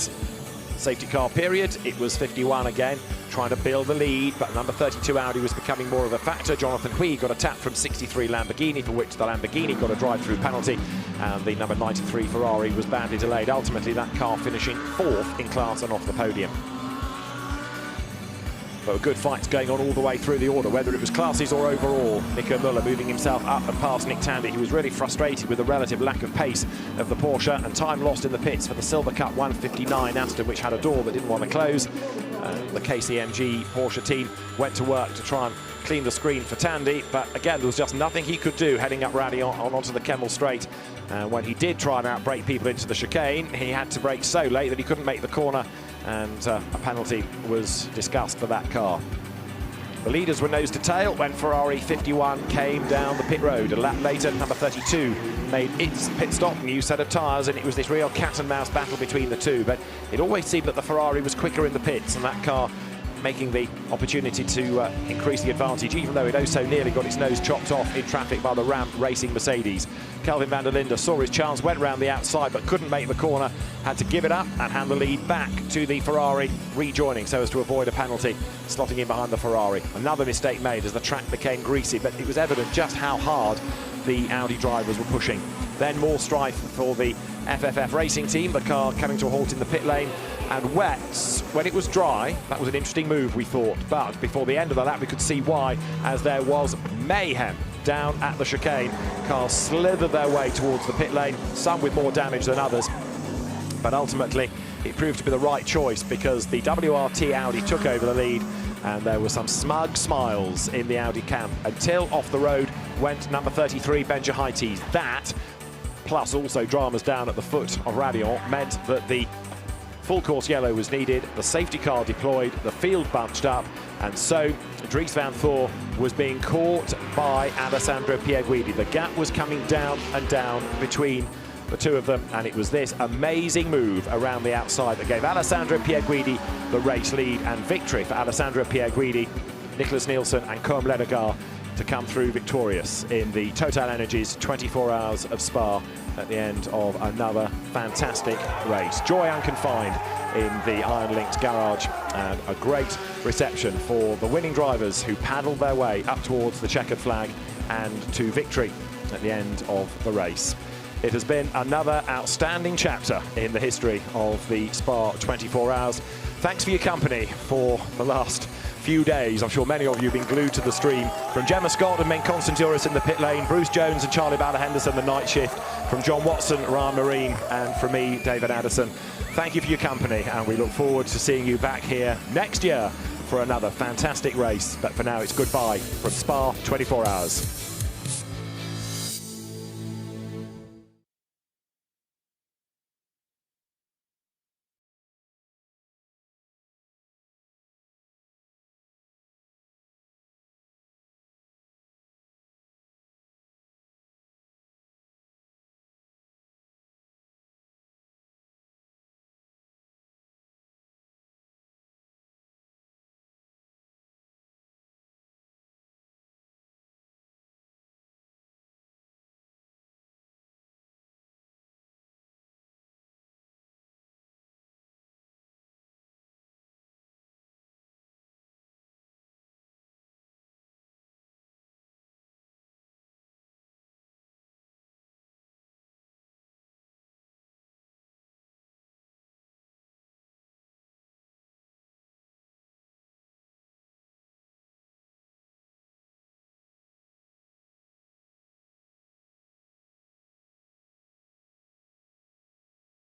safety car period, it was 51 again, trying to build the lead, but number 32 Audi was becoming more of a factor. Jonathan Hui got a tap from 63 Lamborghini, for which the Lamborghini got a drive-through penalty, and the number 93 Ferrari was badly delayed. Ultimately, that car finishing 4th in class and off the podium. But a good fight going on all the way through the order, whether it was classes or overall. Nico Müller moving himself up and past Nick Tandy. He was really frustrated with the relative lack of pace of the Porsche and time lost in the pits for the Silver Cup 159 Aston, which had a door that didn't want to close. The KCMG Porsche team went to work to try and clean the screen for Tandy, but again there was just nothing he could do heading up Raidillon onto the Kemmel Straight. When he did try and outbrake people into the chicane, he had to brake so late that he couldn't make the corner, and a penalty was discussed for that car. The leaders were nose to tail when Ferrari 51 came down the pit road. A lap later, number 32 made its pit stop, new set of tyres, and it was this real cat and mouse battle between the two. But it always seemed that the Ferrari was quicker in the pits, and that car making the opportunity to increase the advantage, even though it oh so nearly got its nose chopped off in traffic by the Ram Racing Mercedes. Kelvin van der Linde saw his chance, went round the outside but couldn't make the corner, had to give it up and hand the lead back to the Ferrari, rejoining so as to avoid a penalty, slotting in behind the Ferrari. Another mistake made as the track became greasy, but it was evident just how hard the Audi drivers were pushing. Then more strife for the FFF Racing team, the car coming to a halt in the pit lane, and wets when it was dry. That was an interesting move, we thought, but before the end of the lap we could see why, as there was mayhem down at the chicane. Cars slithered their way towards the pit lane, some with more damage than others, but ultimately it proved to be the right choice because the WRT Audi took over the lead, and there were some smug smiles in the Audi camp until off the road went number 33 Ben Jahaitis. That, plus also dramas down at the foot of Raidillon, meant that the full course yellow was needed, the safety car deployed, the field bunched up, and so Dries van Thor was being caught by Alessandro Pierguidi. The gap was coming down and down between the two of them, and it was this amazing move around the outside that gave Alessandro Pierguidi the race lead and victory for Alessandro Pierguidi, Nicholas Nielsen and Koen Ledegaard to come through victorious in the Total Energies 24 Hours of Spa at the end of another fantastic race. Joy unconfined in the Iron Links garage, and a great reception for the winning drivers who paddled their way up towards the checkered flag and to victory at the end of the race. It has been another outstanding chapter in the history of the Spa 24 Hours. Thanks for your company for the last few days. I'm sure many of you have been glued to the stream. From Gemma Scott and Ben Constantiouris in the pit lane, Bruce Jones and Charlie Ballard-Henderson, the night shift, from John Watson, Ryan Marine, and from me, David Addison. Thank you for your company, and we look forward to seeing you back here next year for another fantastic race. But for now, it's goodbye from Spa 24 Hours.